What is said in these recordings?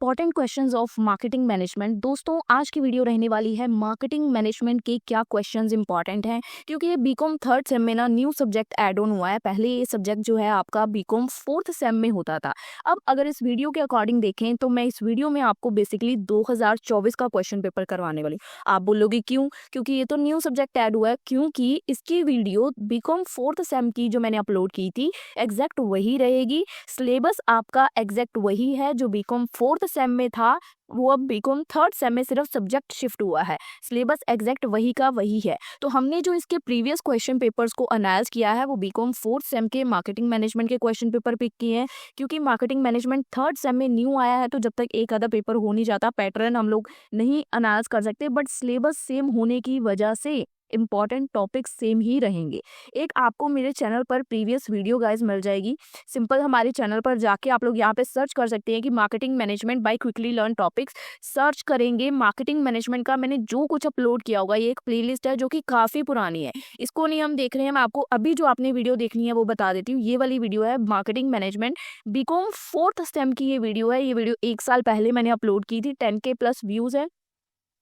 Important questions of marketing management. दोस्तों आज की वीडियो रहने वाली है मार्केटिंग मैनेजमेंट के क्या क्वेश्चंस इंपॉर्टेंट हैं, क्योंकि ये बीकॉम थर्ड सेम में ना न्यू सब्जेक्ट ऐड ऑन हुआ है। पहले ये सब्जेक्ट जो है आपका बीकॉम फोर्थ सेम में होता था। अब अगर इस वीडियो के अकॉर्डिंग देखें तो मैं इस वीडियो में आपको बेसिकली 2024 का क्वेश्चन पेपर करवाने वाली हूँ। आप बोलोगे क्यों? क्योंकि ये तो न्यू सब्जेक्ट ऐड हुआ है, क्योंकि इसकी वीडियो बीकॉम फोर्थ सेम की जो मैंने अपलोड की थी एग्जैक्ट वही रहेगी। सिलेबस आपका एग्जैक्ट वही है जो बीकॉम फोर्थ सेम में था, वो अब बीकॉम थर्ड सेम में सिर्फ सब्जेक्ट शिफ्ट हुआ है। सिलेबस एग्जैक्ट वही का वही है। तो हमने जो इसके प्रीवियस क्वेश्चन पेपर्स को एनालाइज किया है वो बीकॉम फोर्थ सेम के मार्केटिंग मैनेजमेंट के क्वेश्चन पेपर पिक किए हैं, क्योंकि मार्केटिंग मैनेजमेंट थर्ड सेम में न्यू आया है। तो जब तक एक आधा पेपर हो नहीं जाता पैटर्न हम लोग नहीं एनालाइज कर सकते, बट सिलेबस सेम होने की वजह से इंपॉर्टेंट टॉपिक्स सेम ही रहेंगे। एक आपको मेरे चैनल पर प्रीवियस वीडियो गाइस मिल जाएगी। सिंपल हमारे चैनल पर जाके आप लोग यहाँ पे सर्च कर सकते हैं कि marketing management by quickly learn topics. Search करेंगे मार्केटिंग मैनेजमेंट का मैंने जो कुछ अपलोड किया होगा, ये एक प्लेलिस्ट है जो कि काफ़ी पुरानी है, इसको नहीं हम देख रहे हैं। मैं आपको अभी जो आपने वीडियो देखनी है वो बता देती हूँ। ये वाली वीडियो है marketing management BCom fourth sem की ये वीडियो है। ये वीडियो 1 साल पहले मैंने अपलोड की थी, 10K प्लस व्यूज़ है,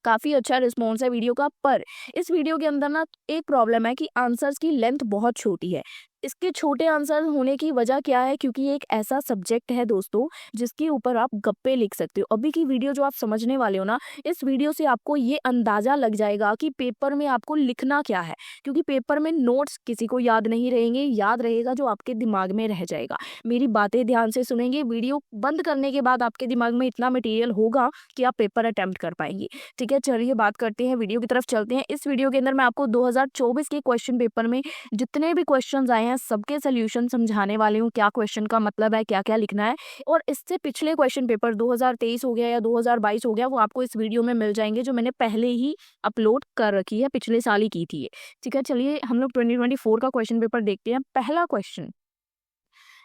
काफ़ी अच्छा रिस्पॉन्स है वीडियो का। पर इस वीडियो के अंदर ना एक प्रॉब्लम है कि आंसर्स की लेंथ बहुत छोटी है। इसके छोटे आंसर होने की वजह क्या है? क्योंकि ये एक ऐसा सब्जेक्ट है दोस्तों जिसके ऊपर आप गप्पे लिख सकते हो। अभी की वीडियो जो आप समझने वाले हो ना, इस वीडियो से आपको ये अंदाजा लग जाएगा कि पेपर में आपको लिखना क्या है। क्योंकि पेपर में नोट्स किसी को याद नहीं रहेंगे, याद रहेगा जो आपके दिमाग में रह जाएगा। मेरी बातें ध्यान से सुनेंगे, वीडियो बंद करने के बाद आपके दिमाग में इतना मटेरियल होगा कि आप पेपर अटेम्प्ट कर पाएंगे। ठीक है, चलिए बात करते हैं, वीडियो की तरफ चलते हैं। इस वीडियो के अंदर मैं आपको 2024 के क्वेश्चन पेपर में जितने भी क्वेश्चंस आए हैं सबके सोल्यूशन समझाने वाली हूँ, क्या क्वेश्चन का मतलब है, क्या क्या लिखना है। और इससे पिछले क्वेश्चन पेपर 2023 हो गया या 2022 हो गया, वो आपको इस वीडियो में मिल जाएंगे जो मैंने पहले ही अपलोड कर रखी है, पिछले साल ही की थी ये। ठीक है, चलिए हम लोग 2024 का क्वेश्चन पेपर देखते हैं। पहला क्वेश्चन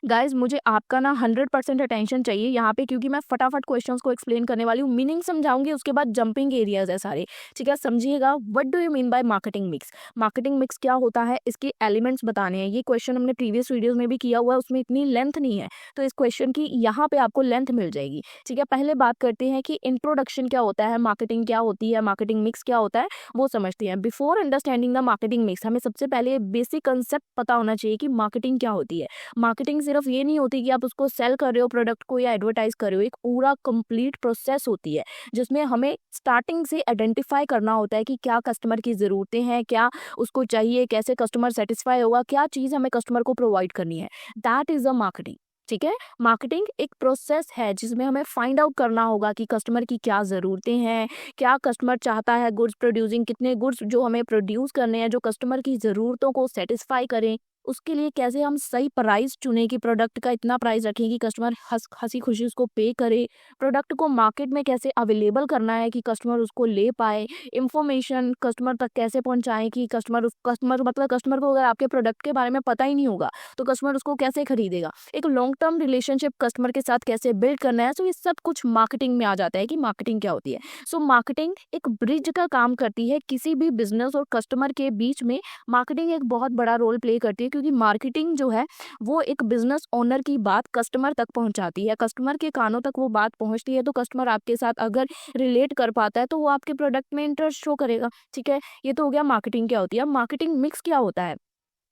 गाइज, मुझे आपका ना 100% अटेंशन चाहिए यहाँ पे, क्योंकि मैं फटाफट क्वेश्चंस को एक्सप्लेन करने वाली हूँ, मीनिंग समझाऊंगी, उसके बाद जंपिंग एरियाज है सारे। ठीक है, समझिएगा। What do you mean by marketing mix? Marketing mix क्या होता है, इसके एलिमेंट्स बताने हैं। ये क्वेश्चन हमने प्रीवियस वीडियोज में भी किया हुआ है, उसमें इतनी लेंथ नहीं है, तो इस क्वेश्चन की यहाँ पे आपको लेंथ मिल जाएगी। ठीक है, पहले बात करते हैं कि इंट्रोडक्शन क्या होता है, मार्केटिंग क्या होती है, मार्केटिंग मिक्स क्या होता है, वो समझते हैं। Before understanding the marketing mix हमें सबसे पहले बेसिक कंसेप्ट पता होना चाहिए कि मार्केटिंग क्या होती है। मार्केटिंग सिर्फ ये नहीं होती कि आप उसको सेल कर रहे हो प्रोडक्ट को या एडवर्टाइज कर रहे हो, एक पूरा कंप्लीट प्रोसेस होती है जिसमें हमें स्टार्टिंग से आइडेंटिफाई करना होता है कि क्या कस्टमर की ज़रूरतें हैं, क्या उसको चाहिए, कैसे कस्टमर सेटिस्फाई होगा, क्या चीज़ हमें कस्टमर को प्रोवाइड करनी है। That is a marketing. ठीक है, मार्केटिंग एक प्रोसेस है जिसमें हमें फाइंड आउट करना होगा कि कस्टमर की क्या ज़रूरतें हैं, क्या कस्टमर चाहता है, गुड्स प्रोड्यूसिंग, कितने गुड्स जो हमें प्रोड्यूस करने हैं जो कस्टमर की ज़रूरतों को सेटिस्फाई करें, उसके लिए कैसे हम सही प्राइस चुने कि प्रोडक्ट का इतना प्राइस रखें कि कस्टमर हंसी खुशी उसको पे करे, प्रोडक्ट को मार्केट में कैसे अवेलेबल करना है कि कस्टमर उसको ले पाए, इंफॉर्मेशन कस्टमर तक कैसे पहुंचाएं कि कस्टमर मतलब कस्टमर को अगर आपके प्रोडक्ट के बारे में पता ही नहीं होगा तो कस्टमर उसको कैसे खरीदेगा, एक लॉन्ग टर्म रिलेशनशिप कस्टमर के साथ कैसे बिल्ड करना है। सो ये सब कुछ मार्केटिंग में आ जाता है कि मार्केटिंग क्या होती है। सो मार्केटिंग एक ब्रिज का काम करती है किसी भी बिजनेस और कस्टमर के बीच में। मार्केटिंग एक बहुत बड़ा रोल प्ले करती है, क्योंकि मार्केटिंग जो है वो एक बिजनेस ओनर की बात कस्टमर तक पहुंचाती है, कस्टमर के कानों तक वो बात पहुंचती है, तो कस्टमर आपके साथ अगर रिलेट कर पाता है तो वो आपके प्रोडक्ट में इंटरेस्ट शो करेगा। ठीक है, ये तो हो गया मार्केटिंग क्या होती है। मार्केटिंग मिक्स क्या होता है?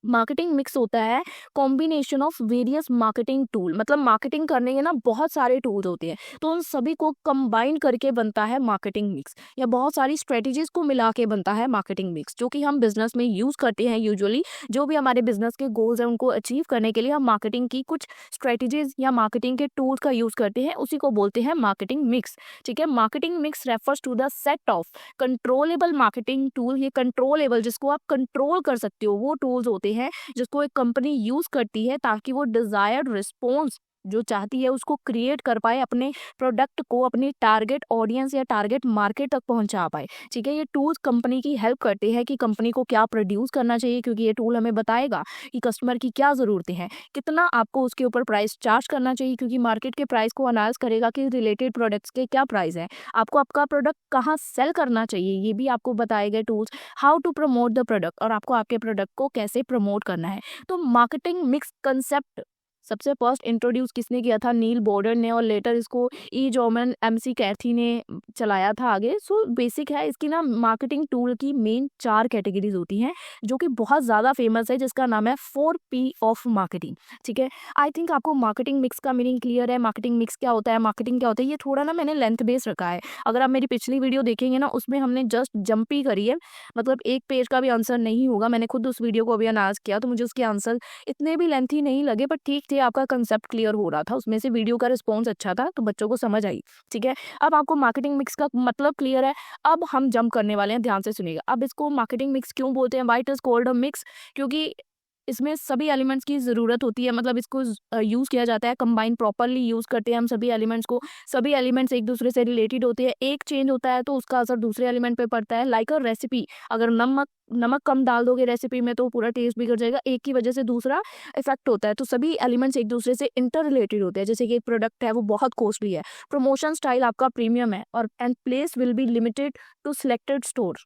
मार्केटिंग मिक्स होता है combination of various marketing tool. मतलब मार्केटिंग करने के ना बहुत सारे टूल्स होते हैं, तो उन सभी को कंबाइन करके बनता है मार्केटिंग मिक्स, या बहुत सारी स्ट्रेटजीज को मिला के बनता है मार्केटिंग मिक्स, जो कि हम बिजनेस में यूज करते हैं। यूजुअली जो भी हमारे बिजनेस के गोल्स हैं उनको अचीव करने के लिए हम मार्केटिंग की कुछ स्ट्रेटजीज या मार्केटिंग के टूल्स का यूज करते हैं, उसी को बोलते हैं मार्केटिंग मिक्स। ठीक है, marketing mix refers to the set of controllable marketing tool. ये कंट्रोलेबल, जिसको आप कंट्रोल कर सकते हो, वो टूल्स होते हैं जिसको एक कंपनी यूज करती है ताकि वो डिजायर्ड रिस्पॉन्स जो चाहती है उसको क्रिएट कर पाए, अपने प्रोडक्ट को अपनी टारगेट ऑडियंस या टारगेट मार्केट तक पहुंचा पाए। ठीक है, ये टूल्स कंपनी की हेल्प करते हैं कि कंपनी को क्या प्रोड्यूस करना चाहिए, क्योंकि ये टूल हमें बताएगा कि कस्टमर की क्या ज़रूरतें हैं, कितना आपको उसके ऊपर प्राइस चार्ज करना चाहिए, क्योंकि मार्केट के प्राइस को अनालाइज करेगा कि रिलेटेड प्रोडक्ट्स के क्या प्राइस है, आपको आपका प्रोडक्ट कहाँ सेल करना चाहिए, ये भी आपको बताएगा tools, how to promote the product, और आपको आपके प्रोडक्ट को कैसे प्रमोट करना है। तो मार्केटिंग मिक्स कंसेप्ट सबसे फर्स्ट इंट्रोड्यूस किसने किया था? नील बोर्डन ने, और लेटर इसको ई जॉर्मन एमसी कैथी ने चलाया था आगे। सो बेसिक है इसकी ना, मार्केटिंग टूल की मेन 4 कैटेगरीज होती हैं जो कि बहुत ज़्यादा फेमस है, जिसका नाम है 4P ऑफ मार्केटिंग। ठीक है, आई थिंक आपको मार्केटिंग मिक्स का मीनिंग क्लियर है। मार्केटिंग मिक्स क्या होता है, मार्केटिंग क्या होता है, ये थोड़ा ना मैंने लेंथ बेस रखा है। अगर आप मेरी पिछली वीडियो देखेंगे ना, उसमें हमने जस्ट जंप ही करी है, मतलब एक पेज का भी आंसर नहीं होगा। मैंने खुद उस वीडियो को अभी अनाउंस किया तो मुझे उसके आंसर इतने भी लेंथी नहीं लगे, बट ठीक थे, आपका कंसेप्ट क्लियर हो रहा था, उसमें से वीडियो का रिस्पॉन्स अच्छा था तो बच्चों को समझ आई। ठीक है, अब आपको मार्केटिंग मिक्स का मतलब क्लियर है। अब हम जंप करने वाले हैं, ध्यान से सुनिएगा। अब इसको मार्केटिंग मिक्स क्यों बोलते हैं, why it is called a mix? क्योंकि इसमें सभी एलिमेंट्स की ज़रूरत होती है, मतलब इसको यूज़ किया जाता है, कंबाइन प्रॉपरली यूज़ करते हैं हम सभी एलिमेंट्स को। सभी एलिमेंट्स एक दूसरे से रिलेटेड होते हैं, एक चेंज होता है तो उसका असर दूसरे एलिमेंट पे पड़ता है। लाइक अ रेसिपी, अगर नमक नमक कम डाल दोगे रेसिपी में तो पूरा टेस्ट बिगड़ जाएगा, एक की वजह से दूसरा इफेक्ट होता है। तो सभी एलिमेंट्स एक दूसरे से इंटर रिलेटेड होते हैं। जैसे कि एक प्रोडक्ट है वो बहुत कॉस्टली है, प्रमोशन स्टाइल आपका प्रीमियम है, और and place will be limited to selected store,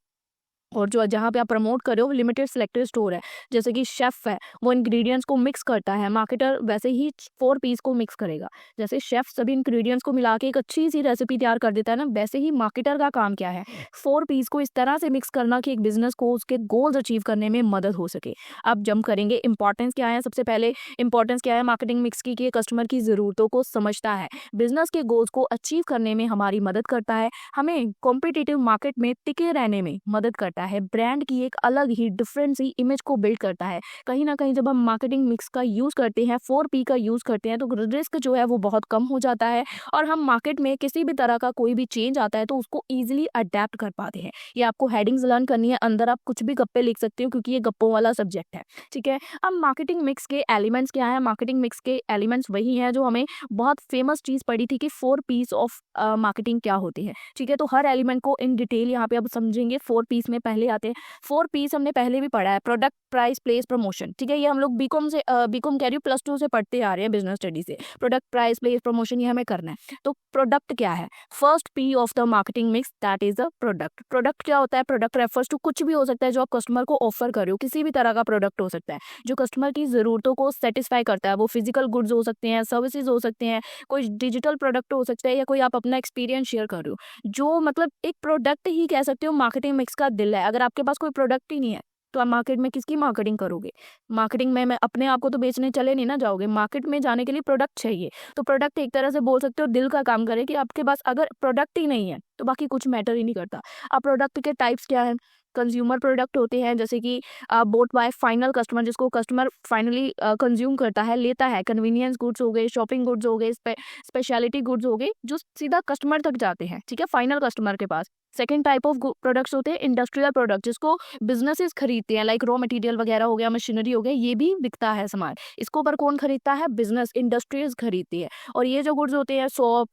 और जो जहाँ पे आप प्रमोट कर रहे हो लिमिटेड सिलेक्टेड स्टोर है। जैसे कि शेफ है, वो इंग्रेडिएंट्स को मिक्स करता है, मार्केटर वैसे ही 4Ps को मिक्स करेगा। जैसे शेफ सभी इंग्रेडिएंट्स को मिला के एक अच्छी सी रेसिपी तैयार कर देता है ना, वैसे ही मार्केटर का काम क्या है, 4Ps को इस तरह से मिक्स करना कि एक बिजनेस को उसके गोल्स अचीव करने में मदद हो सके। अब जंप करेंगे, इंपॉर्टेंस क्या है। सबसे पहले इंपॉर्टेंस क्या है मार्केटिंग मिक्स की, कि कस्टमर की ज़रूरतों को समझता है, बिजनेस के गोल्स को अचीव करने में हमारी मदद करता है, हमें कॉम्पिटिटिव मार्केट में टिके रहने में मदद करता है, ब्रांड की एक अलग ही डिफरेंट सी इमेज को बिल्ड करता है। कहीं ना कहीं जब हम मार्केटिंग मिक्स का यूज़ करते हैं, 4P का यूज़ करते हैं, तो रिस्क जो है वो बहुत कम हो जाता है, और हम मार्केट में किसी भी तरह का कोई भी चेंज आता है तो उसको ईजिली अडेप्ट कर पाते हैं। ये आपको हेडिंग्स लर्न करनी है, अंदर आप कुछ भी गप्पे लिख सकते हो क्योंकि ये गप्पों वाला सब्जेक्ट है। ठीक है, अब मार्केटिंग मिक्स के एलिमेंट्स क्या है। मार्केटिंग मिक्स के एलिमेंट्स वही हैं जो हमें बहुत फेमस चीज़ पड़ी थी कि 4Ps ऑफ मार्केटिंग क्या होती है। ठीक है, तो हर एलिमेंट को इन डिटेल यहाँ पे अब समझेंगे। 4Ps में पहले आते हैं, 4Ps हमने पहले भी पढ़ा है, प्रोडक्ट, प्राइस, प्लेस, प्रमोशन। ठीक है, ये हम लोग बीकॉम से बीकॉम कह रही हूँ +2 से पढ़ते आ रहे हैं बिजनेस स्टडी से। प्रोडक्ट, प्राइस, प्लेस, प्रमोशन ये हमें करना है। तो प्रोडक्ट क्या है, first P of the marketing mix, that is the product. Product क्या होता है, प्रोडक्ट रेफर्स टू कुछ भी हो सकता है जो आप कस्टमर को ऑफर कर रहे हो, किसी भी तरह का प्रोडक्ट हो सकता है जो कस्टमर की ज़रूरतों को सेटिस्फाई करता है। वो फिजिकल गुड्स हो सकते हैं, सर्विसेज हो सकते हैं, कोई डिजिटल प्रोडक्ट हो सकता है, या कोई आप अपना एक्सपीरियंस शेयर कर रहे हो। जो मतलब एक प्रोडक्ट ही कह सकते हो मार्केटिंग मिक्स का दिल है। अगर आपके पास कोई प्रोडक्ट ही नहीं है तो आप मार्केट में किसकी मार्केटिंग करोगे। मार्केटिंग में मैं अपने आप को तो बेचने चले नहीं ना जाओगे, मार्केट में जाने के लिए प्रोडक्ट चाहिए। तो प्रोडक्ट एक तरह से बोल सकते हो दिल का काम करे, कि आपके पास अगर प्रोडक्ट ही नहीं है तो बाकी कुछ मैटर ही नहीं करता। अब प्रोडक्ट के टाइप्स क्या है, कंज्यूमर प्रोडक्ट होते हैं, जैसे कि बोट बाय फाइनल कस्टमर, जिसको कस्टमर फाइनली कंज्यूम करता है, लेता है। कन्वीनियंस गुड्स हो गए, शॉपिंग गुड्स हो गए, स्पेशलिटी गुड्स हो गए, जो सीधा कस्टमर तक जाते हैं। ठीक है, फाइनल कस्टमर के पास। सेकेंड टाइप ऑफ प्रोडक्ट्स होते हैं इंडस्ट्रियल प्रोडक्ट, जिसको बिजनेसेस खरीदते हैं, लाइक रॉ मटेरियल वगैरह हो गया, मशीनरी हो गया, ये भी बिकता है सामान। इसको पर कौन खरीदता है, बिजनेस, इंडस्ट्रीज खरीदती है। और ये जो गुड्स होते हैं, soap,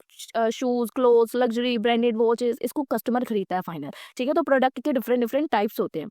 shoes, clothes, luxury, branded watches, इसको कस्टमर खरीदता है फाइनल। ठीक है, तो प्रोडक्ट के डिफरेंट डिफरेंट टाइप्स होते हैं।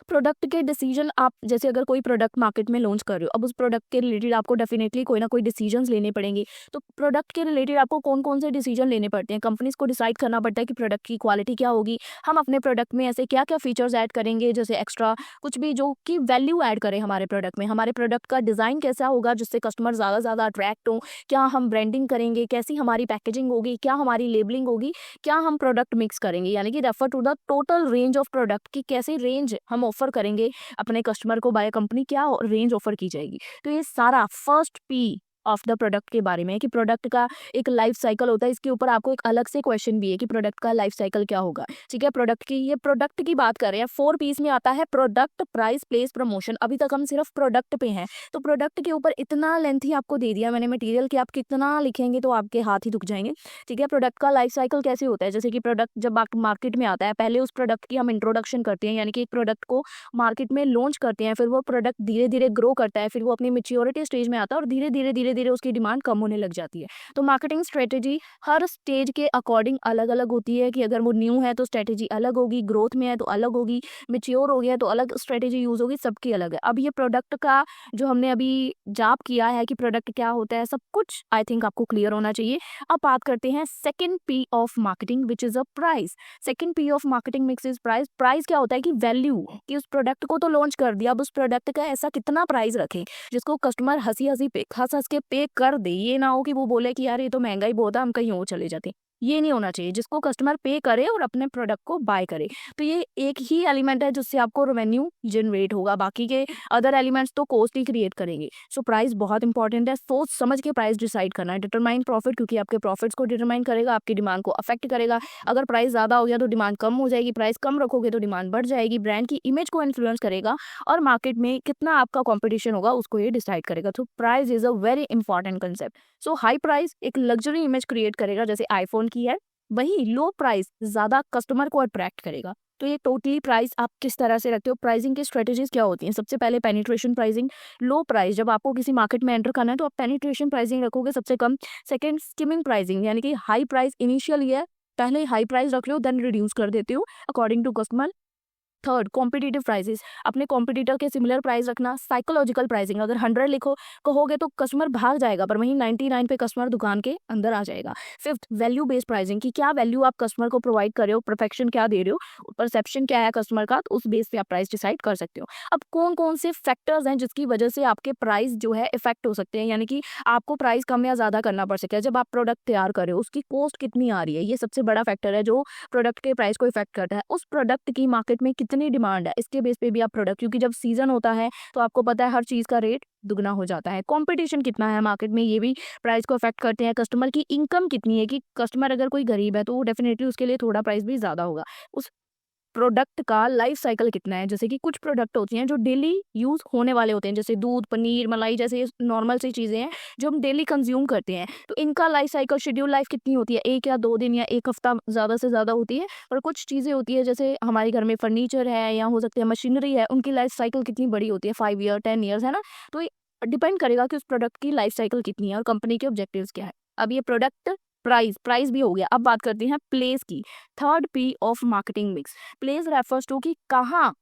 प्रोडक्ट के डिसीजन, आप जैसे अगर कोई प्रोडक्ट मार्केट में लॉन्च कर रहे हो, अब उस प्रोडक्ट के रिलेटेड आपको डेफिनेटली कोई ना कोई डिसीजंस लेने पड़ेंगे। तो प्रोडक्ट के रिलेटेड आपको कौन कौन से डिसीजन लेने पड़ते हैं, कंपनीज को डिसाइड करना पड़ता है कि प्रोडक्ट की क्वालिटी क्या होगी, हम अपने प्रोडक्ट में ऐसे क्या क्या फीचर्स ऐड करेंगे, जैसे एक्स्ट्रा कुछ भी जो कि वैल्यू ऐड करे हमारे प्रोडक्ट में। हमारे प्रोडक्ट का डिज़ाइन कैसा होगा जिससे कस्टमर ज़्यादा अट्रैक्ट हो, क्या हम ब्रांडिंग करेंगे, कैसी हमारी पैकेजिंग होगी, क्या हमारी लेबलिंग होगी, क्या हम प्रोडक्ट मिक्स करेंगे, यानी कि refer to the total range of product की कैसी रेंज हम ऑफर करेंगे अपने कस्टमर को, बाय कंपनी क्या रेंज ऑफर की जाएगी। तो ये सारा first P of the product के बारे में है कि प्रोडक्ट का एक लाइफ साइकिल होता है। इसके ऊपर आपको एक अलग से क्वेश्चन भी है कि प्रोडक्ट का लाइफ साइकिल क्या होगा। ठीक है, प्रोडक्ट की, ये प्रोडक्ट की बात कर रहे हैं। 4Ps में आता है प्रोडक्ट, प्राइस, प्लेस, प्रमोशन। अभी तक हम सिर्फ प्रोडक्ट पे हैं, तो प्रोडक्ट के ऊपर इतना लेंथ ही आपको दे दिया मैंने मटेरियल कि आप कितना लिखेंगे तो आपके हाथ ही दुख जाएंगे। ठीक है, प्रोडक्ट का लाइफ साइकिल कैसे होता है, जैसे कि प्रोडक्ट जब मार्केट में आता है, पहले उस प्रोडक्ट की हम इंट्रोडक्शन करते हैं, यानी कि एक प्रोडक्ट को मार्केट में लॉन्च करते हैं, फिर वो प्रोडक्ट धीरे धीरे ग्रो करता है, फिर वो अपनी मेच्योरिटी स्टेज में आता है और धीरे धीरे धीरे धीरे उसकी डिमांड कम होने लग जाती है। तो मार्केटिंग स्ट्रेटेजी हर स्टेज के अकॉर्डिंग अलग अलग होती है कि अगर वो न्यू है तो स्ट्रेटेजी अलग होगी, ग्रोथ में है तो अलग होगी, मेच्योर हो गया तो अलग स्ट्रेटेजी यूज होगी, सबकी अलग है। अब ये प्रोडक्ट का जो हमने अभी जाप किया है कि प्रोडक्ट क्या होता है, सब कुछ आई थिंक आपको क्लियर होना चाहिए। अब बात करते हैं second P of marketing which is a price. Second P of marketing mix is price. Price क्या होता है कि वैल्यू, कि उस प्रोडक्ट को तो लॉन्च कर दिया, अब उस प्रोडक्ट का ऐसा कितना प्राइस रखें जिसको कस्टमर हंसी पे हंस हंस के पे कर दे। ये ना हो कि वो बोले कि यार ये तो महंगा ही बहुत है, हम कहीं और चले जाते। ये नहीं होना चाहिए, जिसको कस्टमर पे करे और अपने प्रोडक्ट को बाय करे। तो ये एक ही एलिमेंट है जिससे आपको रेवेन्यू जनरेट होगा, बाकी के अदर एलिमेंट्स तो कॉस्ट ही क्रिएट करेंगे। सो प्राइस बहुत इंपॉर्टेंट है, सोच समझ के प्राइस डिसाइड करना है। डिटरमाइन प्रॉफिट, क्योंकि आपके प्रॉफिट्स को डिटरमाइन करेगा, आपकी डिमांड को अफेक्ट करेगा। अगर प्राइस ज़्यादा हो गया तो डिमांड कम हो जाएगी, प्राइस कम रखोगे तो डिमांड बढ़ जाएगी, ब्रांड की इमेज को इन्फ्लुएंस करेगा और मार्केट में कितना आपका कॉम्पिटिशन होगा उसको ये डिसाइड करेगा। तो price is a very important concept. So high price एक लग्जरी इमेज क्रिएट करेगा जैसे आईफोन की है, वही लो प्राइस ज्यादा कस्टमर को अट्रैक्ट करेगा। तो ये टोटली प्राइस आप किस तरह से रखते हो, प्राइसिंग की स्ट्रेटेजीज क्या होती हैं। सबसे पहले पेनिट्रेशन प्राइसिंग, लो प्राइस, जब आपको किसी मार्केट में एंटर करना है तो आप पेनिट्रेशन प्राइसिंग रखोगे सबसे कम। सेकंड स्किमिंग प्राइसिंग, यानी कि हाई प्राइस इनिशियल है, पहले हाई प्राइस रख लो देन रिड्यूस कर देते हो according to customer. Third competitive prices, अपने कॉम्पिटिटर के सिमिलर प्राइस रखना। साइकोलॉजिकल प्राइसिंग, अगर 100 लिखो कहोगे तो कस्टमर भाग जाएगा, पर वहीं 99 पे कस्टमर दुकान के अंदर आ जाएगा। फिफ्थ वैल्यू बेस्ड प्राइसिंग, की क्या वैल्यू आप कस्टमर को प्रोवाइड कर रहे हो, परफेक्शन क्या दे रहे हो, परसेप्शन क्या है कस्टमर का, तो उस बेस पे आप प्राइस डिसाइड कर सकते हो। अब कौन कौन से फैक्टर्स हैं जिसकी वजह से आपके प्राइस जो है इफेक्ट हो सकते हैं, यानी कि आपको प्राइस कम या ज्यादा करना पड़ सकता है। जब आप प्रोडक्ट तैयार कर रहे हो उसकी कॉस्ट कितनी आ रही है, ये सबसे बड़ा फैक्टर है जो प्रोडक्ट के प्राइस को इफेक्ट करता है। उस प्रोडक्ट की मार्केट में कितनी डिमांड है, इसके बेस पे भी आप प्रोडक्ट, क्योंकि जब सीजन होता है तो आपको पता है हर चीज का रेट दुगना हो जाता है। कंपटीशन कितना है मार्केट में, ये भी प्राइस को अफेक्ट करते हैं। कस्टमर की इनकम कितनी है, कि कस्टमर अगर कोई गरीब है तो डेफिनेटली उसके लिए थोड़ा प्राइस भी ज्यादा होगा। उस प्रोडक्ट का लाइफ साइकिल कितना है, जैसे कि कुछ प्रोडक्ट होते हैं जो डेली यूज होने वाले होते हैं, जैसे दूध, पनीर, मलाई, जैसे नॉर्मल सी चीजें हैं जो हम डेली कंज्यूम करते हैं। तो इनका लाइफ साइकिल, शेड्यूल लाइफ कितनी होती है, 1 या 2 दिन या 1 हफ्ता ज्यादा से ज्यादा होती है। और कुछ चीजें होती है जैसे हमारे घर में फर्नीचर है या हो सकते हैं मशीनरी है, उनकी लाइफ साइकिल कितनी बड़ी होती है, 5 ईयर 10 ईयर्स है ना। तो डिपेंड करेगा कि उस प्रोडक्ट की लाइफ साइकिल कितनी है और कंपनी के ऑब्जेक्टिव्स क्या है। अब ये प्रोडक्ट प्राइस भी हो गया। अब बात करते हैं प्लेस की। Third P of marketing mix, place refers to कि कहाँ,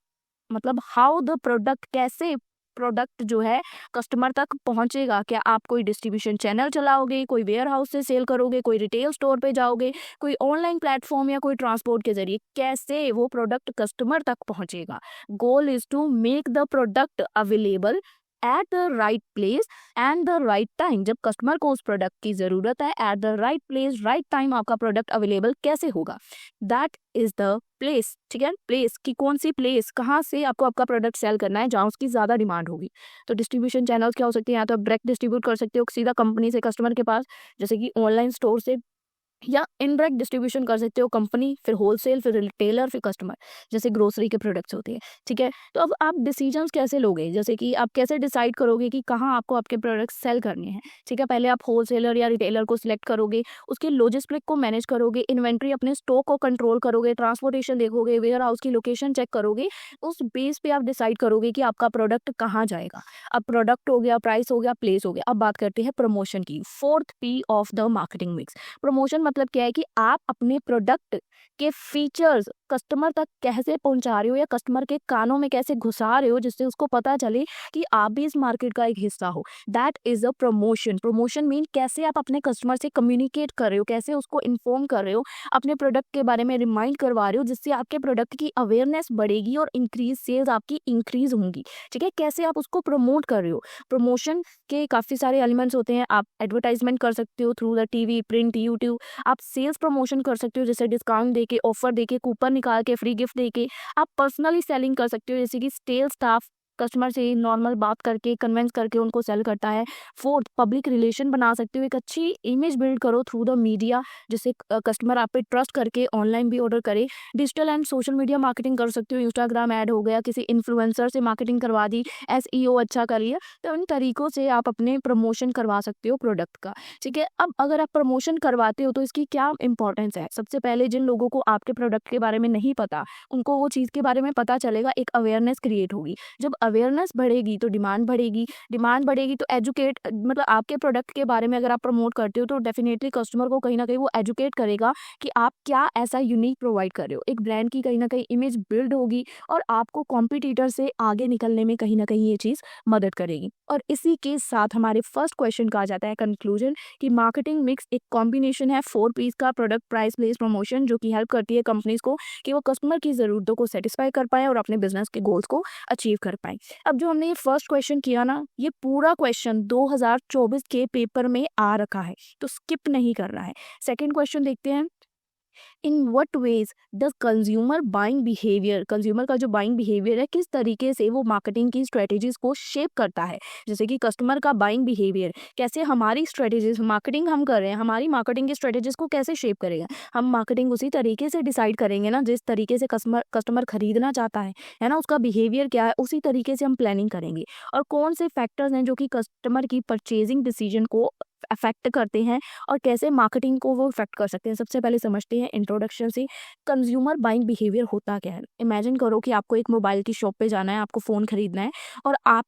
मतलब हाउ द प्रोडक्ट, कैसे प्रोडक्ट जो है कस्टमर तक पहुंचेगा। क्या आप कोई डिस्ट्रीब्यूशन चैनल चलाओगे, कोई वेयर हाउस से सेल करोगे, कोई रिटेल स्टोर पे जाओगे, कोई ऑनलाइन प्लेटफॉर्म या कोई ट्रांसपोर्ट के जरिए, कैसे वो प्रोडक्ट कस्टमर तक पहुंचेगा। Goal is to make the product available at the right place and the right time. जब कस्टमर को उस प्रोडक्ट की जरूरत है, at the right place right time आपका प्रोडक्ट अवेलेबल कैसे होगा, दैट इज द प्लेस। ठीक है, प्लेस की कौन सी प्लेस, कहाँ से आपको आपका प्रोडक्ट सेल करना है जहाँ उसकी ज्यादा डिमांड होगी। तो डिस्ट्रीब्यूशन चैनल्स क्या हो सकते हैं, या तो आप डायरेक्ट डिस्ट्रीब्यूट कर सकते हो सीधा कंपनी से कस्टमर के पास, जैसे कि ऑनलाइन स्टोर से, या इनडायरेक्ट डिस्ट्रीब्यूशन कर सकते हो कंपनी, फिर होलसेल, फिर रिटेलर, फिर कस्टमर, जैसे ग्रोसरी के प्रोडक्ट्स होते हैं। ठीक है, तो अब आप डिसीजंस कैसे लोगे, जैसे कि आप कैसे डिसाइड करोगे कि कहाँ आपको आपके प्रोडक्ट्स सेल करने हैं। ठीक है, पहले आप होलसेलर या रिटेलर को सिलेक्ट करोगे, उसके लॉजिस्टिक को मैनेज करोगे, इन्वेंट्री अपने स्टॉक को कंट्रोल करोगे, ट्रांसपोर्टेशन देखोगे, वेयर हाउस की लोकेशन चेक करोगे। उस बेस पे आप डिसाइड करोगे कि आपका प्रोडक्ट कहाँ जाएगा। अब प्रोडक्ट हो गया, प्राइस हो गया, प्लेस हो गया। अब बात करते हैं प्रमोशन की, fourth P of the marketing mix. Promotion मतलब क्या है कि आप अपने प्रोडक्ट के फीचर्स कस्टमर तक कैसे पहुंचा रहे हो, या कस्टमर के कानों में कैसे घुसा रहे हो जिससे उसको पता चले कि आप भी इस मार्केट का एक हिस्सा हो। That is a promotion. Promotion mean कैसे आप अपने कस्टमर से कम्युनिकेट कर रहे हो, कैसे उसको इन्फॉर्म कर रहे हो, अपने प्रोडक्ट के बारे में रिमाइंड करवा रहे हो, जिससे आपके प्रोडक्ट की अवेयरनेस बढ़ेगी और इंक्रीज सेल्स आपकी इंक्रीज होंगी। ठीक है, कैसे आप उसको प्रमोट कर रहे हो। प्रमोशन के काफी सारे एलिमेंट्स होते हैं। आप एडवर्टाइजमेंट कर सकते हो through the TV, print, YouTube. आप सेल्स प्रमोशन कर सकते हो, जैसे डिस्काउंट देके, ऑफर देके, कूपन निकाल के, फ्री गिफ्ट देके। आप पर्सनली सेलिंग कर सकते हो, जैसे कि सेल्स स्टाफ कस्टमर से नॉर्मल बात करके, कन्विंस करके उनको सेल करता है। फोर्थ, पब्लिक रिलेशन बना सकते हो, एक अच्छी इमेज बिल्ड करो थ्रू द मीडिया, जिससे कस्टमर आप पे ट्रस्ट करके ऑनलाइन भी ऑर्डर करे। Digital and social media marketing कर सकते हो, इंस्टाग्राम ऐड हो गया, किसी इन्फ्लुएंसर से मार्केटिंग करवा दी, SEO अच्छा कर लिया। तो इन तरीकों से आप अपने प्रमोशन करवा सकते हो प्रोडक्ट का। ठीक है, अब अगर आप प्रमोशन करवाते हो तो इसकी क्या इंपॉर्टेंस है। सबसे पहले जिन लोगों को आपके प्रोडक्ट के बारे में नहीं पता, उनको वो चीज़ के बारे में पता चलेगा, एक अवेयरनेस क्रिएट होगी। जब अवेयरनेस बढ़ेगी तो डिमांड बढ़ेगी, डिमांड बढ़ेगी तो एजुकेट मतलब आपके प्रोडक्ट के बारे में अगर आप प्रमोट करते हो तो डेफिनेटली कस्टमर को कहीं ना कहीं वो एजुकेट करेगा कि आप क्या ऐसा यूनिक प्रोवाइड कर रहे हो। एक ब्रांड की कहीं ना कहीं इमेज बिल्ड होगी और आपको कॉम्पिटिटर से आगे निकलने में कहीं ना कहीं ये चीज़ मदद करेगी। और इसी के साथ हमारे फर्स्ट क्वेश्चन का आ जाता है कंक्लूजन कि मार्केटिंग मिक्स एक कॉम्बिनेशन है 4 पीस का, प्रोडक्ट, प्राइस, प्लेस, प्रमोशन, जो कि हेल्प करती है कंपनीज को कि वो कस्टमर की ज़रूरतों को सेटिस्फाई कर पाए और अपने बिजनेस के गोल्स को अचीव कर पाए। अब जो हमने ये फर्स्ट क्वेश्चन किया ना, ये पूरा क्वेश्चन 2024 के पेपर में आ रखा है, तो स्किप नहीं करना है। सेकेंड क्वेश्चन देखते हैं, in what veg does consumer buying behaviour, consumer का जो बाइंग बिहेवियर है किस तरीके से वो मार्केटिंग की स्ट्रेटेजीज को शेप करता है। जैसे कि कस्टमर का बाइंग बिहेवियर कैसे हमारी स्ट्रेटेजीज, मार्केटिंग हम कर रहे हैं, हमारी मार्केटिंग की स्ट्रेटेजीज को कैसे शेप करेगा। हम मार्केटिंग उसी तरीके से डिसाइड करेंगे ना जिस तरीके से कस्टमर खरीदना चाहता है ना, उसका बिहेवियर क्या है उसी तरीके से हम प्लानिंग करेंगे। और कौन से फैक्टर्स हैं जो कि कस्टमर की परचेजिंग डिसीजन को अफेक्ट करते हैं और कैसे मार्केटिंग को वो इफेक्ट कर सकते हैं। सबसे पहले समझते हैं इंट्रोडक्शन से कंज्यूमर बाइंग बिहेवियर होता क्या है। इमेजिन करो कि आपको एक मोबाइल की शॉप पे जाना है, आपको फ़ोन खरीदना है और आप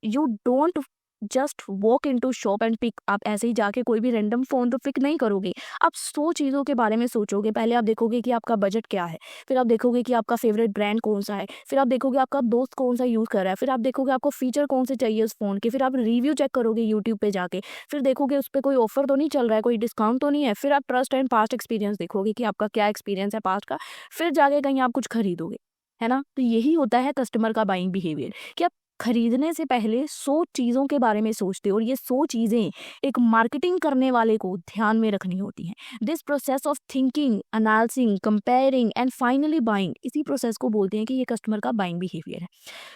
you don't just walk in to shop and pick, आप ऐसे ही जाके कोई भी रैंडम फ़ोन तो पिक नहीं करोगे। आप 100 चीज़ों के बारे में सोचोगे। पहले आप देखोगे कि आपका बजट क्या है, फिर आप देखोगे कि आपका फेवरेट ब्रांड कौन सा है, फिर आप देखोगे आपका दोस्त कौन सा यूज़ कर रहा है, फिर आप देखोगे आपको फीचर कौन से चाहिए उस फ़ोन के, फिर आप रिव्यू चेक करोगे यूट्यूब पे जाके, फिर देखोगे उस पर कोई ऑफर तो नहीं चल रहा है, कोई डिस्काउंट तो नहीं है, फिर आप ट्रस्ट एंड पास्ट एक्सपीरियंस देखोगे कि आपका क्या एक्सपीरियंस है पास्ट का, फिर जाके कहीं आप कुछ खरीदोगे, है ना। तो यही होता है कस्टमर का बाइंग बिहेवियर कि आप खरीदने से पहले 100 चीज़ों के बारे में सोचते हो और ये 100 चीज़ें एक मार्केटिंग करने वाले को ध्यान में रखनी होती हैं। This process of thinking, analysing, comparing and finally buying, इसी प्रोसेस को बोलते हैं कि ये कस्टमर का बाइंग बिहेवियर है।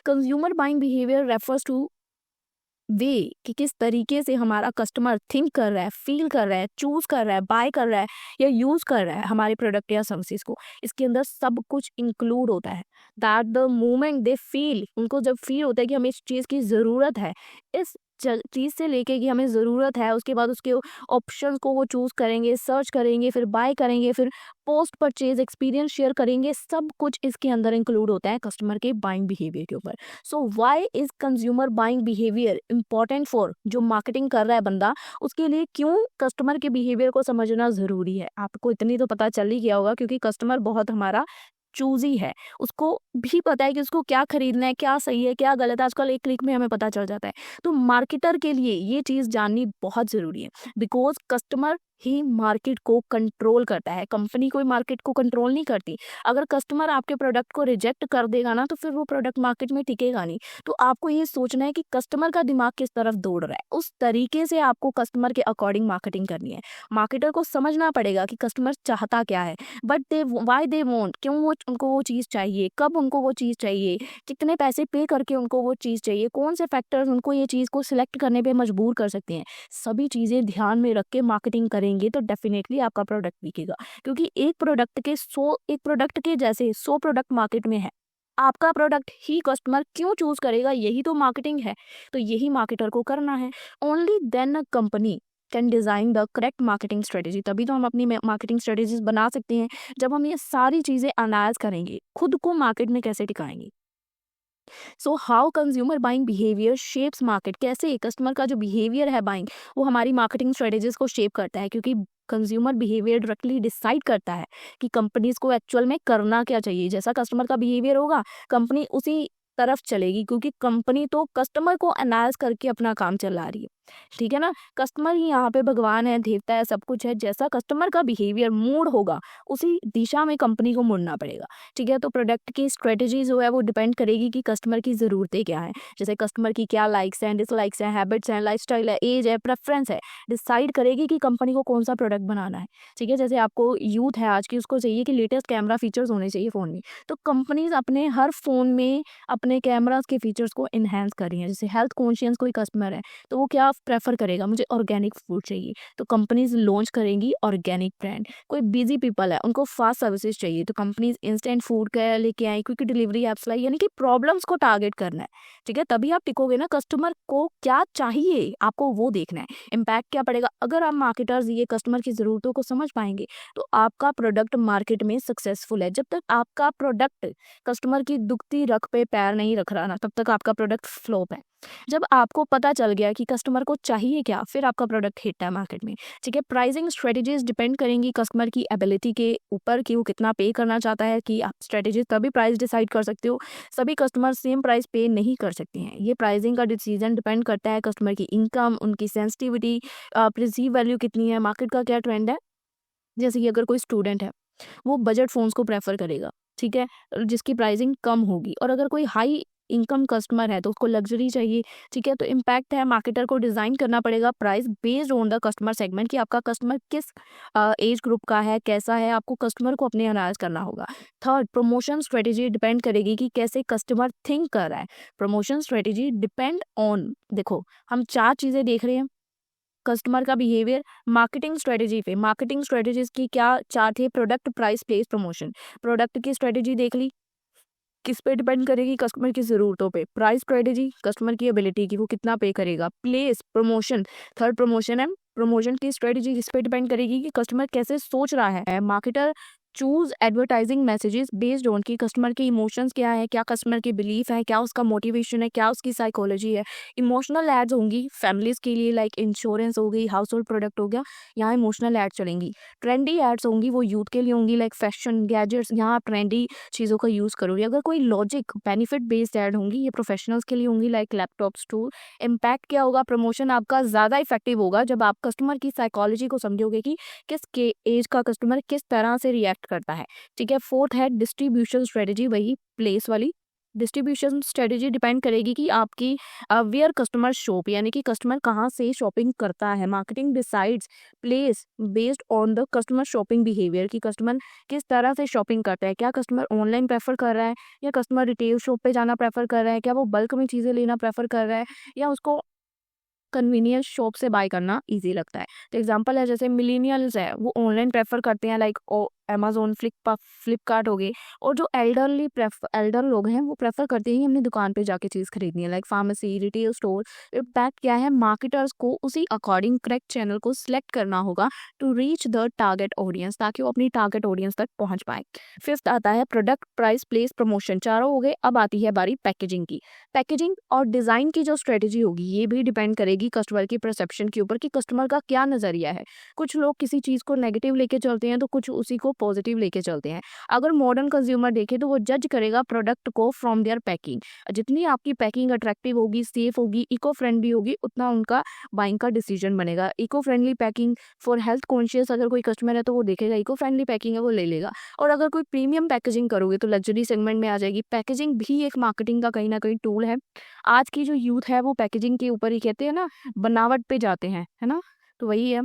Consumer buying behaviour refers to way कि किस तरीके से हमारा कस्टमर थिंक कर रहा है, फील कर रहा है, चूज कर रहा है, बाय कर रहा है या यूज कर रहा है हमारे प्रोडक्ट या सर्विसेज को। इसके अंदर सब कुछ इंक्लूड होता है। That the moment they feel, उनको जब फील होता है कि हमें इस चीज़ की ज़रूरत है, इस चीज़ से लेके कि हमें ज़रूरत है, उसके बाद उसके ऑप्शंस को वो चूज़ करेंगे, सर्च करेंगे, फिर बाय करेंगे, फिर पोस्ट परचेज एक्सपीरियंस शेयर करेंगे। सब कुछ इसके अंदर इंक्लूड होता है कस्टमर के बाइंग बिहेवियर के ऊपर। So why is consumer buying behaviour important for, जो मार्केटिंग कर रहा है बंदा, उसके लिए क्यों कस्टमर के बिहेवियर को समझना ज़रूरी है। आपको इतनी तो पता चल ही गया होगा क्योंकि कस्टमर बहुत हमारा चूज़ी है, उसको भी पता है कि उसको क्या खरीदना है, क्या सही है, क्या गलत है, आजकल एक क्लिक में हमें पता चल जाता है। तो मार्केटर के लिए ये चीज़ जाननी बहुत ज़रूरी है बिकॉज कस्टमर ही मार्केट को कंट्रोल करता है, कंपनी कोई मार्केट को कंट्रोल नहीं करती। अगर कस्टमर आपके प्रोडक्ट को रिजेक्ट कर देगा ना तो फिर वो प्रोडक्ट मार्केट में टिकेगा नहीं। तो आपको ये सोचना है कि कस्टमर का दिमाग किस तरफ दौड़ रहा है, उस तरीके से आपको कस्टमर के अकॉर्डिंग मार्केटिंग करनी है। मार्केटर को समझना पड़ेगा कि कस्टमर चाहता क्या है, but they why they want, क्यों वो उनको वो चीज़ चाहिए, कब उनको वो चीज़ चाहिए, कितने पैसे पे करके उनको वो चीज़ चाहिए, कौन से फैक्टर्स उनको ये चीज़ को सिलेक्ट करने पे मजबूर कर सकते हैं। सभी चीज़ें ध्यान में रख के मार्केटिंग करेंगे तो डेफिनेटली आपका प्रोडक्ट बिकेगा। क्योंकि एक प्रोडक्ट के जैसे 100 प्रोडक्ट मार्केट में है, आपका प्रोडक्ट ही कस्टमर क्यों चूज करेगा, यही तो मार्केटिंग है। तो यही मार्केटर को करना है। Only then a company can design the correct marketing strategy, तभी तो हम अपनी मार्केटिंग स्ट्रेटेजीज बना सकते हैं जब हम ये सारी चीज़ें एनालाइज करेंगे, खुद को मार्केट में कैसे टिकाएंगे। So how consumer buying behaviour shapes market, कैसे कस्टमर का जो बिहेवियर है बाइंग वो हमारी मार्केटिंग स्ट्रेटेजीज को शेप करता है। क्योंकि कंज्यूमर बिहेवियर डायरेक्टली डिसाइड करता है कि कंपनीज को एक्चुअल में करना क्या चाहिए। जैसा कस्टमर का बिहेवियर होगा कंपनी उसी तरफ चलेगी, क्योंकि कंपनी तो कस्टमर को एनालाइज करके अपना काम चला रही है। ठीक है ना, कस्टमर ही यहाँ पे भगवान है, देवता है, सब कुछ है। जैसा कस्टमर का बिहेवियर मूड होगा उसी दिशा में कंपनी को मुड़ना पड़ेगा। ठीक है, तो प्रोडक्ट की स्ट्रेटेजी जो है वो डिपेंड करेगी कि कस्टमर की ज़रूरतें क्या हैं। जैसे कस्टमर की क्या लाइक्स हैं, डिसलाइक्स हैं, हैबिट्स हैं, लाइफस्टाइल है, एज है, प्रेफरेंस है, डिसाइड करेगी कि कंपनी को कौन सा प्रोडक्ट बनाना है। ठीक है, जैसे आपको यूथ है आज की, उसको चाहिए कि लेटेस्ट कैमरा फीचर्स होने चाहिए फ़ोन में, तो कंपनीज अपने हर फ़ोन में अपने कैमरास के फीचर्स को इन्हेंस कर रही हैं। जैसे हेल्थ कॉन्शियस कोई कस्टमर है तो वो क्या प्रेफर करेगा, मुझे ऑर्गेनिक फूड चाहिए, तो कंपनीज लॉन्च करेंगी ऑर्गेनिक ब्रांड। कोई बिजी पीपल है उनको फास्ट सर्विसेज चाहिए, तो कंपनीज इंस्टेंट फूड का लेके आई, क्विक डिलीवरी ऐप्स लाई, यानी कि प्रॉब्लम्स को टारगेट करना है। ठीक है, तभी आप टिकोगे ना। कस्टमर को क्या चाहिए आपको वो देखना है, इम्पैक्ट क्या पड़ेगा। अगर आप मार्केटर्स ये कस्टमर की ज़रूरतों को समझ पाएंगे तो आपका प्रोडक्ट मार्केट में सक्सेसफुल है। जब तक आपका प्रोडक्ट कस्टमर की दुखती रख पे पैर नहीं रख रहा ना, तब तक आपका प्रोडक्ट फ्लॉप है। जब आपको पता चल गया कि कस्टमर को चाहिए क्या, फिर आपका प्रोडक्ट हिट है मार्केट में। ठीक है, प्राइसिंग स्ट्रेटजीज डिपेंड करेंगी कस्टमर की एबिलिटी के ऊपर कि वो कितना पे करना चाहता है, कि आप स्ट्रेटजीज तभी प्राइस डिसाइड कर सकते हो। सभी कस्टमर सेम प्राइस पे नहीं कर सकते हैं। ये प्राइसिंग का डिसीजन डिपेंड करता है कस्टमर की इनकम, उनकी सेंसिटिविटी, परसीव वैल्यू कितनी है, मार्केट का क्या ट्रेंड है। जैसे कि अगर कोई स्टूडेंट है, वो बजट फ़ोन्स को प्रेफर करेगा, ठीक है, जिसकी प्राइसिंग कम होगी। और अगर कोई हाई इनकम कस्टमर है तो उसको लग्जरी चाहिए, ठीक है। तो इम्पैक्ट है, मार्केटर को डिज़ाइन करना पड़ेगा price based on the customer segment, कि आपका कस्टमर किस एज ग्रुप का है, कैसा है, आपको कस्टमर को अपने एनालाइज करना होगा। थर्ड, प्रमोशन स्ट्रेटेजी डिपेंड करेगी कि कैसे कस्टमर थिंक कर रहा है। प्रमोशन स्ट्रेटेजी डिपेंड ऑन, देखो हम 4 चीज़ें देख रहे हैं। कस्टमर का बिहेवियर, मार्केटिंग स्ट्रेटजी पे, मार्केटिंग स्ट्रेटजीज की क्या 4 थे, product, price, place, promotion. Product की स्ट्रेटजी देख ली, किस पे डिपेंड करेगी, कस्टमर की ज़रूरतों पे। प्राइस स्ट्रेटजी, कस्टमर की एबिलिटी की वो कितना पे करेगा। प्लेस, प्रमोशन, थर्ड प्रमोशन है, प्रमोशन की स्ट्रेटजी किस पे डिपेंड करेगी कि कस्टमर कैसे सोच रहा है। Marketer choose advertising messages based on कि कस्टमर के इमोशंस क्या है, क्या कस्टमर की बिलीफ है, क्या उसका मोटिवेशन है, क्या उसकी साइकोलॉजी है। इमोशनल एड्स होंगी फैमिलीज के लिए, लाइक इंश्योरेंस हो गई, हाउस होल्ड प्रोडक्ट हो गया, यहाँ इमोशनल एड चलेंगी। ट्रेंडी एड्स होंगी, वो यूथ के लिए होंगी, लाइक फैशन, गैजेट्स, यहाँ आप ट्रेंडी चीज़ों का यूज़ करोगे। अगर कोई लॉजिक बेनिफिट बेस्ड एड होंगी, ये प्रोफेशनल्स के लिए होंगी, लाइक लैपटॉप्स, टूल। इम्पैक्ट क्या होगा, प्रमोशन आपका ज़्यादा इफेक्टिव होगा जब आप कस्टमर की साइकोलॉजी को समझोगे कि किस के एज का कस्टमर किस तरह से रिएक्ट करता है। ठीक है, फोर्थ है डिस्ट्रीब्यूशन स्ट्रेटजी, वही प्लेस वाली। डिस्ट्रीब्यूशन स्ट्रेटजी डिपेंड करेगी कि आपकी वेयर कस्टमर शॉप, यानी कि कस्टमर कहाँ से शॉपिंग करता है। Marketing decides place based on the customer shopping behaviour, कि कस्टमर किस तरह से शॉपिंग करता है। क्या कस्टमर ऑनलाइन प्रेफर कर रहा है, या कस्टमर रिटेल शॉप पे जाना प्रेफर कर रहा है, क्या वो बल्क में चीज़ें लेना प्रेफर कर रहा है, या उसको कन्वीनियंस शॉप से बाय करना इजी लगता है। तो एग्जांपल है, जैसे मिलेनियल्स है वो ऑनलाइन प्रेफर करते हैं, लाइक अमेजोन, फ्लिपकार्ट हो गए। और जो एल्डर लोग हैं वो प्रेफर करते हैं कि हमने दुकान पे जाके चीज़ खरीदनी है, like pharmacy, retail store. Impact क्या है, मार्केटर्स को उसी अकॉर्डिंग करेक्ट चैनल को सिलेक्ट करना होगा to reach the target audience, ताकि वो अपनी टारगेट ऑडियंस तक पहुंच पाए। फिफ्थ आता है प्रोडक्ट, प्राइस, प्लेस, प्रमोशन। चारों हो गए, अब आती है बारी पैकेजिंग की। पैकेजिंग और डिज़ाइन की जो स्ट्रेटेजी होगी ये भी डिपेंड करेगी कस्टमर की परसेप्शन के ऊपर, कि कस्टमर का क्या नज़रिया है। कुछ लोग किसी चीज़ को नेगेटिव लेके चलते हैं, तो कुछ उसी को पॉजिटिव लेके चलते हैं। अगर मॉडर्न कंज्यूमर देखे तो वो जज करेगा प्रोडक्ट को फ्रॉम देयर पैकिंग। जितनी आपकी पैकिंग अट्रैक्टिव होगी, सेफ होगी, इको फ्रेंडली होगी, उतना उनका बाइंग का डिसीजन बनेगा। Eco friendly packing for health conscious अगर कोई कस्टमर है तो वो देखेगा इको फ्रेंडली पैकिंग है, वो ले लेगा। और अगर कोई प्रीमियम पैकेजिंग करोगे तो लग्जरी सेगमेंट में आ जाएगी। पैकेजिंग भी एक मार्केटिंग का कहीं ना कहीं टूल है। आज की जो यूथ है वो पैकेजिंग के ऊपर ही कहते हैं ना, बनावट पे जाते हैं, है ना, तो वही है।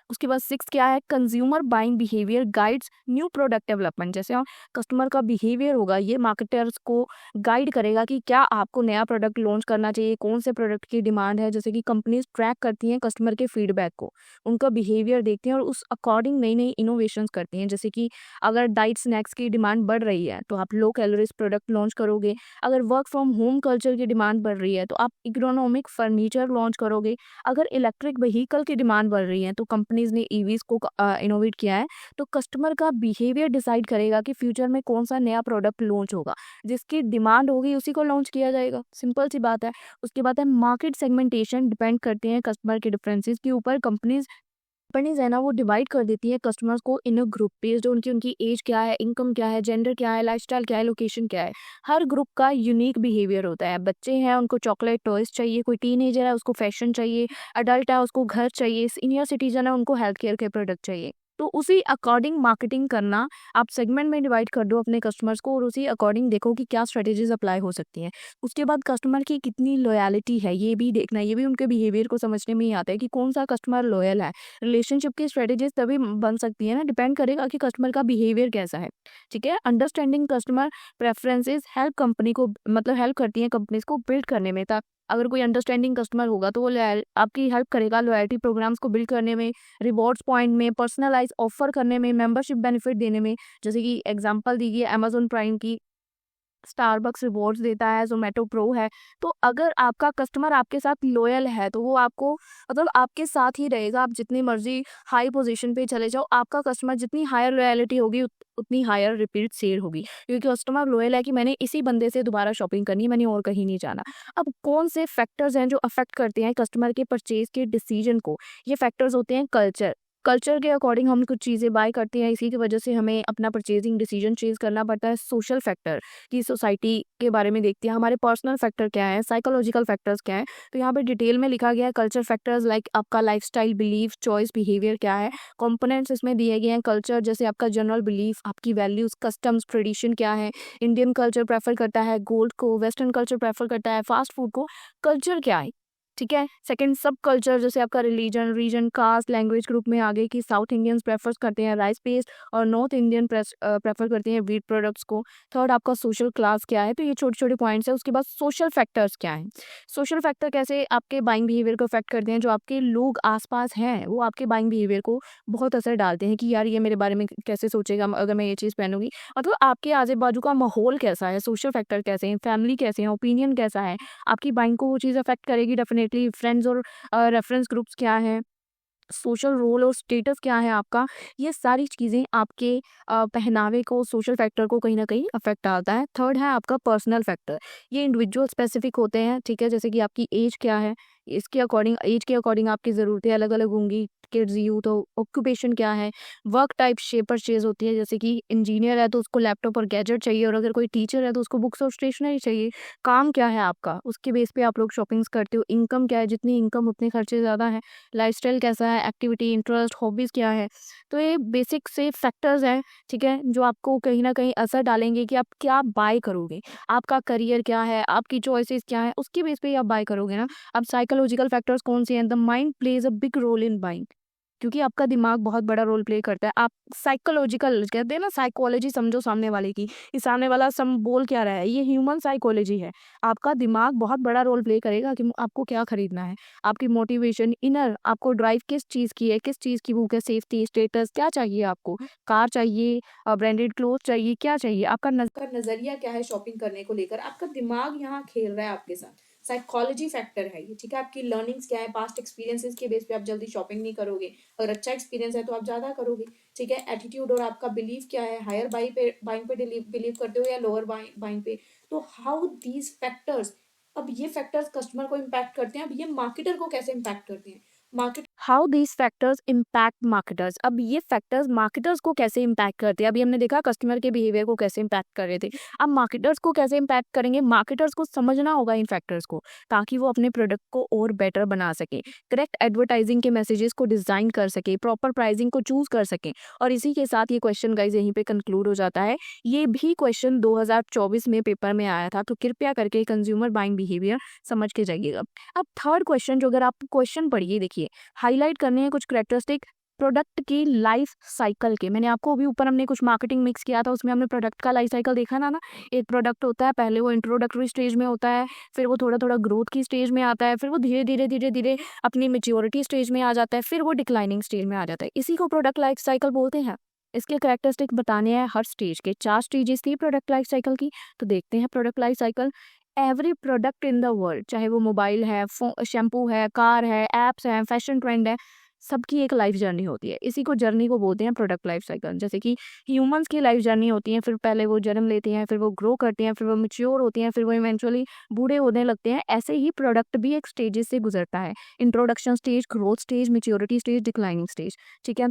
उसके बाद सिक्स क्या है, consumer buying behaviour guides new product development. जैसे कस्टमर का बिहेवियर होगा, ये मार्केटर्स को गाइड करेगा कि क्या आपको नया प्रोडक्ट लॉन्च करना चाहिए, कौन से प्रोडक्ट की डिमांड है। जैसे कि कंपनीज ट्रैक करती हैं कस्टमर के फीडबैक को, उनका बिहेवियर देखते हैं और उस अकॉर्डिंग नई नई इनोवेशंस करती हैं। जैसे कि अगर डाइट स्नैक्स की डिमांड बढ़ रही है तो आप लो कैलोरीज प्रोडक्ट लॉन्च करोगे। अगर वर्क फ्रॉम होम कल्चर की डिमांड बढ़ रही है तो आप इकोनॉमिक फर्नीचर लॉन्च करोगे। अगर इलेक्ट्रिक व्हीकल की डिमांड बढ़ रही है तो कंपनीज ने ईवीज को इनोवेट किया है। तो कस्टमर का बिहेवियर डिसाइड करेगा कि फ्यूचर में कौन सा नया प्रोडक्ट लॉन्च होगा, जिसकी डिमांड होगी उसी को लॉन्च किया जाएगा। सिंपल सी बात है। उसके बाद है मार्केट सेगमेंटेशन, डिपेंड करते हैं कस्टमर के डिफरेंसेस के ऊपर। कंपनीज है ना वो डिवाइड कर देती है कस्टमर्स को इन अ ग्रुप बेस्ड उनकी उनकी एज क्या है, इनकम क्या है, जेंडर क्या है, लाइफस्टाइल क्या है, लोकेशन क्या है। हर ग्रुप का यूनिक बिहेवियर होता है। बच्चे हैं उनको चॉकलेट टॉयज चाहिए, कोई टीनेजर है उसको फैशन चाहिए, अडल्ट है उसको घर चाहिए, सीनियर सिटीजन है उनको हेल्थ केयर के प्रोडक्ट चाहिए। तो उसी अकॉर्डिंग मार्केटिंग करना, आप सेगमेंट में डिवाइड कर दो अपने कस्टमर्स को और उसी अकॉर्डिंग देखो कि क्या स्ट्रेटेजीज अप्लाई हो सकती हैं। उसके बाद कस्टमर की कितनी लॉयलिटी है ये भी देखना, ये भी उनके बिहेवियर को समझने में ही आता है कि कौन सा कस्टमर लॉयल है। रिलेशनशिप की स्ट्रेटेजीज तभी बन सकती है ना, डिपेंड करेगा कि कस्टमर का बिहेवियर कैसा है। ठीक है, understanding customer preferences help company को, मतलब हेल्प करती हैं कंपनीज को बिल्ड करने में। अगर कोई अंडरस्टैंडिंग कस्टमर होगा तो वो आपकी हेल्प करेगा लॉयल्टी प्रोग्राम्स को बिल्ड करने में, रिवॉर्ड्स पॉइंट में, पर्सनलाइज ऑफर करने में, मेंबरशिप बेनिफिट देने में। जैसे कि एग्जांपल दी गई अमेजोन प्राइम की, स्टारबक्स रिवॉर्ड्स देता है, ज़ोमैटो प्रो है। तो अगर आपका कस्टमर आपके साथ लॉयल है तो वो आपको मतलब आपके साथ ही रहेगा। आप जितनी मर्ज़ी हाई पोज़ीशन पे चले जाओ, आपका कस्टमर जितनी हायर लॉयल्टी होगी उतनी हायर रिपीट सेल होगी। क्योंकि कस्टमर लॉयल है कि मैंने इसी बंदे से दोबारा शॉपिंग करनी है, मैंने और कहीं नहीं जाना। अब कौन से फैक्टर्स हैं जो अफ़ेक्ट करते हैं कस्टमर के परचेज़ के डिसीज़न को? ये फैक्टर्स होते हैं कल्चर। कल्चर के अकॉर्डिंग हम कुछ चीज़ें बाय करते हैं, इसी की वजह से हमें अपना परचेजिंग डिसीजन चेंज करना पड़ता है। सोशल फैक्टर की सोसाइटी के बारे में देखते हैं, हमारे पर्सनल फैक्टर क्या है, साइकोलॉजिकल फैक्टर्स क्या है। तो यहाँ पे डिटेल में लिखा गया है कल्चर फैक्टर्स लाइक आपका लाइफस्टाइल, बिलीफ, चॉइस, बिहेवियर क्या है। कंपोनेंट्स इसमें दिए गए हैं कल्चर, जैसे आपका जनरल बिलीफ, आपकी वैल्यूज, कस्टम्स, ट्रेडिशन क्या है। इंडियन कल्चर प्रेफर करता है गोल्ड को, वेस्टर्न कल्चर प्रेफर करता है फास्ट फूड को। कल्चर क्या है, ठीक है। सेकंड सब कल्चर, जैसे आपका religion, region, caste, language group में आगे की साउथ इंडियंस प्रेफर करते हैं राइस बेस्ड और नॉर्थ इंडियन प्रेफर करते हैं व्हीट प्रोडक्ट्स को। थर्ड आपका सोशल क्लास क्या है। तो ये छोटे छोटे पॉइंट्स है। उसके बाद सोशल फैक्टर्स क्या है। सोशल फैक्टर कैसे आपके बाइंग बिहेवियर को अफेक्ट करते हैं। जो आपके लोग आसपास हैं वो आपके बाइंग बिहेवियर को बहुत असर डालते हैं कि यार ये मेरे बारे में कैसे सोचेगा अगर मैं ये चीज़ पहनूंगी। मतलब आपके आजू बाजू का माहौल कैसा है, सोशल फैक्टर कैसे हैं, फैमिली कैसे हैं, ओपिनियन कैसा है, आपकी बाइंग को वो चीज़ अफेक्ट करेगी डेफिनेटली। फ्रेंड्स और रेफरेंस ग्रुप्स क्या हैं, सोशल रोल और स्टेटस क्या है आपका। ये सारी चीज़ें आपके पहनावे को, सोशल फैक्टर को कहीं ना कहीं अफेक्ट डालता है। थर्ड है आपका पर्सनल फैक्टर। ये इंडिविजुअल स्पेसिफिक होते हैं, ठीक है। जैसे कि आपकी एज क्या है, इसके अकॉर्डिंग, एज के अकॉर्डिंग आपकी ज़रूरतें अलग अलग होंगी। किड्स, यूथ, ऑक्यूपेशन क्या है, वर्क टाइप शेप परचेज होती है। जैसे कि इंजीनियर है तो उसको लैपटॉप और गैजेट चाहिए, और अगर कोई टीचर है तो उसको बुक्स और स्टेशनरी चाहिए। काम क्या है आपका, उसके बेस पे आप लोग शॉपिंग्स करते हो। इनकम क्या है, जितनी इनकम उतने खर्चे ज़्यादा हैं। लाइफस्टाइल कैसा है, एक्टिविटी, इंटरेस्ट, हॉबीज़ क्या है। तो ये बेसिक से फैक्टर्स हैं, ठीक है, जो आपको कहीं ना कहीं असर डालेंगे कि आप क्या बाय करोगे। आपका करियर क्या है, आपकी चॉइसेस क्या है, उसके बेस पे ही आप बाय करोगे ना। अब साइकोलॉजिकल फैक्टर्स कौन से हैं। The mind plays a big role in buying, क्योंकि आपका दिमाग बहुत बड़ा रोल प्ले करता है। आप साइकोलॉजिकल कहते हैं ना, साइकोलॉजी समझो सामने वाले की। ये सामने वाला सम बोल क्या रहा है, ये ह्यूमन साइकोलॉजी है। आपका दिमाग बहुत बड़ा रोल प्ले करेगा कि आपको क्या खरीदना है। आपकी मोटिवेशन, इनर, आपको ड्राइव किस चीज़ की है, किस चीज़ की भूख है, सेफ्टी, स्टेटस क्या चाहिए आपको, कार चाहिए, ब्रांडेड क्लोथ चाहिए, क्या चाहिए, आपका नजरिया क्या है शॉपिंग करने को लेकर। आपका दिमाग यहाँ खेल रहा है आपके साथ। साइकोलॉजी फैक्टर है ये, ठीक है। आपकी लर्निंग्स क्या है, पास्ट एक्सपीरियंसेस के बेस पे आप जल्दी शॉपिंग नहीं करोगे। अगर अच्छा एक्सपीरियंस है तो आप ज़्यादा करोगे, ठीक है। एटीट्यूड और आपका बिलीव क्या है, हायर बाइंग पे बिलीव करते हो या लोअर बाइंग पे। तो हाउ दीज फैक्टर्स, अब ये फैक्टर्स कस्टमर को इम्पैक्ट करते हैं। अब ये मार्केटर को कैसे इम्पैक्ट करते हैं, market how these factors impact marketers. अब ये फैक्टर्स मार्केटर्स को कैसे इम्पैक्ट करते हैं। अभी हमने देखा कस्टमर के बिहेवियर को कैसे इम्पैक्ट कर रहे थे। अब मार्केटर्स को कैसे इम्पैक्ट करेंगे। मार्केटर्स को समझना होगा इन फैक्टर्स को, ताकि वो अपने प्रोडक्ट को और बेटर बना सके, करेक्ट एडवर्टाइजिंग के मैसेजेस को डिजाइन कर सके, प्रॉपर प्राइसिंग को चूज कर सके। और इसी के साथ ये क्वेश्चन गाइज यहीं पे कंक्लूड हो जाता है। ये भी क्वेश्चन 2024 में पेपर में आया था, तो कृपया करके कंज्यूमर बाइंग बिहेवियर समझ के जाइएगा। अब थर्ड क्वेश्चन, जो अगर आप क्वेश्चन पढ़िए, देखिए हाईलाइट करने हैं कुछ करेक्टरिस्टिक प्रोडक्ट की लाइफ साइकिल के। मैंने आपको अभी ऊपर हमने कुछ मार्केटिंग मिक्स किया था, उसमें हमने प्रोडक्ट का लाइफ साइकिल देखा ना। एक प्रोडक्ट होता है, पहले वो इंट्रोडक्टरी स्टेज में होता है, फिर वो थोड़ा थोड़ा ग्रोथ की स्टेज में आता है, फिर वो धीरे धीरे अपनी मेच्योरिटी स्टेज में आ जाता है, फिर वो डिक्लाइनिंग स्टेज में आ जाता है। इसी को प्रोडक्ट लाइफ साइकिल बोलते हैं। इसके करेक्टरिस्टिक बताने हैं हर स्टेज के। 4 स्टेजेस थी प्रोडक्ट लाइफ साइकिल की, तो देखते हैं product life cycle. Every product in the world, चाहे वो मोबाइल है, शैम्पू है, कार है, एप्स हैं, फैशन ट्रेंड है, सबकी एक लाइफ जर्नी होती है। इसी को जर्नी को बोलते हैं प्रोडक्ट लाइफ साइकिल। जैसे कि ह्यूमंस की लाइफ जर्नी होती है, फिर पहले वो जन्म लेते हैं, फिर वो ग्रो करते हैं, फिर वो मैच्योर होते हैं, फिर वो इवेंचुअली बूढ़े होने लगते हैं। ऐसे ही प्रोडक्ट भी एक स्टेजेस से गुजरता है। Introduction stage, growth stage, maturity stage, declining stage, ठीक है।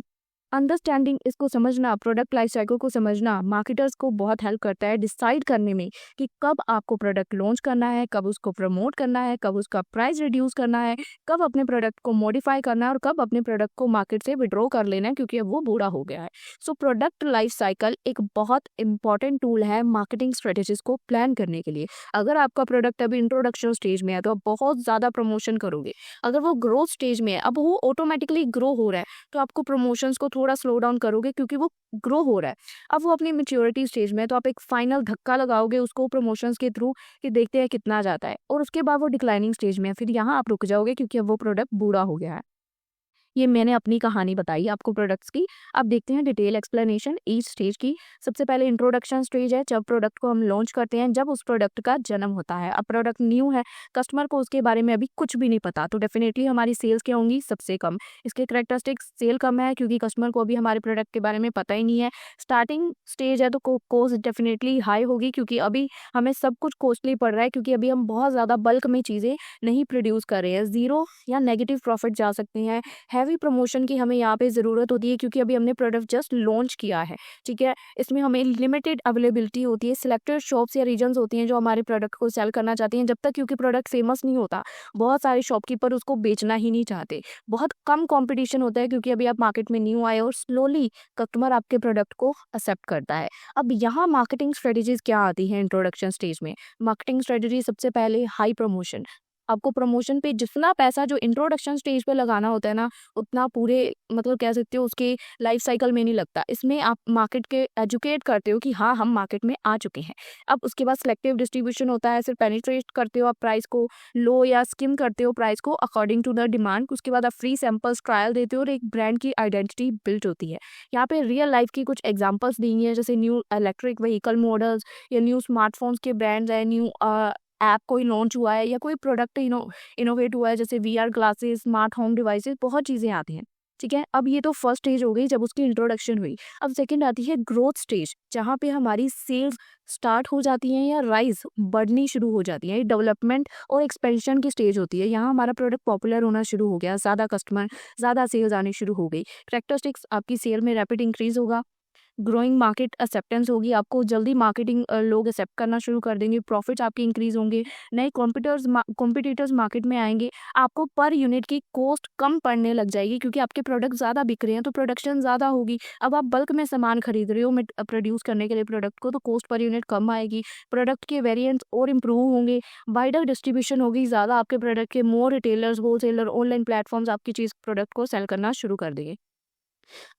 अंडरस्टैंडिंग, इसको समझना, प्रोडक्ट लाइफ साइकिल को समझना मार्केटर्स को बहुत हेल्प करता है डिसाइड करने में कि कब आपको प्रोडक्ट लॉन्च करना है, कब उसको प्रमोट करना है, कब उसका प्राइस रिड्यूस करना है, कब अपने प्रोडक्ट को मॉडिफाई करना है, और कब अपने प्रोडक्ट को मार्केट से विड्रॉ कर लेना है क्योंकि अब वो बूढ़ा हो गया है। सो प्रोडक्ट लाइफ साइकिल एक बहुत इंपॉर्टेंट टूल है मार्केटिंग स्ट्रेटेजीज को प्लान करने के लिए। अगर आपका प्रोडक्ट अभी इंट्रोडक्शन स्टेज में है तो आप बहुत ज़्यादा प्रमोशन करोगे। अगर वो ग्रोथ स्टेज में है, अब वो ऑटोमेटिकली ग्रो हो रहा है, तो आपको प्रमोशंस को थोड़ा स्लो डाउन करोगे क्योंकि वो ग्रो हो रहा है। अब वो अपनी मैच्योरिटी स्टेज में है, तो आप एक फाइनल धक्का लगाओगे उसको प्रमोशंस के थ्रू कि देखते हैं कितना जाता है, और उसके बाद वो डिक्लाइनिंग स्टेज में है, फिर यहाँ आप रुक जाओगे क्योंकि अब वो प्रोडक्ट बूढ़ा हो गया है। ये मैंने अपनी कहानी बताई आपको प्रोडक्ट्स की। अब देखते हैं डिटेल एक्सप्लेनेशन ईच स्टेज की। सबसे पहले इंट्रोडक्शन स्टेज है, जब प्रोडक्ट को हम लॉन्च करते हैं, जब उस प्रोडक्ट का जन्म होता है। अब प्रोडक्ट न्यू है, कस्टमर को उसके बारे में अभी कुछ भी नहीं पता, तो डेफिनेटली हमारी सेल्स क्या होंगी, सबसे कम। इसके करेक्टरिस्टिक्स, सेल कम है क्योंकि कस्टमर को अभी हमारे प्रोडक्ट के बारे में पता ही नहीं है। स्टार्टिंग स्टेज है तो कॉस्ट डेफिनेटली हाई होगी क्योंकि अभी हमें सब कुछ कॉस्टली पड़ रहा है, क्योंकि अभी हम बहुत ज़्यादा बल्क में चीज़ें नहीं प्रोड्यूस कर रहे हैं। ज़ीरो या नेगेटिव प्रॉफिट जा सकते हैं। हैवी प्रमोशन की हमें यहाँ पे ज़रूरत होती है क्योंकि अभी हमने प्रोडक्ट जस्ट लॉन्च किया है, ठीक है। इसमें हमें लिमिटेड अवेलेबिलिटी होती है, सिलेक्टेड शॉप्स या रीजन्स होती हैं जो हमारे प्रोडक्ट को सेल करना चाहती हैं। जब तक क्योंकि प्रोडक्ट फेमस नहीं होता, बहुत सारे शॉपकीपर उसको बेचना ही नहीं चाहते। बहुत कम कंपटीशन होता है क्योंकि अभी आप मार्केट में न्यू आए और स्लोली कस्टमर आपके प्रोडक्ट को एक्सेप्ट करता है। अब यहाँ मार्केटिंग स्ट्रेटजीज क्या आती हैं इंट्रोडक्शन स्टेज में। मार्केटिंग स्ट्रेटजी सबसे पहले हाई प्रमोशन। आपको प्रमोशन पे जितना पैसा जो इंट्रोडक्शन स्टेज पे लगाना होता है ना, उतना पूरे मतलब कह सकते हो उसके लाइफ साइकिल में नहीं लगता। इसमें आप मार्केट के एजुकेट करते हो कि हाँ हम मार्केट में आ चुके हैं। अब उसके बाद सिलेक्टिव डिस्ट्रीब्यूशन होता है, सिर्फ पेनिट्रेट करते हो आप प्राइस को, लो या स्किम करते हो प्राइस को अकॉर्डिंग टू द डिमांड। उसके बाद आप फ्री सैंपल्स ट्रायल देते हो और एक ब्रांड की आइडेंटिटी बिल्ड होती है। यहाँ पे रियल लाइफ की कुछ एग्जाम्पल्स दी हैं, जैसे न्यू इलेक्ट्रिक व्हीकल मॉडल्स या न्यू स्मार्टफोन्स के ब्रांड्स है, न्यू ऐप कोई लॉन्च हुआ है या कोई प्रोडक्ट इनोवेट हुआ है, जैसे VR glasses, smart home devices, बहुत चीज़ें आती हैं, ठीक है। अब ये तो फर्स्ट स्टेज हो गई जब उसकी इंट्रोडक्शन हुई। अब सेकंड आती है ग्रोथ स्टेज, जहाँ पे हमारी सेल्स स्टार्ट हो जाती हैं या राइज बढ़नी शुरू हो जाती है। डेवलपमेंट और एक्सपेंशन की स्टेज होती है। यहाँ हमारा प्रोडक्ट पॉपुलर होना शुरू हो गया, ज़्यादा कस्टमर, ज़्यादा सेल्स आनी शुरू हो गई। करेक्टरिस्टिक्स, आपकी सेल में रैपिड इंक्रीज होगा, ग्रोइंग मार्केट एक्सेप्टेंस होगी, आपको जल्दी मार्केटिंग लोग एक्सेप्ट करना शुरू कर देंगे, प्रॉफिट्स आपके इंक्रीज होंगे, नए कॉम्पिटिटर्स मार्केट में आएंगे, आपको पर यूनिट की कॉस्ट कम पड़ने लग जाएगी क्योंकि आपके प्रोडक्ट ज़्यादा बिक रहे हैं तो प्रोडक्शन ज़्यादा होगी। अब आप बल्क में सामान खरीद रहे हो प्रोड्यूस करने के लिए प्रोडक्ट को, तो कॉस्ट पर यूनिट कम आएगी, प्रोडक्ट के वेरिएंट्स और इम्प्रूव होंगे, वाइडर डिस्ट्रीब्यूशन होगी, ज़्यादा आपके प्रोडक्ट के मोर रिटेलर्स, होलसेलर, ऑनलाइन प्लेटफॉर्म्स आपकी चीज़ प्रोडक्ट को सेल करना शुरू कर देंगे।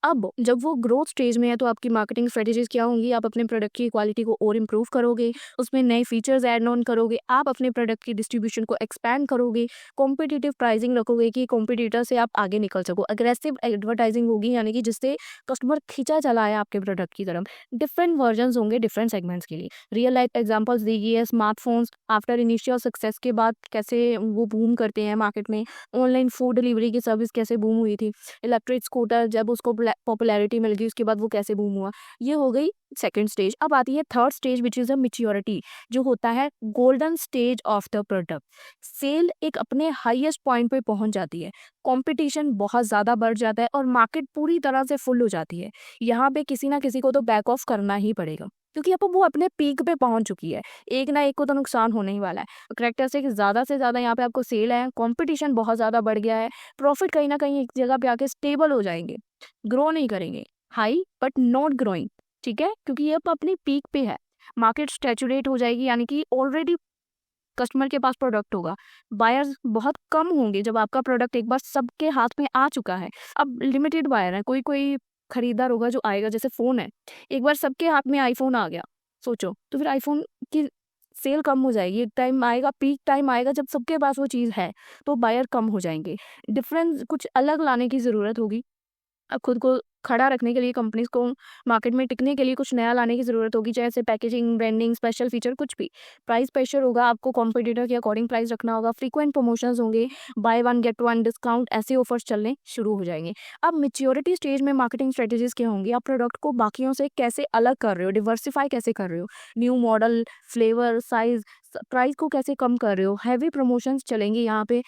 अब जब वो ग्रोथ स्टेज में है तो आपकी मार्केटिंग स्ट्रेटजीज क्या होंगी, आप अपने प्रोडक्ट की क्वालिटी को और इम्प्रूव करोगे, उसमें नए फीचर्स ऐड ऑन करोगे, आप अपने प्रोडक्ट की डिस्ट्रीब्यूशन को एक्सपैंड करोगे, कॉम्पिटिटिव प्राइसिंग रखोगे कि कॉम्पिटिटर से आप आगे निकल सको, अग्रेसिव एडवर्टाइजिंग होगी यानी कि जिससे कस्टमर खींचा चला है आपके प्रोडक्ट की तरफ। डिफरेंट वर्जन होंगे डिफरेंट सेगमेंट्स के लिए। रियल लाइफ एग्जाम्पल्स दी गई है, स्मार्टफोन्स आफ्टर इनिशियल सक्सेस के बाद कैसे वो बूम करते हैं मार्केट में, ऑनलाइन फूड डिलीवरी की सर्विस कैसे बूम हुई थी, इलेक्ट्रिक स्कूटर जब उसको पॉपुलैरिटी मिल गई उसके बाद वो कैसे बूम हुआ। ये हो गई सेकंड स्टेज। अब आती है third stage which is a maturity, जो होता है golden stage of the product. Sale एक अपने हाईएस्ट पॉइंट पे पहुंच जाती है, कंपटीशन बहुत ज़्यादा बढ़ जाता है और मार्केट पूरी तरह से फुल हो जाती है। यहाँ पे किसी ना किसी को तो बैक ऑफ करना ही पड़ेगा क्योंकि अब वो अपने पीक पे पहुंच चुकी है, एक ना एक को तो नुकसान होने ही वाला है। करेक्टरिस्टिक ज़्यादा से ज़्यादा यहाँ पे आपको सेल है, कंपटीशन बहुत ज़्यादा बढ़ गया है, प्रॉफिट कहीं ना कहीं एक जगह पे आके स्टेबल हो जाएंगे, ग्रो नहीं करेंगे, हाई बट नॉट ग्रोइंग, ठीक है, क्योंकि ये अब अपनी पीक पे है। मार्केट स्टैचुरेट हो जाएगी यानी कि ऑलरेडी कस्टमर के पास प्रोडक्ट होगा, बायर्स बहुत कम होंगे जब आपका प्रोडक्ट एक बार सबके हाथ में आ चुका है। अब लिमिटेड बायर है, कोई कोई खरीदार होगा जो आएगा, जैसे फ़ोन है, एक बार सबके हाथ में आईफोन आ गया, सोचो तो फिर आईफोन की सेल कम हो जाएगी। एक टाइम आएगा, पीक टाइम आएगा जब सबके पास वो चीज़ है तो बायर कम हो जाएंगे। डिफरेंस कुछ अलग लाने की ज़रूरत होगी। अब खुद को खड़ा रखने के लिए कंपनीज को मार्केट में टिकने के लिए कुछ नया लाने की ज़रूरत होगी, जैसे पैकेजिंग, ब्रांडिंग, स्पेशल फीचर, कुछ भी। प्राइस प्रेशर होगा, आपको कॉम्पिटिटर के अकॉर्डिंग प्राइस रखना होगा, फ्रीक्वेंट प्रमोशंस होंगे, by one get one discount, ऐसे ऑफर्स चलने शुरू हो जाएंगे। अब मैच्योरिटी स्टेज में मार्केटिंग स्ट्रेटजीज क्या होंगी, आप प्रोडक्ट को बाकियों से कैसे अलग कर रहे हो, डिवर्सिफाई कैसे कर रहे हो, new model, flavour, size, price को कैसे कम कर रहे हो, हैवी प्रमोशंस चलेंगे यहाँ पे,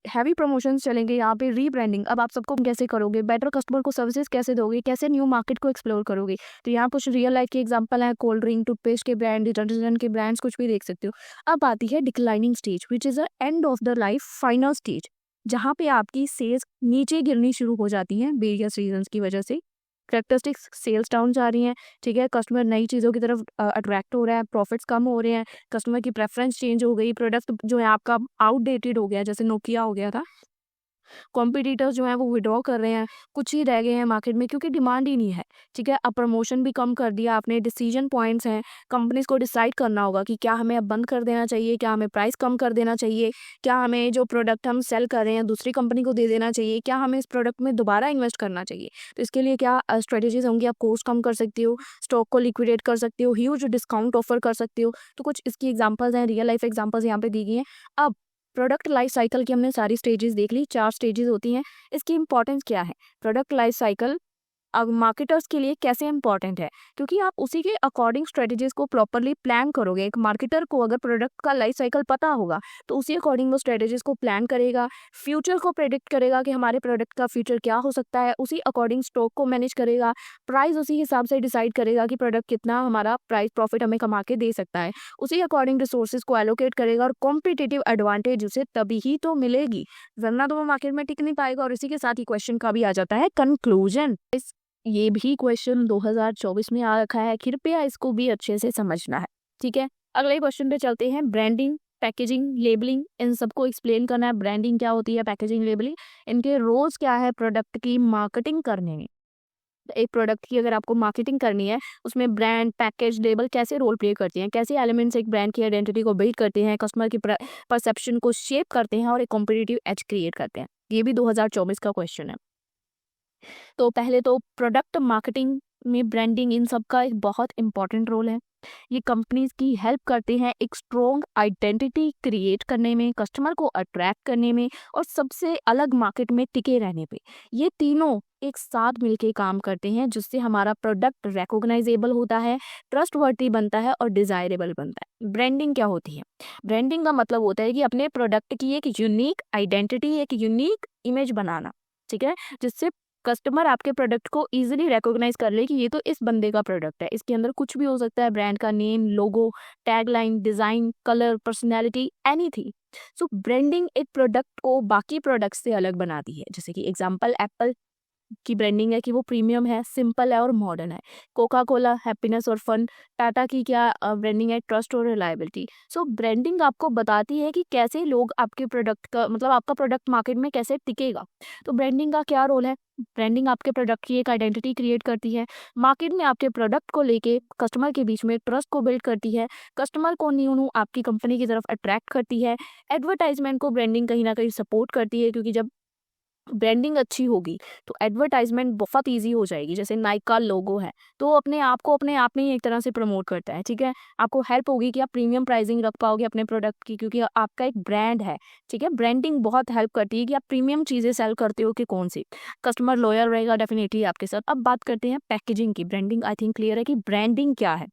यहाँ पे रीब्रांडिंग, अब आप सबको कैसे करोगे, बेटर कस्टमर को सर्विसेज कैसे दोगे, कैसे न्यू मार्केट को एक्सप्लोर करोगे। तो यहाँ कुछ रियल लाइफ के एग्जांपल हैं, कोल्ड ड्रिंक, टूथपेस्ट के ब्रांड, डिटर्जेंट के ब्रांड्स, कुछ भी देख सकते हो। अब आती है declining stage which is the end of the life, final stage, जहाँ पे आपकी सेल्स नीचे गिरनी शुरू हो जाती हैं वेरियस रीजंस की वजह से। करेक्टरिस्टिक्स, सेल्स डाउन जा रही हैं, ठीक है, कस्टमर नई चीज़ों की तरफ अट्रैक्ट हो रहा है, प्रॉफिट्स कम हो रहे हैं, कस्टमर की प्रेफरेंस चेंज हो गई, प्रोडक्ट जो है आपका आउटडेटेड हो गया, जैसे नोकिया हो गया था, कॉम्पिटिटर्स जो हैं वो विड्रॉ कर रहे हैं, कुछ ही रह गए हैं मार्केट में क्योंकि डिमांड ही नहीं है। ठीक है, अब प्रमोशन भी कम कर दिया आपने। डिसीजन पॉइंट्स हैं, कंपनीज को डिसाइड करना होगा कि क्या हमें अब बंद कर देना चाहिए, क्या हमें प्राइस कम कर देना चाहिए, क्या हमें जो प्रोडक्ट हम सेल कर रहे हैं दूसरी कंपनी को दे देना चाहिए, क्या हमें इस प्रोडक्ट में दोबारा इन्वेस्ट करना चाहिए। तो इसके लिए क्या स्ट्रेटेजीज होंगी, आप कॉस्ट कम कर सकते हो, स्टॉक को लिक्विडेट कर सकते हो, ह्यूज डिस्काउंट ऑफर कर सकते हो। तो कुछ इसकी एग्जांपल्स हैं, रियल लाइफ एग्जांपल्स यहाँ पे दी गई हैं। अब प्रोडक्ट लाइफ साइकिल की हमने सारी स्टेजेस देख ली, 4 स्टेजेस होती हैं। इसकी इंपॉर्टेंस क्या है? प्रोडक्ट लाइफ साइकिल अब मार्केटर्स के लिए कैसे इंपॉर्टेंट है, क्योंकि आप उसी के अकॉर्डिंग स्ट्रेटजीज को प्रॉपरली प्लान करोगे। एक मार्केटर को अगर प्रोडक्ट का लाइफ साइकिल पता होगा तो उसी अकॉर्डिंग वो स्ट्रेटजीज को प्लान करेगा, फ्यूचर को प्रेडिक्ट करेगा कि हमारे प्रोडक्ट का फ्यूचर क्या हो सकता है, उसी अकॉर्डिंग स्टॉक को मैनेज करेगा, प्राइस उसी हिसाब से डिसाइड करेगा कि प्रोडक्ट कितना हमारा प्राइस प्रॉफिट हमें कमा के दे सकता है, उसी अकॉर्डिंग रिसोर्सेज को एलोकेट करेगा और कॉम्पिटिटिव एडवांटेज उसे तभी ही तो मिलेगी, वरना तो वो मार्केट में टिक नहीं पाएगा। और इसी के साथ ही क्वेश्चन का भी आ जाता है कंक्लूजन। ये भी क्वेश्चन 2024 में आ रखा है, कृपया इसको भी अच्छे से समझना है। ठीक है, अगले क्वेश्चन पे चलते हैं। ब्रांडिंग, पैकेजिंग, लेबलिंग, इन सबको एक्सप्लेन करना है। ब्रांडिंग क्या होती है, पैकेजिंग, लेबलिंग, इनके रोल्स क्या है प्रोडक्ट की मार्केटिंग करने में। एक प्रोडक्ट की अगर आपको मार्केटिंग करनी है, उसमें ब्रांड, पैकेज, लेबल कैसे रोल प्ले करती हैं, कैसे एलिमेंट्स एक ब्रांड की आइडेंटिटी को बिल्ड करते हैं, कस्टमर की परसेप्शन को शेप करते हैं और एक कॉम्पिटिटिव एज क्रिएट करते हैं। ये भी 2024 का क्वेश्चन है। तो पहले तो प्रोडक्ट मार्केटिंग में ब्रांडिंग इन सब का एक बहुत इंपॉर्टेंट रोल है। ये कंपनीज की हेल्प करते हैं एक स्ट्रॉन्ग आइडेंटिटी क्रिएट करने में, कस्टमर को अट्रैक्ट करने में और सबसे अलग मार्केट में टिके रहने पे। ये तीनों एक साथ मिलके काम करते हैं, जिससे हमारा प्रोडक्ट रिकॉग्नाइजेबल होता है, ट्रस्टवर्दी बनता है और डिजायरेबल बनता है। ब्रांडिंग क्या होती है? ब्रांडिंग का मतलब होता है कि अपने प्रोडक्ट की एक यूनिक आइडेंटिटी, एक यूनिक इमेज बनाना। ठीक है, जिससे कस्टमर आपके प्रोडक्ट को इजीली रिकॉग्नाइज कर ले कि ये तो इस बंदे का प्रोडक्ट है। इसके अंदर कुछ भी हो सकता है, ब्रांड का name, logo, tagline, design, colour, personality, anything. So branding एक प्रोडक्ट को बाकी प्रोडक्ट से अलग बनाती है। जैसे कि एग्जांपल, एप्पल की ब्रांडिंग है कि वो प्रीमियम है, सिंपल है और मॉडर्न है। कोका कोला हैप्पीनेस और फन। टाटा की क्या ब्रांडिंग है? ट्रस्ट और रिलायबिलिटी। सो ब्रांडिंग आपको बताती है कि कैसे लोग आपके प्रोडक्ट का मतलब आपका प्रोडक्ट मार्केट में कैसे टिकेगा। तो ब्रांडिंग का क्या रोल है? ब्रांडिंग आपके प्रोडक्ट की एक आइडेंटिटी क्रिएट करती है, मार्केट में आपके प्रोडक्ट को लेके कस्टमर के बीच में ट्रस्ट को बिल्ड करती है, कस्टमर को न्यू आपकी कंपनी की तरफ अट्रैक्ट करती है। एडवर्टाइजमेंट को ब्रांडिंग कहीं ना कहीं सपोर्ट करती है, क्योंकि जब ब्रांडिंग अच्छी होगी तो एडवर्टाइजमेंट बहुत इजी हो जाएगी। जैसे नाइक का लोगो है तो वो अपने आप को अपने आप में ही एक तरह से प्रमोट करता है। ठीक है, आपको हेल्प होगी कि आप प्रीमियम प्राइसिंग रख पाओगे अपने प्रोडक्ट की, क्योंकि आपका एक ब्रांड है। ठीक है, ब्रांडिंग बहुत हेल्प करती है कि आप प्रीमियम चीज़ें सेल करते हो कि कौन सी। कस्टमर लॉयल रहेगा डेफिनेटली आपके साथ। अब बात करते हैं पैकेजिंग की। ब्रांडिंग आई थिंक क्लियर है कि ब्रांडिंग क्या है।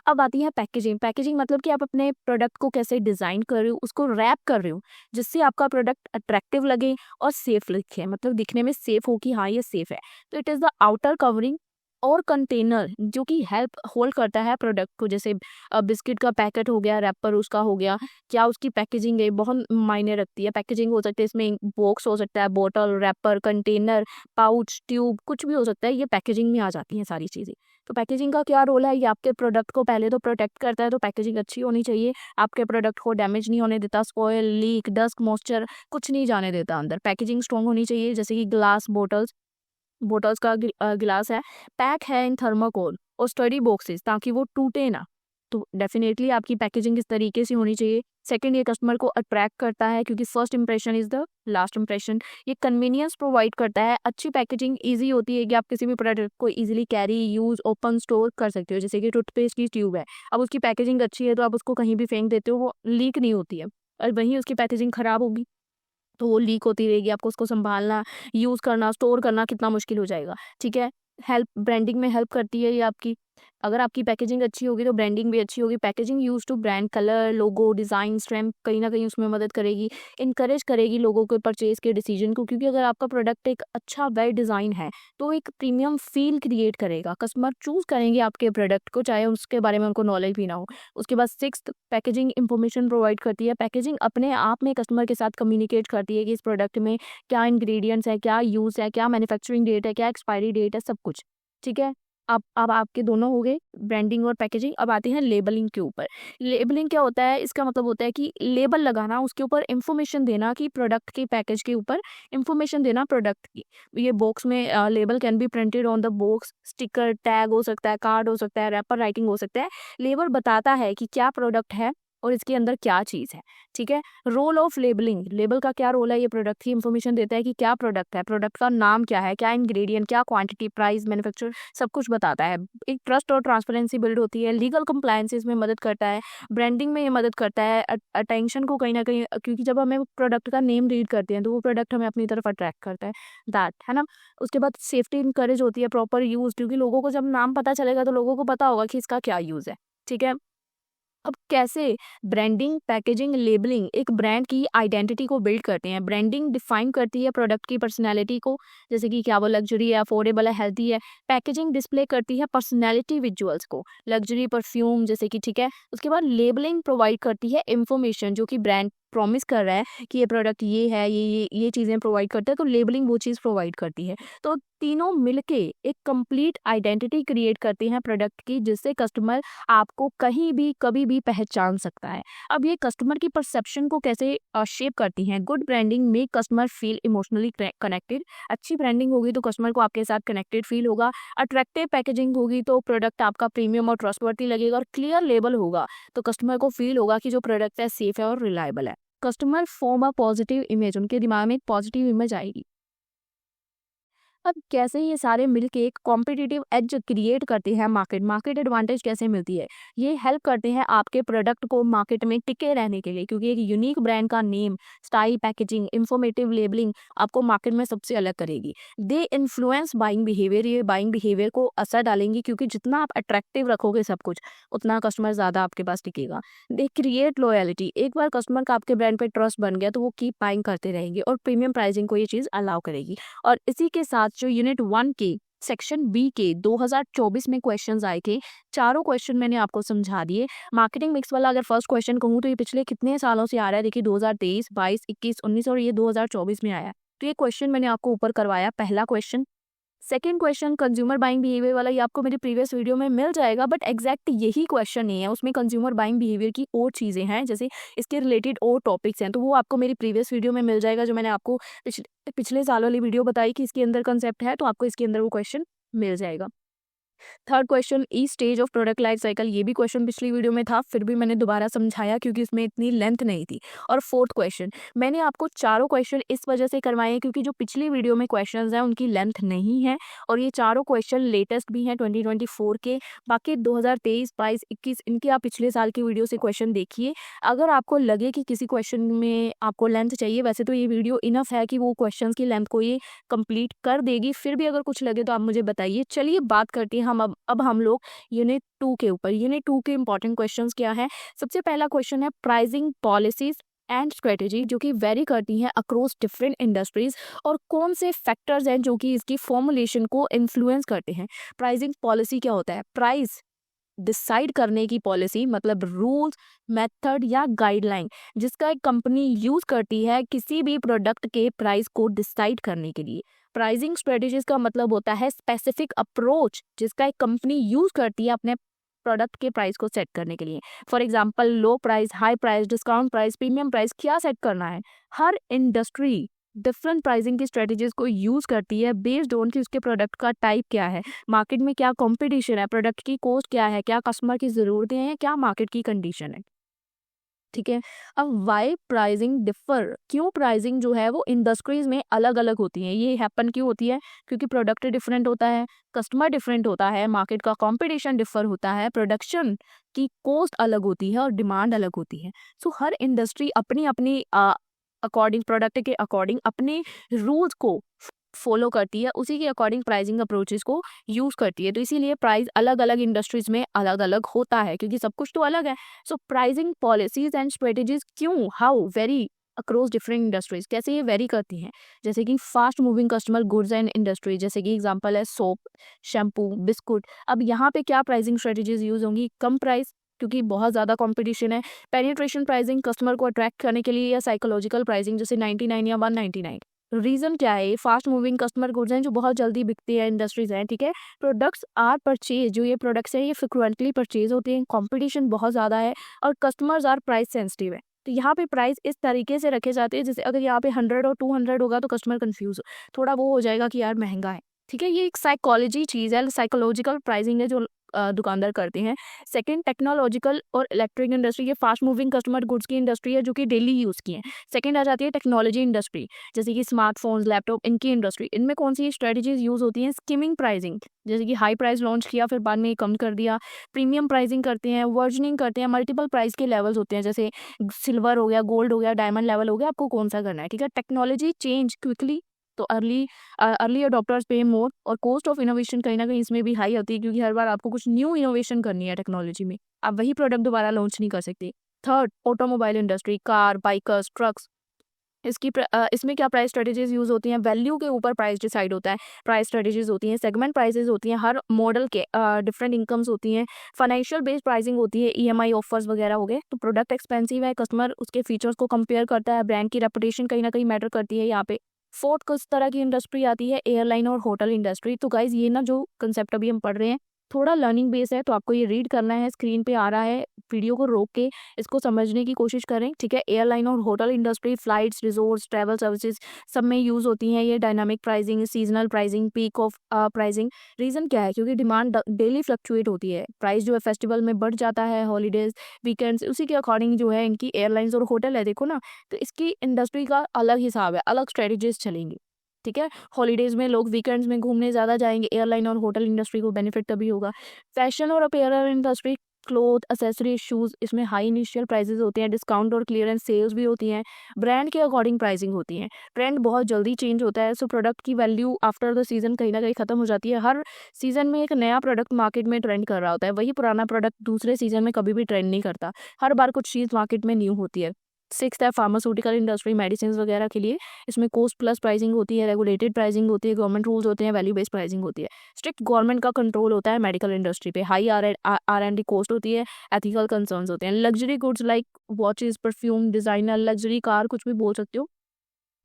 अब आती है पैकेजिंग। पैकेजिंग मतलब कि आप अपने प्रोडक्ट को कैसे डिजाइन कर रहे हो, उसको रैप कर रहे हो, जिससे आपका प्रोडक्ट अट्रैक्टिव लगे और सेफ लिखे, मतलब दिखने में सेफ हो कि हाँ ये सेफ है। तो it is the outer covering और कंटेनर जो कि हेल्प होल्ड करता है प्रोडक्ट को। जैसे बिस्किट का पैकेट हो गया, रैपर उसका हो गया, क्या उसकी पैकेजिंग है बहुत मायने रखती है। पैकेजिंग हो सकती है, इसमें बॉक्स हो सकता है, बोतल, रैपर, कंटेनर, पाउच, ट्यूब, कुछ भी हो सकता है। ये पैकेजिंग में आ जाती हैं सारी चीज़ें। तो पैकेजिंग का क्या रोल है? ये आपके प्रोडक्ट को पहले तो प्रोटेक्ट करता है, तो पैकेजिंग अच्छी होनी चाहिए, आपके प्रोडक्ट को डैमेज नहीं होने देता, स्पॉयल, लीक, डस्ट, मॉइस्चर कुछ नहीं जाने देता अंदर। पैकेजिंग स्ट्रॉन्ग होनी चाहिए, जैसे कि ग्लास बोटल्स, बोटल्स का गिलास है, पैक है इन थर्माकोल और स्टडी बॉक्सेस ताकि वो टूटे ना। तो डेफिनेटली आपकी पैकेजिंग इस तरीके से होनी चाहिए। सेकंड, ये कस्टमर को अट्रैक्ट करता है, क्योंकि first impression is the last impression. ये कन्वीनियंस प्रोवाइड करता है। अच्छी पैकेजिंग इजी होती है कि आप किसी भी प्रोडक्ट को easily carry, use, open, store कर सकते हो। जैसे कि टूथपेस्ट की ट्यूब है, अब उसकी पैकेजिंग अच्छी है तो आप उसको कहीं भी फेंक देते हो, वो लीक नहीं होती है। और वहीं उसकी पैकेजिंग खराब होगी तो वो लीक होती रहेगी, आपको उसको संभालना, यूज़ करना, स्टोर करना कितना मुश्किल हो जाएगा। ठीक है, हेल्प ब्रांडिंग में हेल्प करती है ये आपकी। अगर आपकी पैकेजिंग अच्छी होगी तो ब्रांडिंग भी अच्छी होगी। Packaging use to brand, colour, logo, design, stamp कहीं ना कहीं उसमें मदद करेगी, इनकरेज करेगी लोगों के परचेज के डिसीजन को, क्योंकि अगर आपका प्रोडक्ट एक अच्छा वेल डिज़ाइन है तो एक प्रीमियम फील क्रिएट करेगा। कस्टमर चूज करेंगे आपके प्रोडक्ट को, चाहे उसके बारे में उनको नॉलेज भी ना हो। उसके बाद सिक्स्थ, पैकेजिंग इंफॉर्मेशन प्रोवाइड करती है। पैकेजिंग अपने आप में कस्टमर के साथ कम्युनिकेट करती है कि इस प्रोडक्ट में क्या इंग्रेडिएंट्स है, क्या यूज़ है, क्या मैन्युफैक्चरिंग डेट है, क्या एक्सपायरी डेट है, सब कुछ। ठीक है, अब आपके दोनों हो गए, ब्रांडिंग और पैकेजिंग। अब आते हैं लेबलिंग के ऊपर। लेबलिंग क्या होता है? इसका मतलब होता है कि लेबल लगाना, उसके ऊपर इंफॉर्मेशन देना कि प्रोडक्ट के पैकेज के ऊपर इंफॉर्मेशन देना प्रोडक्ट की। ये बॉक्स में label can be printed on the box, sticker, tag हो सकता है, कार्ड हो सकता है, रैपर राइटिंग हो सकता है। लेबल बताता है कि क्या प्रोडक्ट है और इसके अंदर क्या चीज़ है। ठीक है। रोल ऑफ लेबलिंग, लेबल का क्या रोल है? ये प्रोडक्ट की इंफॉर्मेशन देता है कि क्या प्रोडक्ट है, प्रोडक्ट का नाम क्या है, क्या इंग्रेडिएंट, क्या क्वांटिटी, प्राइस, मैन्युफैक्चर, सब कुछ बताता है। एक ट्रस्ट और ट्रांसपेरेंसी बिल्ड होती है। लीगल कंप्लायंसेस में मदद करता है। ब्रांडिंग में ये मदद करता है। अटेंशन को कहीं ना कहीं, क्योंकि जब हमें प्रोडक्ट का नेम रीड करते हैं तो वो प्रोडक्ट हमें अपनी तरफ अट्रैक्ट करता है, दैट है ना। उसके बाद सेफ्टी इंकरेज होती है, प्रॉपर यूज, क्योंकि लोगों को जब नाम पता चलेगा तो लोगों को पता होगा कि इसका क्या यूज है। ठीक है। अब कैसे ब्रांडिंग, पैकेजिंग, लेबलिंग एक ब्रांड की आइडेंटिटी को बिल्ड करते हैं। ब्रांडिंग डिफाइन करती है प्रोडक्ट की पर्सनैलिटी को, जैसे कि क्या वो लग्जरी है, अफोर्डेबल है, हेल्थी है। पैकेजिंग डिस्प्ले करती है पर्सनैलिटी विजुअल्स को, लग्जरी परफ्यूम जैसे कि, ठीक है। उसके बाद लेबलिंग प्रोवाइड करती है इंफॉर्मेशन, जो कि ब्रांड प्रॉमिस कर रहा है कि ये प्रोडक्ट ये है, ये चीज़ें प्रोवाइड करता है, तो लेबलिंग वो चीज़ प्रोवाइड करती है। तो तीनों मिलके एक कंप्लीट आइडेंटिटी क्रिएट करते हैं प्रोडक्ट की, जिससे कस्टमर आपको कहीं भी कभी भी पहचान सकता है। अब ये कस्टमर की परसेप्शन को कैसे शेप करती हैं? Good branding make customer feel emotionally connected. अच्छी ब्रांडिंग होगी तो कस्टमर को आपके साथ कनेक्टेड फील होगा। अट्रैक्टिव पैकेजिंग होगी तो प्रोडक्ट आपका प्रीमियम और ट्रस्टवर्दी लगेगा। और क्लियर लेबल होगा तो कस्टमर को फील होगा कि जो प्रोडक्ट है सेफ है और रिलायबल है। Customer form a positive image, उनके दिमाग में एक पॉजिटिव इमेज आएगी। अब कैसे ये सारे मिलके एक कॉम्पिटिटिव एज क्रिएट करते हैं, मार्केट एडवांटेज कैसे मिलती है? ये हेल्प करते हैं आपके प्रोडक्ट को मार्केट में टिके रहने के लिए, क्योंकि एक यूनिक ब्रांड का name, style, packaging, informative labelling आपको मार्केट में सबसे अलग करेगी। दे इन्फ्लुएंस बाइंग बिहेवियर, ये बाइंग बिहेवियर को असर डालेंगी, क्योंकि जितना आप अट्रैक्टिव रखोगे सब कुछ, उतना कस्टमर ज़्यादा आपके पास टिकेगा। दे क्रिएट लॉयल्टी, एक बार कस्टमर का आपके ब्रांड पे ट्रस्ट बन गया तो वो कीप बाइंग करते रहेंगे, और प्रीमियम प्राइसिंग को ये चीज़ अलाउ करेगी। और इसी के साथ जो यूनिट 1 के सेक्शन बी के 2024 में क्वेश्चंस आए थे, चारों क्वेश्चन मैंने आपको समझा दिए। मार्केटिंग मिक्स वाला अगर फर्स्ट क्वेश्चन कहूँ तो ये पिछले कितने सालों से आ रहा है, देखिए 2023, 22, 21, 19 और ये 2024 में आया है। तो ये क्वेश्चन मैंने आपको ऊपर करवाया, पहला question. Second question consumer buying behaviour वाला, ये आपको मेरे प्रीवियस वीडियो में मिल जाएगा, बट एग्जैक्ट यही क्वेश्चन नहीं है, उसमें कंज्यूमर बाइंग बिहेवियर की और चीज़ें हैं, जैसे इसके रिलेटेड और टॉपिक्स हैं, तो वो आपको मेरी प्रीवियस वीडियो में मिल जाएगा, जो मैंने आपको पिछले साल वाली वीडियो बताई कि इसके अंदर कंसेप्ट है, तो आपको इसके अंदर वो क्वेश्चन मिल जाएगा। Third question, E stage of product life cycle, ये भी क्वेश्चन पिछली वीडियो में था, फिर भी मैंने दोबारा समझाया क्योंकि इसमें इतनी लेंथ नहीं थी। और फोर्थ क्वेश्चन, मैंने आपको चारों क्वेश्चन इस वजह से करवाए हैं क्योंकि जो पिछली वीडियो में क्वेश्चंस हैं उनकी लेंथ नहीं है, और ये चारों क्वेश्चन लेटेस्ट भी हैं 2024 के। बाकी 2023, 22, 21 इनके आप पिछले साल की वीडियो से क्वेश्चन देखिए। अगर आपको लगे कि किसी क्वेश्चन में आपको लेंथ चाहिए, वैसे तो ये वीडियो इनफ है कि वो क्वेश्चन की लेंथ को ये कंप्लीट कर देगी, फिर भी अगर कुछ लगे तो आप मुझे बताइए। चलिए बात करते हैं हम अब हम लोग यूनिट 2 के ऊपर। यूनिट 2 के इंपॉर्टेंट क्वेश्चंस क्या है? सबसे पहला क्वेश्चन है प्राइसिंग पॉलिसीज एंड स्ट्रेटेजी, जो कि वेरी करती हैं अक्रॉस डिफरेंट इंडस्ट्रीज, और कौन से फैक्टर्स हैं जो कि इसकी फॉर्मुलेशन को इन्फ्लुएंस करते हैं। प्राइसिंग पॉलिसी क्या होता है? प्राइस डिसाइड करने की पॉलिसी, मतलब रूल्स, मेथड या गाइडलाइन जिसका एक कंपनी यूज करती है किसी भी प्रोडक्ट के प्राइस को डिसाइड करने के लिए। प्राइसिंग स्ट्रेटेजीज का मतलब होता है स्पेसिफिक अप्रोच जिसका एक कंपनी यूज करती है अपने प्रोडक्ट के प्राइस को सेट करने के लिए। For example, low price, high price, discount price, premium price, क्या सेट करना है। हर इंडस्ट्री डिफरेंट प्राइसिंग की स्ट्रेटेजीज को यूज करती है बेस्ड ऑन कि उसके प्रोडक्ट का टाइप क्या है, मार्केट में क्या कंपटीशन है, प्रोडक्ट की कॉस्ट क्या है, क्या कस्टमर की ज़रूरतें हैं, क्या मार्केट की कंडीशन है। ठीक है। अब वाई प्राइसिंग डिफर, क्यों प्राइसिंग जो है वो इंडस्ट्रीज में अलग अलग होती है? ये हैपन क्यों होती है? क्योंकि प्रोडक्ट डिफरेंट होता है, कस्टमर डिफरेंट होता है, मार्केट का कंपटीशन डिफर होता है, प्रोडक्शन की कॉस्ट अलग होती है और डिमांड अलग होती है। सो हर इंडस्ट्री अपनी अपनी अकॉर्डिंग, प्रोडक्ट के अकॉर्डिंग अपने रूल्स को फॉलो करती है, उसी के अकॉर्डिंग प्राइसिंग अप्रोचेस को यूज करती है। तो इसीलिए प्राइस अलग अलग इंडस्ट्रीज में अलग अलग होता है, क्योंकि सब कुछ तो अलग है। सो प्राइसिंग पॉलिसीज एंड स्ट्रेटेजीज क्यों, how vary across different industries, कैसे ये वेरी करती हैं? जैसे कि fast moving customer goods and industry, जैसे कि एग्जांपल है सोप, शैम्पू, बिस्कुट। अब यहाँ पे क्या प्राइसिंग स्ट्रेटेजीज यूज होंगी? कम प्राइस, क्योंकि बहुत ज़्यादा कंपटीशन है। पेनिट्रेशन प्राइसिंग, कस्टमर को अट्रैक्ट करने के लिए, या साइकोलॉजिकल प्राइसिंग जैसे 99 या 199। रीज़न क्या है? ये फास्ट मूविंग कस्टमर गुड्स हैं जो बहुत जल्दी बिकती है, इंडस्ट्रीज़ हैं, ठीक है? प्रोडक्ट्स आर परचेज़, जो ये प्रोडक्ट्स हैं ये फ्रीक्वेंटली परचेज़ होते हैं, कॉम्पिटिशन बहुत ज़्यादा है और कस्टमर्स आर प्राइस सेंसिटिव है। तो यहाँ पे प्राइस इस तरीके से रखे जाते हैं, जैसे अगर यहाँ पे 100 और 200 होगा तो कस्टमर कन्फ्यूज़ थोड़ा वो हो जाएगा कि यार महँगा है, ठीक है? ये एक साइकोलॉजी चीज़ है, साइकोलॉजिकल प्राइसिंग है जो दुकानदार करते हैं। सेकंड, टेक्नोलॉजिकल और इलेक्ट्रिक इंडस्ट्री, ये फास्ट मूविंग कस्टमर गुड्स की इंडस्ट्री है जो कि डेली यूज़ की है। सेकंड आ जाती है टेक्नोलॉजी इंडस्ट्री, जैसे कि स्मार्टफ़ोन्स, लैपटॉप, इनकी इंडस्ट्री। इनमें कौन-सी स्ट्रेटजीज़ यूज़ होती हैं? स्किमिंग प्राइसिंग, जैसे कि हाई प्राइस लॉन्च किया फिर बाद में ये कम कर दिया। प्रीमियम प्राइसिंग करते हैं, वर्जनिंग करते हैं, मल्टीपल प्राइस के लेवल्स होते हैं, जैसे सिल्वर हो गया, गोल्ड हो गया, डायमंड लेवल हो गया, आपको कौन-सा करना है, ठीक है? टेक्नोलॉजी चेंज क्विकली, तो अर्ली अडॉप्टर्स पे मोर, और कॉस्ट ऑफ इनोवेशन कहीं न कहीं इसमें भी हाई होती है क्योंकि हर बार आपको कुछ न्यू इनोवेशन करनी है टेक्नोलॉजी में। आप वही प्रोडक्ट दोबारा लॉन्च नहीं कर सकते। Third, automobile industry, car, bikers, trucks. इसमें क्या प्राइस स्ट्रेटजीज़ यूज़ होती हैं? वैल्यू के ऊपर प्राइस डिसाइड होता है। प्राइस स्ट्रेटजीज़ होती हैं, सेगमेंट प्राइसेज़ होती हैं, हर मॉडल के डिफरेंट इनकम्स होती हैं, फाइनेंशियल बेस्ड प्राइसिंग होती है, ईएमआई ऑफर्स वगैरह हो गए। तो प्रोडक्ट एक्सपेंसिव है, कस्टमर उसके फीचर्स को कंपेयर करता है, ब्रांड की रेपुटेशन कहीं न कहीं मैटर करती है यहाँ पे। फोर्थ किस तरह की इंडस्ट्री आती है? एयरलाइन और होटल इंडस्ट्री। तो गाइज़ ये ना जो कंसेप्ट अभी हम पढ़ रहे हैं, थोड़ा लर्निंग बेस है, तो आपको ये रीड करना है, स्क्रीन पे आ रहा है, वीडियो को रोक के इसको समझने की कोशिश करें, ठीक है? एयरलाइन और hotel industry, flights, resorts, travel services सब में यूज़ होती हैं ये dynamic pricing, seasonal pricing, peak of pricing. Reason क्या है? क्योंकि डिमांड डेली फ्लक्चुएट होती है। प्राइस जो है फेस्टिवल में बढ़ जाता है, हॉलीडेज़, वीकेंड्स, उसी के अकॉर्डिंग जो है इनकी एयरलाइंस और होटल है, देखो ना, तो इसकी इंडस्ट्री का अलग हिसाब है, अलग स्ट्रेटजीज़ चलेंगी, ठीक है? हॉलीडेज़ में लोग वीकेंड्स में घूमने ज़्यादा जाएँगे, एयरलाइन और होटल इंडस्ट्री को बेनिफिट तभी होगा। फैशन और अपीयरल इंडस्ट्री, क्लॉथ, एक्सेसरीज, शूज़, इसमें हाई इनिशियल प्राइसेज़ होते हैं, डिस्काउंट और क्लियरेंस सेल्स भी होती हैं, ब्रांड के अकॉर्डिंग प्राइसिंग होती हैं। ट्रेंड बहुत जल्दी चेंज होता है, सो प्रोडक्ट की वैल्यू आफ्टर द सीज़न कहीं न कहीं खत्म हो जाती है। हर सीज़न में एक नया प्रोडक्ट मार्केट में ट्रेंड कर रहा होता है, वही पुराना प्रोडक्ट दूसरे सीज़न में कभी भी ट्रेंड नहीं करता। हर बार कुछ चीज़ मार्केट में न्यू होती है। सिक्स्थ है फार्मास्यूटिकल इंडस्ट्री, मेडिसिन्स वगैरह के लिए, इसमें कॉस्ट प्लस प्राइसिंग होती है, रेगुलेटेड प्राइसिंग होती है, गवर्नमेंट रूल्स होते हैं, वैल्यू बेस्ड प्राइसिंग होती है। स्ट्रिक्ट गवर्नमेंट का कंट्रोल होता है मेडिकल इंडस्ट्री पे, high R and D cost होती है, एथिकल कंसर्न्स होते हैं। Luxury goods like watches, perfume, designer, luxury car, कुछ भी बोल सकते हो।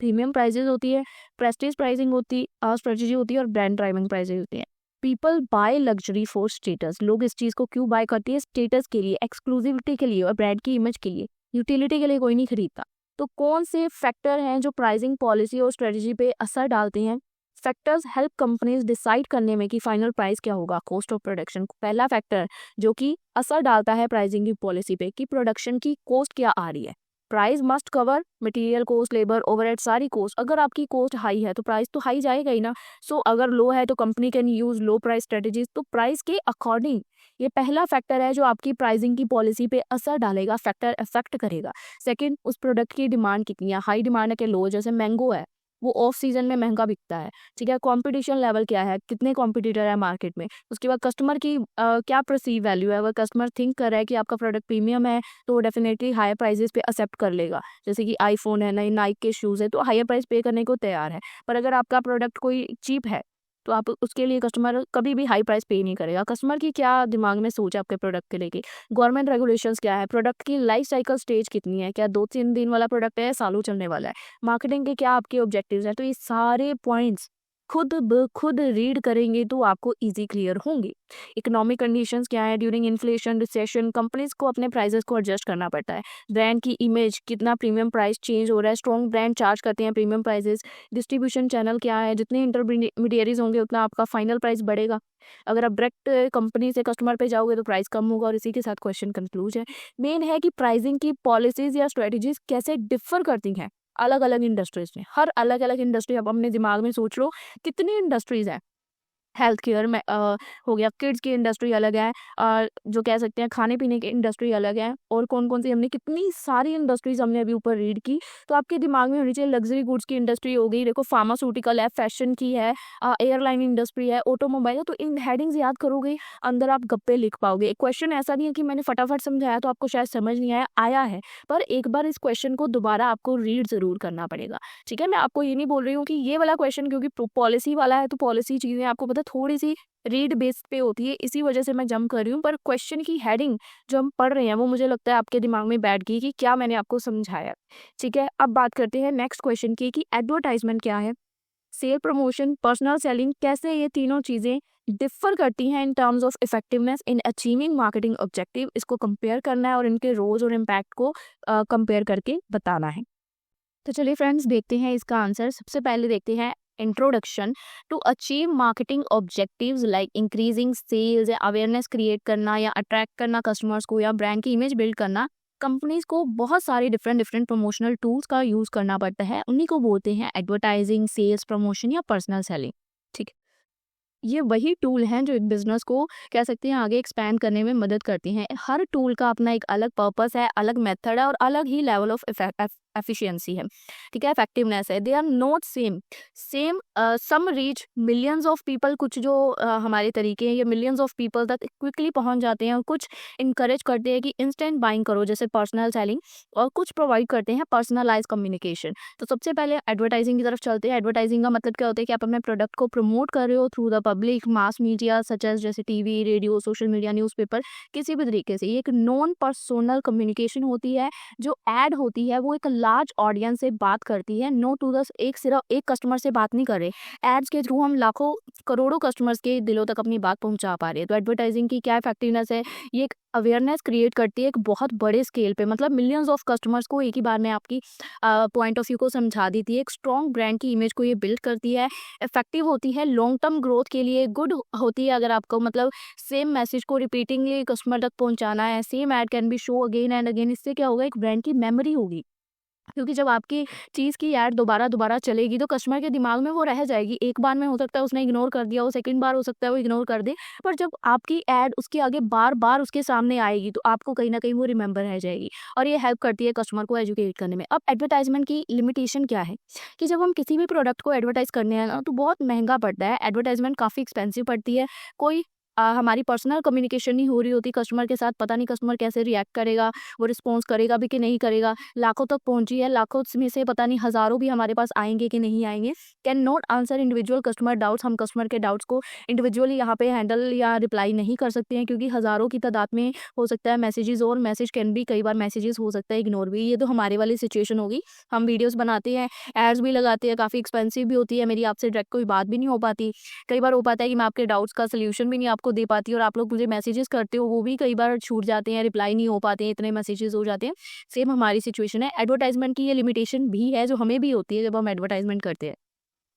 प्रीमियम प्राइजेज होती है, प्रेस्टीज प्राइसिंग होती है, स्ट्रेटजी होती है, और ब्रांड ड्राइविंग प्राइजेज होती है। People buy luxury for status, लोग इस चीज़ को क्यों बाय करते हैं? स्टेटस के लिए, एक्सक्लूसिविटी के लिए और ब्रांड की इमेज के लिए, यूटिलिटी के लिए कोई नहीं खरीदता। तो कौन से फैक्टर हैं जो प्राइसिंग पॉलिसी और स्ट्रेटजी पे असर डालते हैं? फैक्टर्स हेल्प कंपनीज डिसाइड करने में कि फाइनल प्राइस क्या होगा, कॉस्ट ऑफ प्रोडक्शन। पहला फैक्टर जो कि असर डालता है प्राइसिंग की पॉलिसी पे कि प्रोडक्शन की कॉस्ट क्या आ रही है। Price must cover material cost, labour, overhead, सारी कॉस्ट। अगर आपकी कॉस्ट हाई है तो प्राइस तो हाई जाएगा ही ना। सो अगर लो है तो company can use low price strategies. तो प्राइस के अकॉर्डिंग ये पहला फैक्टर है जो आपकी प्राइसिंग की पॉलिसी पे असर डालेगा, फैक्टर इफेक्ट करेगा। सेकंड, उस प्रोडक्ट की डिमांड कितनी है, हाई डिमांड है कि लो। जैसे मैंगो है, वो ऑफ सीजन में महंगा बिकता है, ठीक है? कंपटीशन लेवल क्या है, कितने कॉम्पिटिटर है मार्केट में। उसके बाद कस्टमर की क्या परसीव वैल्यू है। अगर कस्टमर थिंक कर रहा है कि आपका प्रोडक्ट प्रीमियम है तो वो डेफिनेटली हायर प्राइजेस पे एक्सेप्ट कर लेगा। जैसे कि आईफोन है, नई नाइक के शूज़ है, तो हायर प्राइस पे करने को तैयार है। पर अगर आपका प्रोडक्ट कोई चीप है तो आप उसके लिए कस्टमर कभी भी हाई प्राइस पे नहीं करेगा। कस्टमर की क्या दिमाग में सोच है आपके प्रोडक्ट के लेके। गवर्नमेंट रेगुलेशंस क्या है, प्रोडक्ट की लाइफ साइकिल स्टेज कितनी है, क्या 2-3 दिन वाला प्रोडक्ट है या सालों चलने वाला है, मार्केटिंग के क्या आपके ऑब्जेक्टिव्स हैं। तो ये सारे पॉइंट्स खुद ब खुद रीड करेंगे तो आपको इजी क्लियर होंगे। इकोनॉमिक कंडीशंस क्या है, ड्यूरिंग इन्फ्लेशन, रिसेशन, कंपनीज को अपने प्राइसेस को एडजस्ट करना पड़ता है। ब्रांड की इमेज, कितना प्रीमियम प्राइस चेंज हो रहा है, स्ट्रॉन्ग ब्रांड चार्ज करते हैं प्रीमियम प्राइसेस। डिस्ट्रीब्यूशन चैनल क्या है, जितने इंटरमीडियरीज होंगे उतना आपका फाइनल प्राइस बढ़ेगा। अगर आप डायरेक्ट कंपनी से कस्टमर पे जाओगे तो प्राइस कम होगा। और इसी के साथ क्वेश्चन कंक्लूज है, मेन है कि प्राइसिंग की पॉलिसीज या स्ट्रेटजीज कैसे डिफर करती हैं अलग अलग इंडस्ट्रीज में। हर अलग अलग इंडस्ट्री, आप अपने दिमाग में सोच लो कितनी इंडस्ट्रीज हैं। हेल्थ केयर में हो गया, किड्स की इंडस्ट्री अलग है, और जो कह सकते हैं खाने पीने की इंडस्ट्री अलग है, और कौन कौन सी, हमने कितनी सारी इंडस्ट्रीज हमने अभी ऊपर रीड की। तो आपके दिमाग में होनी चाहिए लग्जरी गुड्स की इंडस्ट्री हो गई, देखो फार्मास्यूटिकल है, फैशन की है, एयरलाइन इंडस्ट्री है, ऑटोमोबाइल है। तो इन हेडिंग्स याद करोगे, अंदर आप गप्पे लिख पाओगे। क्वेश्चन ऐसा नहीं है कि मैंने फटाफट समझाया तो आपको शायद समझ नहीं आया, आया है, पर एक बार इस क्वेश्चन को दोबारा आपको रीड जरूर करना पड़ेगा, ठीक है? मैं आपको ये नहीं बोल रही हूँ कि ये वाला क्वेश्चन क्योंकि पॉलिसी वाला है तो पॉलिसी चीजें आपको पता ज़्यादा थोड़ी सी रीड बेस्ड पे होती है, इसी वजह से मैं जंप कर रही हूँ, पर क्वेश्चन की हेडिंग जो हम पढ़ रहे हैं वो मुझे लगता है आपके दिमाग में बैठ गई कि क्या मैंने आपको समझाया। ठीक है, अब बात करते हैं नेक्स्ट क्वेश्चन की कि एडवर्टाइजमेंट क्या है, सेल प्रमोशन, पर्सनल सेलिंग, कैसे ये तीनों चीज़ें डिफर करती हैं in terms of effectiveness in achieving marketing objective. इसको कंपेयर करना है और इनके रोल्स और इम्पैक्ट को कंपेयर करके बताना है। तो चलिए फ्रेंड्स, देखते हैं इसका आंसर। सबसे पहले देखते हैं introduction. To achieve marketing objectives like increasing sales या अवेयरनेस क्रिएट करना या अट्रैक्ट करना कस्टमर्स को या ब्रांड की इमेज बिल्ड करना, कंपनीज को बहुत सारे डिफरेंट प्रमोशनल टूल्स का यूज़ करना पड़ता है। उन्हीं को बोलते हैं एडवर्टाइजिंग, सेल्स प्रमोशन या पर्सनल सेलिंग। ठीक है, ये वही टूल हैं जो एक बिजनेस को कह सकते हैं आगे एक्सपैंड करने में मदद करती हैं। हर टूल का अपना एक अलग पर्पस है, अलग मेथड है और अलग ही लेवल ऑफ एफिशिएंसी है। ठीक है, इफेक्टिवनेस है। They are not same some reach millions of people, कुछ जो हमारे तरीके हैं ये मिलियंस ऑफ पीपल तक क्विकली पहुंच जाते हैं और कुछ इनकरेज करते हैं कि इंस्टेंट बाइंग करो जैसे पर्सनल सेलिंग, और कुछ प्रोवाइड करते हैं पर्सनलाइज कम्युनिकेशन। तो सबसे पहले एडवर्टाइजिंग की तरफ चलते हैं। एडवर्टाइजिंग का मतलब क्या होता है कि आप अपने प्रोडक्ट को प्रमोट कर रहे हो through the public mass media such as जैसे TV, radio, social media, newspaper, किसी भी तरीके से। ये एक नॉन पर्सनल कम्युनिकेशन होती है। जो एड होती है वो एक लार्ज ऑडियंस से बात करती है, नो टू द एक सिर्फ एक कस्टमर से बात नहीं कर रहे। एड्स के थ्रू हम लाखों करोड़ों कस्टमर्स के दिलों तक अपनी बात पहुंचा पा रहे हैं। तो एडवर्टाइजिंग की क्या इफेक्टिवनेस है, ये एक अवेयरनेस क्रिएट करती है एक बहुत बड़े स्केल पे, मतलब मिलियंस ऑफ कस्टमर्स को एक ही बार में आपकी पॉइंट ऑफ व्यू को समझा देती है। एक स्ट्रॉन्ग ब्रांड की इमेज को ये बिल्ड करती है। इफेक्टिव होती है लॉन्ग टर्म ग्रोथ के लिए, गुड होती है अगर आपको मतलब सेम मैसेज को रिपीटिंगली कस्टमर तक पहुंचाना है। Same ad can be show again and again. इससे क्या होगा, एक ब्रांड की मेमोरी होगी, क्योंकि जब आपकी चीज़ की ऐड दोबारा दोबारा चलेगी तो कस्टमर के दिमाग में वो रह जाएगी। एक बार में हो सकता है उसने इग्नोर कर दिया, वो सेकंड बार हो सकता है वो इग्नोर कर दे, पर जब आपकी ऐड उसके आगे बार बार उसके सामने आएगी तो आपको कहीं ना कहीं वो रिमेंबर रह जाएगी, और ये हेल्प करती है कस्टमर को एजुकेट करने में। अब एडवर्टाइजमेंट की लिमिटेशन क्या है कि जब हम किसी भी प्रोडक्ट को एडवर्टाइज करने हैं ना तो बहुत महंगा पड़ता है। एडवर्टाइजमेंट काफ़ी एक्सपेंसिव पड़ती है। कोई हमारी पर्सनल कम्युनिकेशन नहीं हो रही होती कस्टमर के साथ, पता नहीं कस्टमर कैसे रिएक्ट करेगा, वो रिस्पॉन्स करेगा भी कि नहीं करेगा। लाखों तक पहुंची है, लाखों में से पता नहीं हज़ारों भी हमारे पास आएंगे कि नहीं आएंगे। Can not answer individual customer doubts. हम कस्टमर के डाउट्स को इंडिविजुअली यहाँ पे हैंडल या रिप्लाई नहीं कर सकते हैं, क्योंकि हज़ारों की तादाद में हो सकता है मैसेजेस, और मैसेज कैन भी कई बार मैसेजेस हो सकता है इग्नोर भी। ये तो हमारे वाली सिचुएशन होगी। हम वीडियोज़ बनाते हैं, एड्स भी लगाते हैं, काफ़ी एक्सपेंसिव भी होती है, मेरी आपसे डायरेक्ट कोई बात भी नहीं हो पाती। कई बार हो पाता है कि मैं आपके डाउट्स का सोल्यूशन भी नहीं आपको दे पाती, और आप लोग मुझे मैसेजेस करते हो वो भी कई बार छूट जाते हैं, रिप्लाई नहीं हो पाते हैं, इतने मैसेजेस हो जाते हैं। सेम हमारी सिचुएशन है। एडवर्टाइजमेंट की ये लिमिटेशन भी है जो हमें भी होती है जब हम एडवर्टाइजमेंट करते हैं।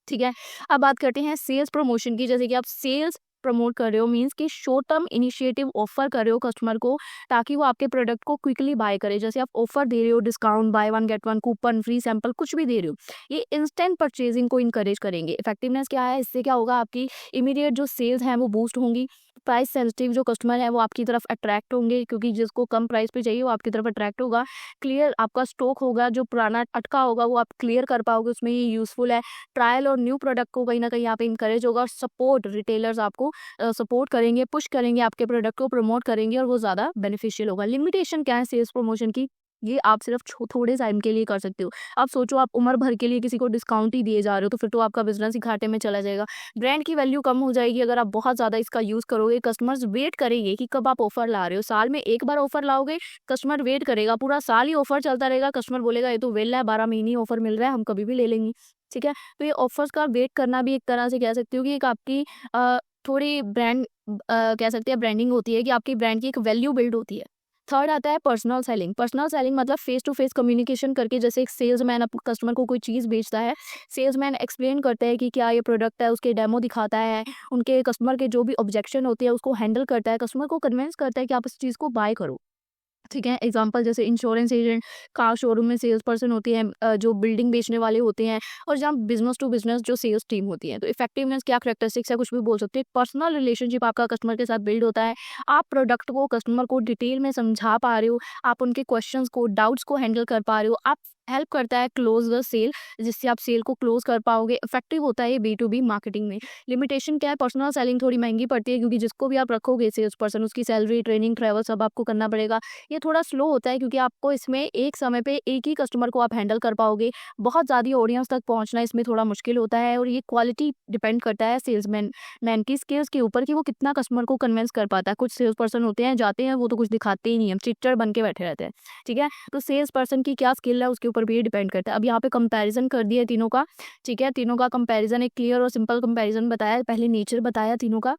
ठीक है, अब बात करते हैं सेल्स प्रमोशन की। जैसे कि आप सेल्स प्रमोट कर रहे हो मींस कि शॉर्ट टर्म इनिशिएटिव ऑफर कर रहे हो कस्टमर को, ताकि वो आपके प्रोडक्ट को क्विकली बाय करे। जैसे आप ऑफर दे रहे हो, discount, by one get one, coupon, free sample, कुछ भी दे रहे हो, ये इंस्टेंट परचेजिंग को इनकरेज करेंगे। इफेक्टिवनेस क्या है, इससे क्या होगा, आपकी इमीडिएट जो सेल्स हैं वो बूस्ट होंगी। प्राइस सेंसिटिव जो कस्टमर है वो आपकी तरफ अट्रैक्ट होंगे, क्योंकि जिसको कम प्राइस पे चाहिए वो आपकी तरफ अट्रैक्ट होगा। क्लियर आपका स्टॉक होगा, जो पुराना अटका होगा वो आप क्लियर कर पाओगे, उसमें ये यूजफुल है। ट्रायल और न्यू प्रोडक्ट को कहीं ना कहीं यहाँ पे इंकरेज होगा, और सपोर्ट रिटेलर्स आपको सपोर्ट करेंगे, पुश करेंगे, आपके प्रोडक्ट को प्रमोट करेंगे, और वो ज़्यादा बेनिफिशियल होगा। लिमिटेशन क्या है सेल्स प्रमोशन की, ये आप सिर्फ थोड़े टाइम के लिए कर सकते हो। आप सोचो आप उम्र भर के लिए किसी को डिस्काउंट ही दिए जा रहे हो तो फिर तो आपका बिजनेस ही घाटे में चला जाएगा। ब्रांड की वैल्यू कम हो जाएगी अगर आप बहुत ज़्यादा इसका यूज़ करोगे। कस्टमर्स वेट करेंगे कि कब आप ऑफर ला रहे हो। साल में एक बार ऑफर लाओगे, कस्टमर वेट करेगा, पूरा साल ही ऑफर चलता रहेगा, कस्टमर बोलेगा ये तो वेल है, 12 महीने ऑफर मिल रहा है, हम कभी भी ले लेंगे। ठीक है, तो ये ऑफर्स का वेट करना भी एक तरह से कह सकती हो कि एक आपकी थोड़ी ब्रांड कह सकते हैं ब्रांडिंग होती है, कि आपकी ब्रांड की एक वैल्यू बिल्ड होती है। थर्ड आता है पर्सनल सेलिंग। पर्सनल सेलिंग मतलब फेस टू फेस कम्युनिकेशन करके, जैसे एक सेल्समैन अपने कस्टमर को कोई चीज़ बेचता है, सेल्समैन एक्सप्लेन करता है कि क्या ये प्रोडक्ट है, उसके डेमो दिखाता है, उनके कस्टमर के जो भी ऑब्जेक्शन होते हैं उसको हैंडल करता है, कस्टमर को कन्विंस करता है कि आप इस चीज़ को बाय करो। ठीक है, एग्जांपल जैसे इंश्योरेंस एजेंट, कार शोरूम में सेल्स पर्सन होती हैं, जो बिल्डिंग बेचने वाले होते हैं, और जहाँ बिजनेस टू बिजनेस जो सेल्स टीम होती है। तो इफेक्टिवनेस क्या कैरेक्टरिस्टिक्स है, कुछ भी बोल सकते हैं। पर्सनल रिलेशनशिप आपका कस्टमर के साथ बिल्ड होता है, आप प्रोडक्ट को कस्टमर को डिटेल में समझा पा रहे हो, आप उनके क्वेश्चंस को, डाउट्स को हैंडल कर पा रहे हो, आप हेल्प करता है क्लोज द सेल, जिससे आप सेल को क्लोज कर पाओगे। इफेक्टिव होता है ये B2B मार्केटिंग में। लिमिटेशन क्या है, पर्सनल सेलिंग थोड़ी महंगी पड़ती है, क्योंकि जिसको भी आप रखोगे सेल्स पर्सन, उसकी सैलरी, ट्रेनिंग, ट्रैवल सब आपको करना पड़ेगा। ये थोड़ा स्लो होता है, क्योंकि आपको इसमें एक समय पे एक ही कस्टमर को आप हैंडल कर पाओगे। बहुत ज़्यादा ऑडियंस तक पहुंचना इसमें थोड़ा मुश्किल होता है, और ये क्वालिटी डिपेंड करता है सेल्समैन मैन की स्किल्स के ऊपर, कि वो कितना कस्टमर को कन्विंस कर पाता है। कुछ सेल्स पर्सन होते हैं, जाते हैं, वो तो कुछ दिखाते ही नहीं है, चिट्टर बन के बैठे रहते हैं। ठीक है, तो सेल्स पर्सन की क्या स्किल है उसके ऊपर भी ये डिपेंड करता है। अब यहाँ पे कंपैरिजन कर दिया है तीनों का। ठीक है, तीनों का कंपैरिजन, एक क्लियर और सिंपल कंपैरिजन बताया। पहले नेचर बताया तीनों का।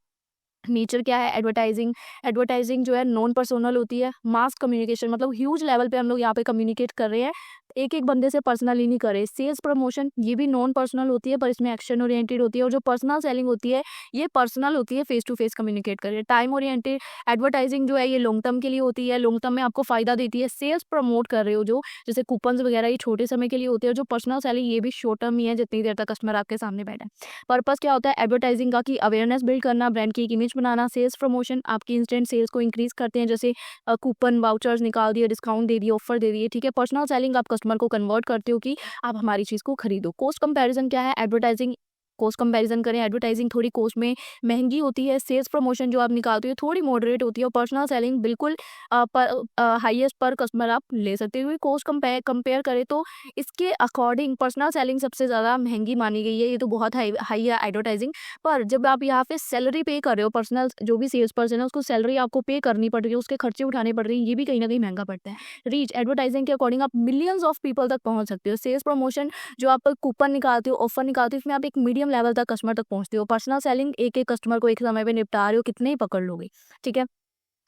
नेचर क्या है, एडवर्टाइजिंग। एडवर्टाइजिंग जो है नॉन पर्सनल होती है। मास कम्युनिकेशन, मतलब ह्यूज लेवल पे हम लोग यहाँ पे कम्युनिकेट कर रहे हैं, एक एक बंदे से पर्सनली नहीं कर रहे। सेल्स प्रमोशन, ये भी नॉन पर्सनल होती है, पर इसमें एक्शन ओरिएंटेड होती है। और जो पर्सनल सेलिंग होती है, ये पर्सनल होती है, फेस टू फेस कम्युनिकेट कर रहे हैं। टाइम ओरिएंटेड एडवर्टाइजिंग जो है, ये लॉन्ग टर्म के लिए होती है, लॉन्ग टर्म में आपको फायदा देती है। सेल्स प्रमोट कर रहे हो जो, जैसे कूपन्स वगैरह, ये छोटे समय के लिए होते हैं। जो पर्सनल सेलिंग, ये भी शॉर्ट टर्म ही है, जितनी देर तक कस्टमर आपके सामने बैठा है। पर्पस क्या होता है एडवर्टाइजिंग का, कि अवेयरनेस बिल्ड करना, ब्रांड की एक इमेज बनाना। सेल्स प्रमोशन आपकी इंस्टेंट सेल्स को इंक्रीज करते हैं, जैसे कूपन वाउचर्स निकाल दिए, डिस्काउंट दे दिए, ऑफर दे दिए। ठीक है, पर्सनल सेलिंग आप कस्टमर को कन्वर्ट करते हो कि आप हमारी चीज़ को खरीदो। कॉस्ट कंपैरिजन क्या है, एडवर्टाइजिंग कॉस्ट कंपैरिजन करें, एडवर्टाइजिंग थोड़ी कॉस्ट में महंगी होती है। सेल्स प्रमोशन जो आप निकालते हो थोड़ी मॉडरेट होती है, और पर्सनल सेलिंग बिल्कुल हाईएस्ट पर कस्टमर आप ले सकते हो। कॉस्ट कंपेयर करें तो इसके अकॉर्डिंग पर्सनल सेलिंग सबसे ज़्यादा महंगी मानी गई है। ये तो बहुत हाई है एडवर्टाइजिंग, पर जब आप यहाँ पे सैलरी पे कर रहे हो, पर्सनल जो भी सेल्स पर्सन है उसको सैलरी आपको पे करनी पड़ रही है, उसके खर्चे उठाने पड़ रही है, ये भी कहीं ना कहीं महंगा पड़ता है। रीच, एडवर्टाइजिंग के अकॉर्डिंग आप मिलियंस ऑफ पीपल तक पहुंच सकते हो। सेल्स प्रमोशन, जो आप कूपन निकालते हो, ऑफर निकालते हो, इसमें आप एक मीडियम लेवल तक कस्टमर तक पहुंचते हो। पर्सनल सेलिंग, एक एक कस्टमर को एक समय पे निपटा रहे हो, कितने ही पकड़ लोगे। ठीक है,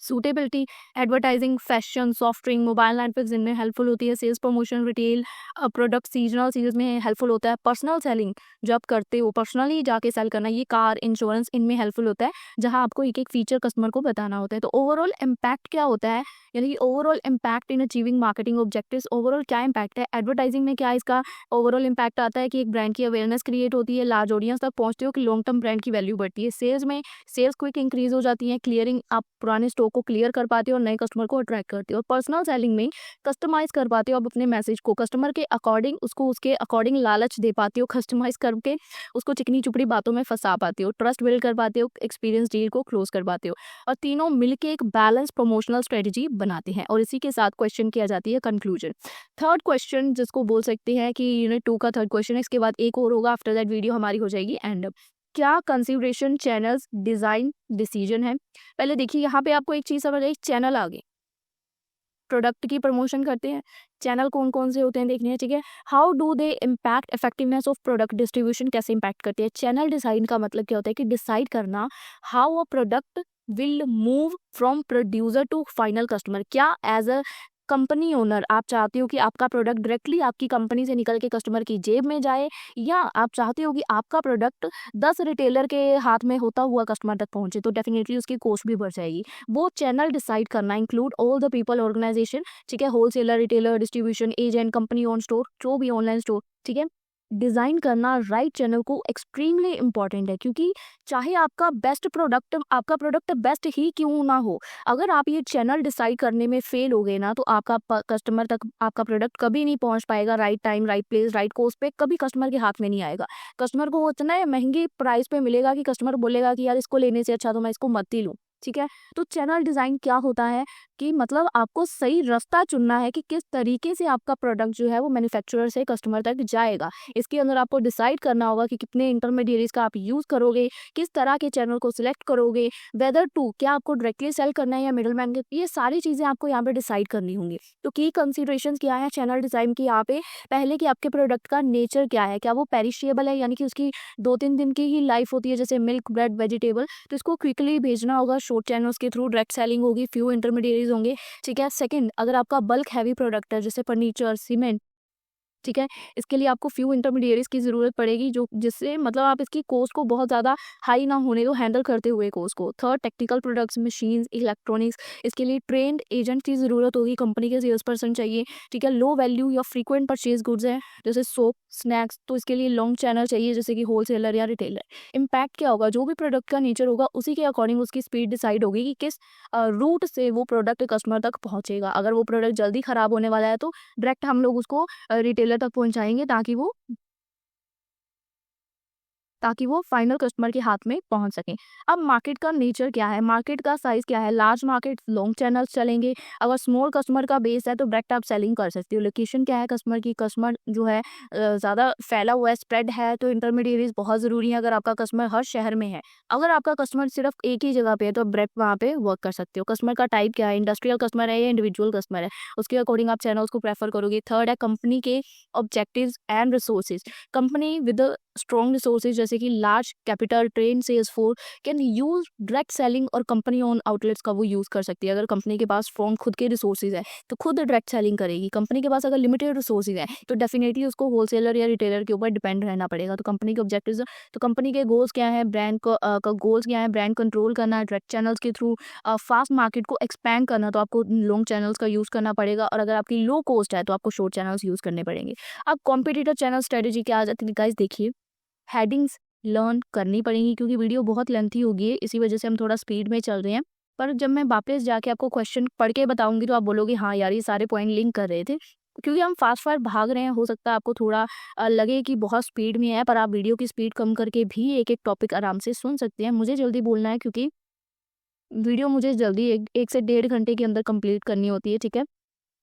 suitability, advertising fashion, soft drink, mobile network इनमें हेल्पफुल होती है। Sales promotion, retail product, seasonal series में हेल्पफुल होता है। पर्सनल सेलिंग जो आप करते हो, पर्सनली जाके सेल करना, ये कार, इंश्योरेंस, इनमें हेल्पफुल होता है, जहां आपको एक एक फीचर कस्टमर को बताना होता है। तो ओवरऑल इम्पैक्ट क्या होता है, यानी कि overall impact in achieving marketing objectives, overall क्या इम्पैक्ट है एडवर्टाइजिंग में, क्या इसका ओवरऑल इम्पैक्ट आता है कि एक ब्रांड की अवेयरनेस क्रिएट होती है, लार्ज ऑडियंस तक पहुंचते हो, कि लॉन्ग टर्म ब्रांड की वैल्यू बढ़ती है। सेल्स में सेल्स क्विक इंक्रीज हो जाती है, क्लियरिंग, आप पुराने स्टॉक को क्लियर कर पाते हो और नए कस्टमर को अट्रैक्ट करते हो। और पर्सनल सेलिंग में कस्टमाइज कर पाते हो आप अपने मैसेज को कस्टमर के अकॉर्डिंग, उसको उसके अकॉर्डिंग लालच दे पाते हो, कस्टमाइज करके उसको चिकनी चुपड़ी बातों में फंसा पाते हो, ट्रस्ट बिल्ड कर पाते हो, एक्सपीरियंस डील को क्लोज कर पाते हो, और तीनों मिलके एक बैलेंस प्रमोशनल स्ट्रेटेजी बनाते हैं। और इसी के साथ क्वेश्चन किया जाती है कंक्लूजन। थर्ड क्वेश्चन जिसको बोल सकते हैं कि यूनिट 2 का थर्ड क्वेश्चन है, इसके बाद एक और होगा, आफ्टर दैट वीडियो हमारी हो जाएगी एंड। क्या कंसिडरेशन चैनल्स डिजाइन डिसीजन है। पहले देखिए यहाँ पे आपको एक चीज समझ आई, चैनल आ गए, प्रोडक्ट की प्रमोशन करते हैं, चैनल कौन कौन से होते हैं देखने हैं। ठीक है, how do they impact effectiveness of product distribution, कैसे इम्पैक्ट करते हैं। चैनल डिजाइन का मतलब क्या होता है, कि डिसाइड करना how a product will move from producer to final customer. क्या एज अ कंपनी ओनर आप चाहते हो कि आपका प्रोडक्ट डायरेक्टली आपकी कंपनी से निकल के कस्टमर की जेब में जाए, या आप चाहते हो कि आपका प्रोडक्ट 10 रिटेलर के हाथ में होता हुआ कस्टमर तक पहुंचे, तो डेफिनेटली उसकी कॉस्ट भी बढ़ जाएगी। वो चैनल डिसाइड करना include all the people, organisation, ठीक है, wholesaler, retailer, distribution agent, company own store, जो भी ऑनलाइन स्टोर। ठीक है, डिज़ाइन करना राइट चैनल को एक्सट्रीमली इंपॉर्टेंट है, क्योंकि चाहे आपका प्रोडक्ट बेस्ट ही क्यों ना हो, अगर आप ये चैनल डिसाइड करने में फेल हो गए ना, तो आपका कस्टमर तक आपका प्रोडक्ट कभी नहीं पहुंच पाएगा। Right time, right place, right cost पे कभी कस्टमर के हाथ में नहीं आएगा। कस्टमर को वो इतना महंगी प्राइस पे मिलेगा कि कस्टमर बोलेगा कि यार इसको लेने से अच्छा तो मैं इसको मत ही लूँ। ठीक है, तो चैनल डिज़ाइन क्या होता है, कि मतलब आपको सही रास्ता चुनना है कि किस तरीके से आपका प्रोडक्ट जो है वो मैन्युफैक्चरर से कस्टमर तक जाएगा। इसके अंदर आपको डिसाइड करना होगा कि कितने इंटरमीडिएरीज का आप यूज़ करोगे, किस तरह के चैनल को सिलेक्ट करोगे, वेदर टू क्या आपको डायरेक्टली सेल करना है या मिडल मैन के, ये सारी चीज़ें आपको यहाँ पे डिसाइड करनी होंगी। तो की कंसिडरेशन क्या है चैनल डिज़ाइन की यहाँ पे, पहले कि आपके प्रोडक्ट का नेचर क्या है, क्या वो पेरिशेबल है, यानी कि उसकी 2-3 दिन की ही लाइफ होती है, जैसे मिल्क, ब्रेड, वेजिटेबल, तो इसको क्विकली भेजना होगा शॉर्ट चैनल्स के थ्रू, डायरेक्ट सेलिंग होगी, फ्यू इंटरमीडिएरीज होंगे। ठीक है, सेकंड, अगर आपका बल्क हैवी प्रोडक्ट है, जैसे फर्नीचर, सीमेंट, ठीक है। इसके लिए आपको फ्यू इंटरमीडिएरीज की ज़रूरत पड़ेगी, जो जिससे मतलब आप इसकी कॉस्ट को बहुत ज़्यादा हाई ना होने दो, हैंडल करते हुए कॉस्ट को। Third, technical products, machines, electronics, इसके लिए ट्रेंड एजेंट की ज़रूरत होगी, कंपनी के सेल्स पर्सन चाहिए। ठीक है। लो वैल्यू या फ्रीक्वेंट परचेज गुड्स है जैसे सोप, स्नैक्स, तो इसके लिए लॉन्ग चैनल चाहिए जैसे कि होलसेलर या रिटेलर। इम्पैक्ट क्या होगा, जो भी प्रोडक्ट का नेचर होगा उसी के अकॉर्डिंग उसकी स्पीड डिसाइड होगी कि किस रूट से वो प्रोडक्ट कस्टमर तक पहुंचेगा। अगर वो प्रोडक्ट जल्दी खराब होने वाला है तो डायरेक्ट हम लोग उसको रिटेलर तक पहुंचाएंगे ताकि वो फाइनल कस्टमर के हाथ में पहुंच सके। अब मार्केट का नेचर क्या है, मार्केट का साइज क्या है, लार्ज मार्केट लॉन्ग चैनल्स चलेंगे, अगर स्मॉल कस्टमर का बेस है तो डायरेक्ट आप सेलिंग कर सकते हो। लोकेशन क्या है कस्टमर की, कस्टमर जो है ज़्यादा फैला हुआ है, स्प्रेड है, तो इंटरमीडिएरीज बहुत ज़रूरी है। अगर आपका कस्टमर हर शहर में है, अगर आपका कस्टमर सिर्फ एक ही जगह पे है तो आप डायरेक्ट वहाँ पे वर्क कर सकते हो। कस्टमर का टाइप क्या है, इंडस्ट्रियल कस्टमर है या इंडिविजुअल कस्टमर है, उसके अकॉर्डिंग आप चैनल्स को प्रेफर करोगे। थर्ड है कंपनी के objectives and resources, company with strong resources जैसे कि large capital, train sales force can use direct selling और कंपनी ओन आउटलेट्स का वो यूज कर सकती है। अगर कंपनी के पास स्ट्रॉन्ग खुद के रिसोर्सेज है तो खुद डायरेक्ट सेलिंग करेगी। कंपनी के पास अगर लिमिटेड रिसोर्सेज है तो डेफिनेटली उसको होलसेलर या रिटेलर के ऊपर डिपेंड रहना पड़ेगा। तो कंपनी के ऑब्जेक्टिव्स, तो कंपनी के गोल्स क्या है, ब्रांड का गोल्स क्या है, ब्रांड कंट्रोल करना, डायरेक्ट चैनल्स के थ्रू फास्ट मार्केट को एक्सपैंड करना, तो आपको लॉन्ग चैनल्स का यूज करना पड़ेगा। और अगर आपकी लो कॉस्ट है तो आपको शॉर्ट चैनल्स यूज करने पड़ेंगे। अब कॉम्पिटिटर चैनल स्ट्रेटेजी क्या आ जाती है गाइस, देखिए हेडिंग्स लर्न करनी पड़ेंगी क्योंकि वीडियो बहुत लेंथी होगी है, इसी वजह से हम थोड़ा स्पीड में चल रहे हैं। पर जब मैं वापस जाके आपको क्वेश्चन पढ़ के बताऊंगी तो आप बोलोगे हाँ यार ये सारे पॉइंट लिंक कर रहे थे। क्योंकि हम फास्ट फास्ट भाग रहे हैं, हो सकता है आपको थोड़ा लगे कि बहुत स्पीड में है, पर आप वीडियो की स्पीड कम करके भी एक एक टॉपिक आराम से सुन सकते हैं। मुझे जल्दी बोलना है क्योंकि वीडियो मुझे जल्दी एक से 1.5 घंटे के अंदर कंप्लीट करनी होती है। ठीक है।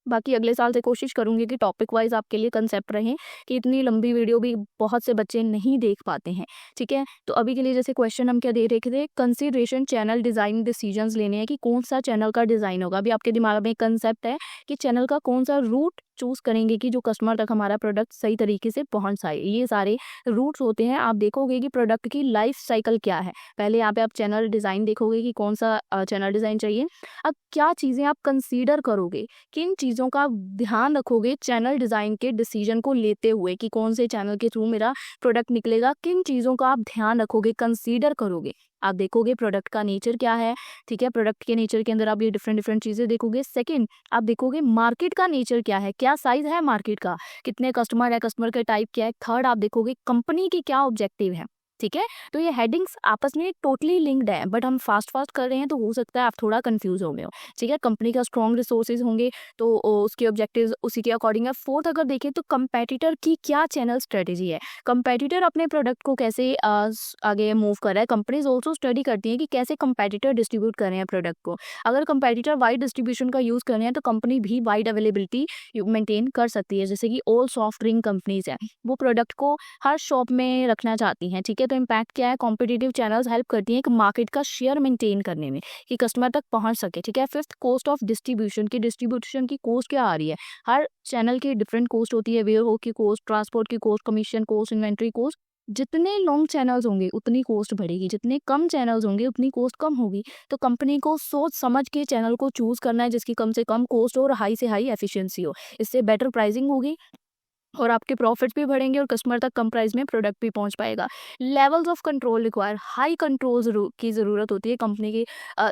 बाकी अगले साल से कोशिश करूंगी कि टॉपिक वाइज आपके लिए कंसेप्ट रहे, कि इतनी लंबी वीडियो भी बहुत से बच्चे नहीं देख पाते हैं। ठीक है। तो अभी के लिए जैसे क्वेश्चन हम क्या दे रहे थे, कंसीडरेशन चैनल डिजाइन डिसीजंस लेने हैं कि कौन सा चैनल का डिजाइन होगा। अभी आपके दिमाग में कंसेप्ट है कि चैनल का कौन सा रूट चूज करेंगे कि जो कस्टमर तक हमारा प्रोडक्ट सही तरीके से पहुंच जाए। ये सारे रूट्स होते हैं। आप देखोगे कि प्रोडक्ट की लाइफ साइकिल क्या है, पहले यहाँ पे आप चैनल डिजाइन देखोगे कि कौन सा चैनल डिजाइन चाहिए। अब क्या चीजें आप कंसीडर करोगे, किन चीज़ों का आप ध्यान रखोगे चैनल डिज़ाइन के डिसीजन को लेते हुए कि कौन से चैनल के थ्रू मेरा प्रोडक्ट निकलेगा, किन चीज़ों का आप ध्यान रखोगे, कंसीडर करोगे। आप देखोगे प्रोडक्ट का नेचर क्या है। ठीक है। प्रोडक्ट के नेचर के अंदर आप ये डिफरेंट डिफरेंट चीज़ें देखोगे। सेकंड, आप देखोगे मार्केट का नेचर क्या है, क्या साइज है मार्केट का, कितने कस्टमर है, कस्टमर का टाइप क्या है। थर्ड, आप देखोगे कंपनी की क्या ऑब्जेक्टिव है। ठीक है। तो ये हेडिंग्स आपस में टोटली लिंक्ड है, बट हम फास्ट फास्ट कर रहे हैं तो हो सकता है आप थोड़ा कंफ्यूज हो गए हो। ठीक है। कंपनी का स्ट्रॉन्ग रिसोर्सेज होंगे तो उसके ऑब्जेक्टिव्स उसी के अकॉर्डिंग है। फोर्थ, अगर देखें तो कंपेटिटर की क्या चैनल स्ट्रेटेजी है, कंपेटिटर अपने प्रोडक्ट को कैसे आगे मूव कर रहा है। कंपनीज ऑल्सो स्टडी करती है कि कैसे कंपेटिटर डिस्ट्रीब्यूट कर रहे हैं प्रोडक्ट को। अगर कंपेटिटर वाइड डिस्ट्रीब्यूशन का यूज कर रहे हैं तो कंपनी भी वाइड अवेलेबिलिटी मेंटेन कर सकती है। जैसे कि ऑल सॉफ्ट ड्रिंक कंपनीज है, वो प्रोडक्ट को हर शॉप में रखना चाहती हैं। ठीक है। तो इम्पैक्ट क्या है, कॉम्पिटिटिव चैनल्स हेल्प करती हैं कि मार्केट का शेयर मेंटेन करने में, कि कस्टमर तक पहुंच सके। ठीक है। फिफ्थ, कॉस्ट ऑफ डिस्ट्रीब्यूशन की, डिस्ट्रीब्यूशन की कॉस्ट क्या आ रही है। हर चैनल की डिफरेंट कॉस्ट होती है, वेयर की कॉस्ट, ट्रांसपोर्ट की cost, commission cost, inventory cost. जितने लॉन्ग चैनल्स होंगे उतनी कॉस्ट बढ़ेगी, जितने कम चैनल्स होंगे उतनी कॉस्ट कम होगी। तो कंपनी को सोच समझ के चैनल को चूज करना है जिसकी कम से कम कॉस्ट और हाई से हाई एफिशिएंसी हो। इससे बेटर प्राइसिंग होगी और आपके प्रॉफिट्स भी बढ़ेंगे और कस्टमर तक कम प्राइस में प्रोडक्ट भी पहुंच पाएगा। Levels of control require, high control की ज़रूरत होती है। कंपनी की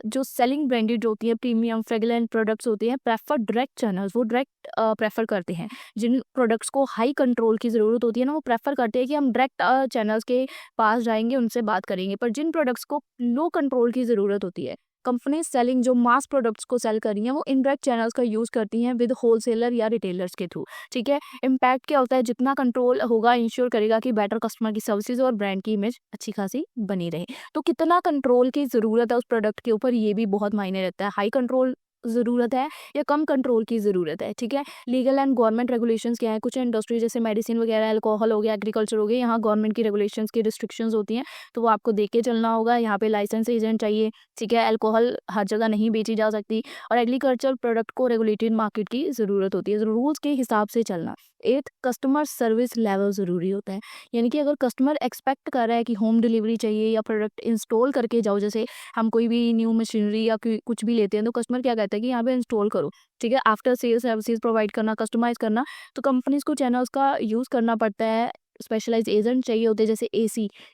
जो सेलिंग ब्रांडेड होती है, प्रीमियम फ्रेगरेंट प्रोडक्ट्स होते हैं, प्रेफर डायरेक्ट चैनल्स, वो डायरेक्ट प्रेफर करते हैं। जिन प्रोडक्ट्स को हाई कंट्रोल की ज़रूरत होती है ना, वो प्रेफर करते हैं कि हम डायरेक्ट चैनल्स के पास जाएंगे, उनसे बात करेंगे। पर जिन प्रोडक्ट्स को लो कंट्रोल की ज़रूरत होती है, कंपनी सेलिंग जो मास प्रोडक्ट्स को सेल कर रही हैं, वो इनडायरेक्ट चैनल्स का यूज़ करती हैं विद होलसेलर या रिटेलर्स के थ्रू। ठीक है। इम्पैक्ट क्या होता है, जितना कंट्रोल होगा इंश्योर करेगा कि बेटर कस्टमर की सर्विसेज और ब्रांड की इमेज अच्छी खासी बनी रहे। तो कितना कंट्रोल की ज़रूरत है उस प्रोडक्ट के ऊपर, ये भी बहुत मायने रहता है। हाई कंट्रोल ज़रूरत है या कम कंट्रोल की ज़रूरत है। ठीक है। लीगल एंड गवर्नमेंट रेगुलेशंस क्या है, कुछ इंडस्ट्री जैसे मेडिसिन वगैरह, अल्कोहल हो गया, एग्रीकल्चर हो गया, यहाँ गवर्नमेंट की रेगुलेशंस की रिस्ट्रिक्शंस होती हैं, तो वो आपको देख के चलना होगा। यहाँ पे लाइसेंस एजेंट चाहिए। ठीक है। अल्कोहल हर जगह नहीं बेची जा सकती और एग्रीकल्चर प्रोडक्ट को रेगुलेटेड मार्केट की ज़रूरत होती है, रूल्स के हिसाब से चलना। एथ, कस्टमर सर्विस लेवल ज़रूरी होता है, यानी कि अगर कस्टमर एक्सपेक्ट कर रहा है कि होम डिलीवरी चाहिए या प्रोडक्ट इंस्टॉल करके जाओ, जैसे हम कोई भी न्यू मशीनरी या कुछ भी लेते हैं तो कस्टमर क्या कहते हैं होता है कि यहाँ पे इंस्टॉल करो, ठीक है। आफ्टर सेल सर्विसेज प्रोवाइड करना, कस्टमाइज करना, तो कंपनीज को चैनल्स का यूज़ करना पड़ता है। स्पेशलाइज एजेंट चाहिए होते हैं, जैसे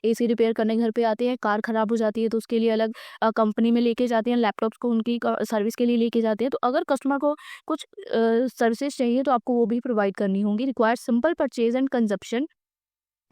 एसी रिपेयर करने घर पे आते हैं, कार ख़राब हो जाती है तो उसके लिए अलग कंपनी में लेके जाते हैं, लैपटॉप्स को उनकी सर्विस के लिए लेके जाते हैं। तो अगर कस्टमर को कुछ सर्विसेज चाहिए तो आपको वो भी प्रोवाइड करनी होंगी। Require simple purchase and consumption,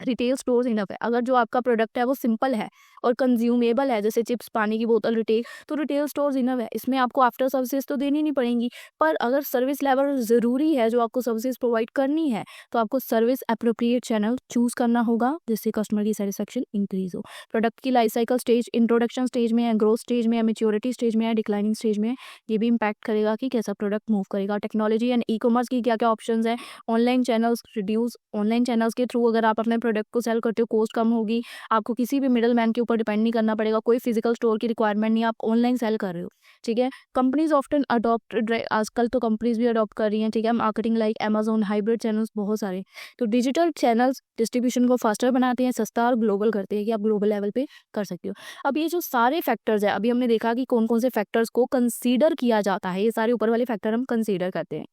retail stores enough है। अगर जो आपका प्रोडक्ट है वो सिंपल है और कंज्यूमेबल है, जैसे चिप्स, पानी की बोतल, रिटेल, तो रिटेल स्टोर्स इनफ है। इसमें आपको आफ्टर सर्विसेज तो देनी नहीं पड़ेंगी, पर अगर सर्विस लेवल ज़रूरी है, जो आपको सर्विसेज प्रोवाइड करनी है, तो आपको सर्विस अप्रोप्रिएट चैनल चूज़ करना होगा, जिससे कस्टमर की सेटिस्फेक्शन इंक्रीज हो। प्रोडक्ट की life cycle stage introduction stage में है, ग्रोथ स्टेज में है, मेच्योरिटी स्टेज में है, डिक्लाइनिंग स्टेज में है। ये भी इम्पैक्ट करेगा कि कैसा प्रोडक्ट मूव करेगा। टेक्नोलॉजी एंड ई कॉमर्स की क्या क्या ऑप्शन है। Online channels reduce, online channels के थ्रू अगर आप अपने प्रोडक्ट को सेल करते हो, कॉस्ट कम होगी, आपको किसी भी मिडल मैन के ऊपर डिपेंड नहीं करना पड़ेगा, कोई फिजिकल स्टोर की रिक्वायरमेंट नहीं, आप ऑनलाइन सेल कर रहे हो, ठीक है। कंपनीज ऑफ्टन अडॉप्ट, आजकल तो कंपनीज भी अडॉप्ट कर रही हैं, ठीक है, marketing like Amazon, hybrid channels बहुत सारे। तो डिजिटल चैनल्स डिस्ट्रीब्यूशन को फास्टर बनाते हैं, सस्ता और ग्लोबल करते हैं, कि आप ग्लोबल लेवल पे कर सकते हो। अब ये जो सारे फैक्टर्स है, अभी हमने देखा कि कौन कौन से फैक्टर्स को कंसीडर किया जाता है, ये सारे ऊपर वाले फैक्टर हम कंसीडर करते हैं।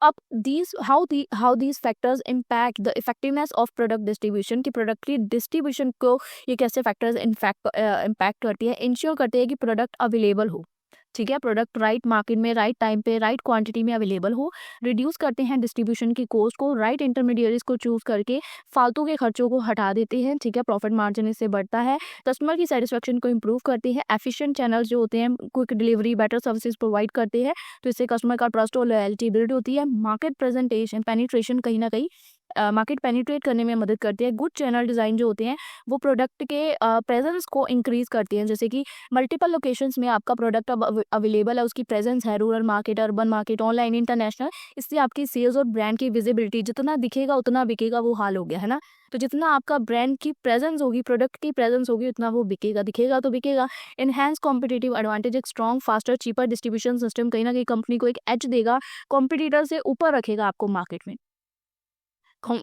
अब how these factors impact the effectiveness of product distribution, कि प्रोडक्ट की डिस्ट्रीब्यूशन को ये कैसे फैक्टर्स इम्पैक्ट करती है, इंश्योर करते हैं कि प्रोडक्ट अवेलेबल हो, ठीक है, प्रोडक्ट राइट मार्केट में, राइट टाइम पे, राइट क्वांटिटी में अवेलेबल हो। रिड्यूस करते हैं डिस्ट्रीब्यूशन की कॉस्ट को, राइट इंटरमीडिएट्स को चूज करके फालतू के खर्चों को हटा देते हैं, ठीक है, प्रॉफिट मार्जिन इससे बढ़ता है। कस्टमर की सेटिस्फेक्शन को इंप्रूव करते हैं। एफिशिएंट चैनल्स जो होते हैं, quick delivery, better services provide करते हैं, तो इससे कस्टमर का ट्रस्ट और लॉयल्टी बिल्ड होती है। मार्केट प्रेजेंटेशन पेनिट्रेशन, कहीं ना कहीं मार्केट पेनिट्रेट करने में मदद करती है। गुड चैनल डिज़ाइन जो होते हैं वो प्रोडक्ट के प्रेजेंस को इंक्रीज करती हैं, जैसे कि मल्टीपल लोकेशंस में आपका प्रोडक्ट अब अवेलेबल है, उसकी प्रेजेंस है, rural market, urban market, online, international, इससे आपकी सेल्स और ब्रांड की विजिबिलिटी, जितना दिखेगा उतना बिकेगा, वो हाल हो गया है ना। तो जितना आपका ब्रांड की प्रेजेंस होगी, प्रोडक्ट की प्रेजेंस होगी, उतना वो बिकेगा, दिखेगा तो बिकेगा। इनहेंस कॉम्पिटिटिव एडवांटेज, एक strong, faster, cheaper distribution system कहीं ना कहीं कंपनी को एक एज देगा, कॉम्पिटिटर से ऊपर रखेगा आपको मार्केट में।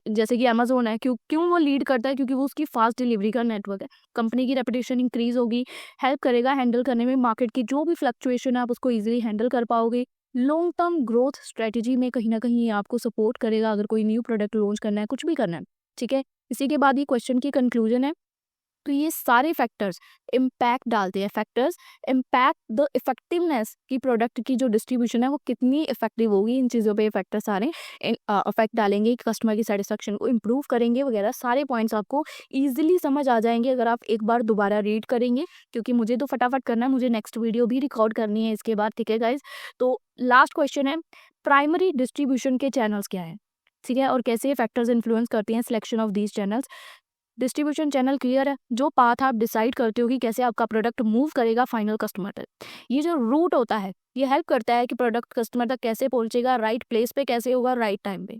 जैसे कि अमेजोन है, क्यों क्यों वो लीड करता है, क्योंकि वो उसकी फास्ट डिलीवरी का नेटवर्क है। कंपनी की रेपुटेशन इंक्रीज होगी, हेल्प करेगा हैंडल करने में मार्केट की जो भी फ्लक्चुएशन है, आप उसको इजीली हैंडल कर पाओगे। लॉन्ग टर्म ग्रोथ स्ट्रेटजी में कहीं ना कहीं ये आपको सपोर्ट करेगा, अगर कोई न्यू प्रोडक्ट लॉन्च करना है, कुछ भी करना है, ठीक है। इसी के बाद ये क्वेश्चन की कंक्लूजन है। तो ये सारे फैक्टर्स इम्पैक्ट डालते हैं, फैक्टर्स इम्पैक्ट द इफेक्टिवनेस की प्रोडक्ट की जो डिस्ट्रीब्यूशन है वो कितनी इफेक्टिव होगी। इन चीज़ों पे फैक्टर सारे इफेक्ट डालेंगे, कस्टमर की सेटिस्फेक्शन को इम्प्रूव करेंगे वगैरह। सारे पॉइंट्स आपको ईजिली समझ आ जाएंगे अगर आप एक बार दोबारा रीड करेंगे, क्योंकि मुझे तो फटाफट करना है, मुझे नेक्स्ट वीडियो भी रिकॉर्ड करनी है इसके बाद, ठीक है गाइज। तो लास्ट क्वेश्चन है, प्राइमरी डिस्ट्रीब्यूशन के चैनल्स क्या है, ठीक है, और कैसे फैक्टर्स इन्फ्लुएंस करते हैं selection of these channels. Distribution channel clear है, जो पाथ आप डिसाइड करते हो कि कैसे आपका प्रोडक्ट मूव करेगा फाइनल कस्टमर तक। ये जो रूट होता है ये हेल्प करता है कि प्रोडक्ट कस्टमर तक कैसे पहुंचेगा, राइट प्लेस पे कैसे होगा, राइट टाइम पे।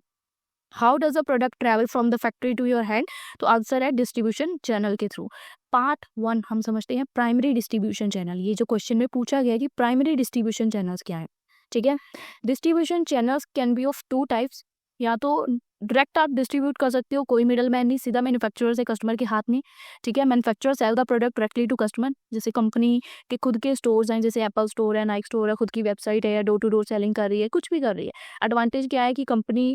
How does a product travel from the factory to your hand, तो आंसर है डिस्ट्रीब्यूशन चैनल के थ्रू। पार्ट 1 हम समझते हैं प्राइमरी डिस्ट्रीब्यूशन चैनल। ये जो क्वेश्चन में पूछा गया कि प्राइमरी डिस्ट्रीब्यूशन चैनल्स क्या है, ठीक है। Distribution channels can be of 2 types, या तो डायरेक्ट आप डिस्ट्रीब्यूट कर सकते हो, कोई मिडल मैन नहीं, सीधा मैन्युफैक्चरर से कस्टमर के हाथ में, ठीक है। Manufacturer sell the product directly to customer, जैसे कंपनी के खुद के स्टोर्स हैं, जैसे एप्पल स्टोर है, नाइक स्टोर है, खुद की वेबसाइट है, या डोर टू डोर सेलिंग कर रही है, कुछ भी कर रही है। एडवांटेज क्या है कि कंपनी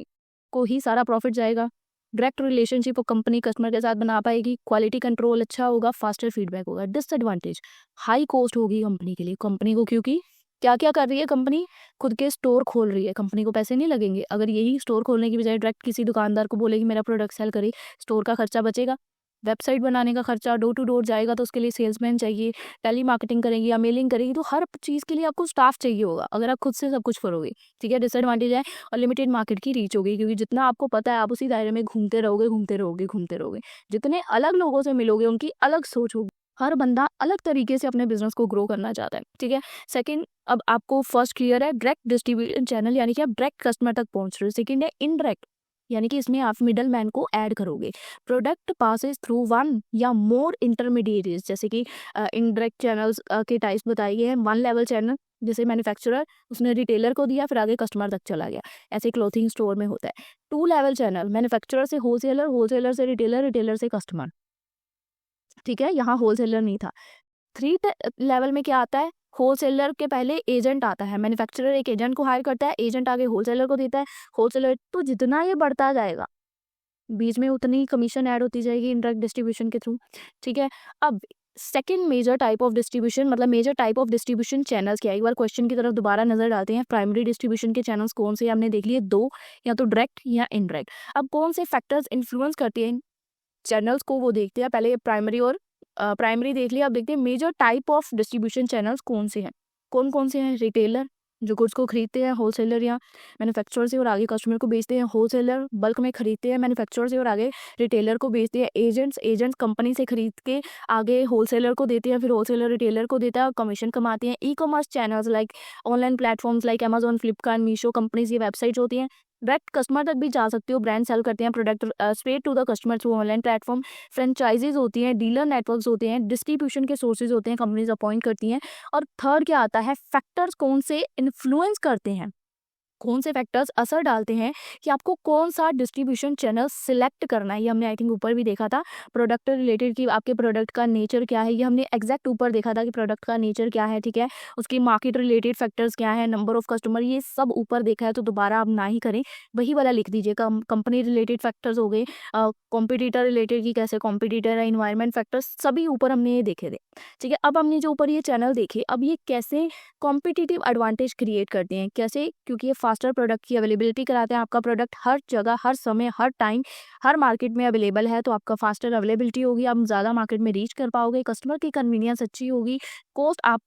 को ही सारा प्रॉफिट जाएगा, डायरेक्ट रिलेशनशिप वो कंपनी कस्टमर के साथ बना पाएगी, क्वालिटी कंट्रोल अच्छा होगा, फास्टर फीडबैक होगा। डिसएडवांटेज, हाई कॉस्ट होगी कंपनी के लिए, कंपनी को, क्योंकि क्या क्या कर रही है कंपनी, खुद के स्टोर खोल रही है, कंपनी को पैसे नहीं लगेंगे। अगर यही स्टोर खोलने की बजाय डायरेक्ट किसी दुकानदार को बोलेगी मेरा प्रोडक्ट सेल करे, स्टोर का खर्चा बचेगा, वेबसाइट बनाने का खर्चा, डोर टू डोर जाएगा तो उसके लिए सेल्समैन चाहिए, टेली मार्केटिंग करेंगी या मेलिंग करेंगी, तो हर चीज़ के लिए आपको स्टाफ चाहिए होगा अगर आप खुद से सब कुछ करोगे, ठीक है। डिसएडवांटेज है, और लिमिटेड मार्केट की रीच होगी, क्योंकि जितना आपको पता है आप उसी दायरे में घूमते रहोगे, घूमते रहोगे, घूमते रहोगे। जितने अलग लोगों से मिलोगे उनकी अलग सोच होगी, हर बंदा अलग तरीके से अपने बिजनेस को ग्रो करना चाहता है, ठीक है। सेकंड, अब आपको फर्स्ट क्लियर है, डायरेक्ट डिस्ट्रीब्यूशन चैनल यानी कि आप डायरेक्ट कस्टमर तक पहुंच रहे हो। सेकंड है इनडायरेक्ट, यानी कि इसमें आप मिडल मैन को ऐड करोगे। प्रोडक्ट पासेस थ्रू वन या मोर इंटरमीडिएट्स, जैसे कि इनडायरेक्ट चैनल्स के टाइप्स बताए गए हैं। 1 लेवल चैनल, जैसे मैन्युफैक्चरर उसने रिटेलर को दिया, फिर आगे कस्टमर तक चला गया, ऐसे क्लोथिंग स्टोर में होता है। 2 लेवल चैनल, मैन्युफैक्चरर से होलसेलर, होलसेलर से रिटेलर, रिटेलर से कस्टमर, ठीक है, यहाँ होलसेलर नहीं था। 3 लेवल में क्या आता है, होलसेलर के पहले एजेंट आता है, मैन्युफैक्चरर एक एजेंट को हायर करता है, एजेंट आगे होलसेलर को देता है, होलसेलर, तो जितना ये बढ़ता जाएगा बीच में उतनी कमीशन ऐड होती जाएगी इनडायरेक्ट डिस्ट्रीब्यूशन के थ्रू। ठीक है, अब second major type of distribution, मतलब major type of distribution channels क्या है, एक बार क्वेश्चन की तरफ दोबारा नजर डालते हैं। प्राइमरी डिस्ट्रीब्यूशन के चैनल्स कौन से, हमने देख लिए दो, या तो डायरेक्ट या इनडायरेक्ट। अब कौन से फैक्टर्स इन्फ्लुएंस करते हैं चैनल्स को, वो देखते हैं। पहले प्राइमरी और प्राइमरी देख लिया, अब देखते हैं major type of distribution channels कौन से हैं। कौन कौन से हैं? रिटेलर, जो गुड्स को खरीदते हैं होलसेलर या मैन्युफैक्चरर से और आगे कस्टमर को बेचते हैं। होलसेलर बल्क में खरीदते हैं मैन्युफैक्चरर से और आगे रिटेलर को बेचते हैं। एजेंट्स कंपनी से खरीद के आगे होलसेलर को देते हैं, फिर होलसेलर रिटेलर को देता है और कमीशन कमाते हैं। E commerce channels like online platforms like Amazon, Flipkart, Meesho companies, ये वेबसाइट्स होती हैं। डायरेक्ट कस्टमर तक भी जा सकते हो, ब्रांड सेल करते हैं product straight to the customer through online platform. Franchisees होती हैं, डीलर नेटवर्क्स होते हैं, डिस्ट्रीब्यूशन के सोर्सेज होते हैं, कंपनीज अपॉइंट करती हैं। और थर्ड क्या आता है, फैक्टर्स कौन से इन्फ्लुएंस करते हैं, कौन से फैक्टर्स असर डालते हैं कि आपको कौन सा डिस्ट्रीब्यूशन चैनल सिलेक्ट करना है। ये हमने आई थिंक ऊपर भी देखा था, प्रोडक्ट रिलेटेड कि आपके प्रोडक्ट का नेचर क्या है, ये हमने एग्जैक्ट ऊपर देखा था कि प्रोडक्ट का नेचर क्या है। ठीक है, उसकी मार्केट रिलेटेड फैक्टर्स क्या है, नंबर ऑफ कस्टमर, ये सब ऊपर देखा है, तो दोबारा आप ना ही करें, वही वाला लिख दीजिएगा। कंपनी रिलेटेड फैक्टर्स हो गए, कॉम्पिटिटर रिलेटेड की कैसे कॉम्पिटिटर है, इन्वायरमेंट फैक्टर्स, सभी ऊपर हमने ये देखे थे। ठीक है, अब हमने जो ऊपर ये चैनल देखे, अब ये कैसे कॉम्पिटिटिव एडवांटेज क्रिएट करते हैं, कैसे, क्योंकि ये फास्टर प्रोडक्ट की अवेलेबिलिटी कराते हैं। आपका प्रोडक्ट हर जगह, हर समय, हर टाइम, हर मार्केट में अवेलेबल है, तो आपका फास्टर अवेलेबिलिटी होगी, आप ज़्यादा मार्केट में रीच कर पाओगे, कस्टमर की कन्वीनियंस अच्छी होगी, कॉस्ट आप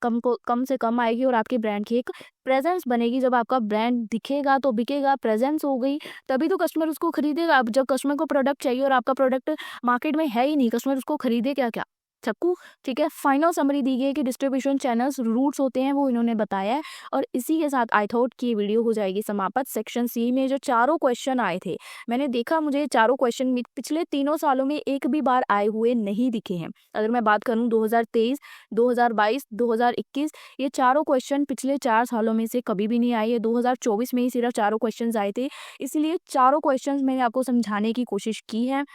कम से कम आएगी और आपके ब्रांड की एक प्रेजेंस बनेगी। जब आपका ब्रांड दिखेगा तो बिकेगा, प्रेजेंस हो गई तभी तो कस्टमर उसको खरीदेगा। अब जब कस्टमर को प्रोडक्ट चाहिए और आपका प्रोडक्ट मार्केट में है ही नहीं, कस्टमर उसको खरीदे क्या क्या? सबको। ठीक है, फाइनल समरी दी गई है कि डिस्ट्रीब्यूशन चैनल्स रूट्स होते हैं, वो इन्होंने बताया है। और इसी के साथ आई थॉट कि ये वीडियो हो जाएगी समाप्त। सेक्शन सी में जो चारों क्वेश्चन आए थे, मैंने देखा मुझे चारों क्वेश्चन पिछले 3 सालों में एक भी बार आए हुए नहीं दिखे हैं। अगर मैं बात करूं 2023, 2022, 2021, ये चारों क्वेश्चन पिछले 4 सालों में से कभी भी नहीं आए। ये 2024 में ही सिर्फ चारों क्वेश्चन आए थे, इसलिए चारों क्वेश्चन मैंने आपको समझाने की कोशिश की है।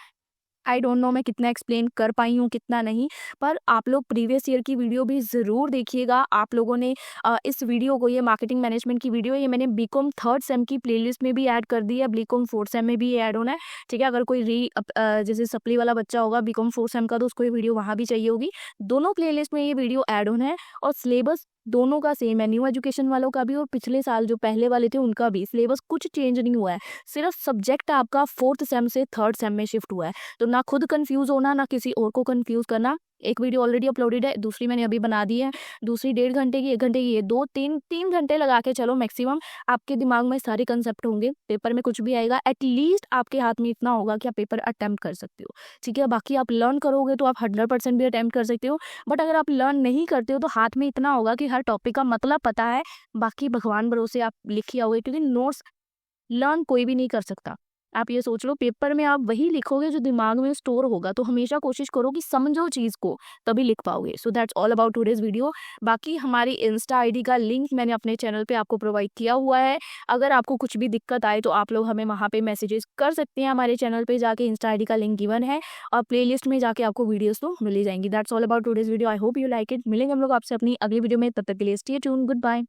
आई डोंट नो मैं कितना एक्सप्लेन कर पाई हूँ कितना नहीं, पर आप लोग प्रीवियस ईयर की वीडियो भी ज़रूर देखिएगा। आप लोगों ने इस वीडियो को, ये मार्केटिंग मैनेजमेंट की वीडियो, ये मैंने बीकॉम 3rd सेम की प्लेलिस्ट में भी ऐड कर दी है, बीकॉम 4th सेम में भी ऐड होना है। ठीक है, अगर कोई जैसे सप्ली वाला बच्चा होगा बीकॉम 4th सेम का, तो उसको ये वीडियो वहाँ भी चाहिए होगी। दोनों प्लेलिस्ट में ये वीडियो ऐड होना है और सिलेबस दोनों का सेम है, न्यू एजुकेशन वालों का भी और पिछले साल जो पहले वाले थे उनका भी। सिलेबस कुछ चेंज नहीं हुआ है, सिर्फ सब्जेक्ट आपका 4th सेम से 3rd सेम में शिफ्ट हुआ है। तो ना खुद कंफ्यूज होना, ना किसी और को कंफ्यूज करना। एक वीडियो ऑलरेडी अपलोडेड है, दूसरी मैंने अभी बना दी है, दूसरी 1.5 घंटे की, 1 घंटे की, ये 2-3 घंटे लगा के चलो मैक्सिमम, आपके दिमाग में सारे कंसेप्ट होंगे, पेपर में कुछ भी आएगा, एटलीस्ट आपके हाथ में इतना होगा कि आप पेपर अटेम्प्ट कर सकते हो। ठीक है, बाकी आप लर्न करोगे तो आप 100% भी अटेम्प्ट कर सकते हो, बट अगर आप लर्न नहीं करते हो तो हाथ में इतना होगा कि हर टॉपिक का मतलब पता है, बाकी भगवान भरोसे आप लिख ही आओगे, क्योंकि नोट्स लर्न कोई भी नहीं कर सकता। आप ये सोच लो, पेपर में आप वही लिखोगे जो दिमाग में स्टोर होगा, तो हमेशा कोशिश करो कि समझो चीज़ को, तभी लिख पाओगे। So that's all about today's video. बाकी हमारी इंस्टा आईडी का लिंक मैंने अपने चैनल पे आपको प्रोवाइड किया हुआ है। अगर आपको कुछ भी दिक्कत आए तो आप लोग हमें वहाँ पे मैसेजेस कर सकते हैं, हमारे चैनल पे जाके इंस्टा आईडी का लिंक गिवन है और प्लेलिस्ट में जाके आपको वीडियोस तो मिल ही जाएंगी। That's all about today's video. I hope you like it. मिलेंगे हम लोग आपसे अपनी अगली वीडियो में, तब तक के लिए स्टे ट्यून्ड, गुड बाय।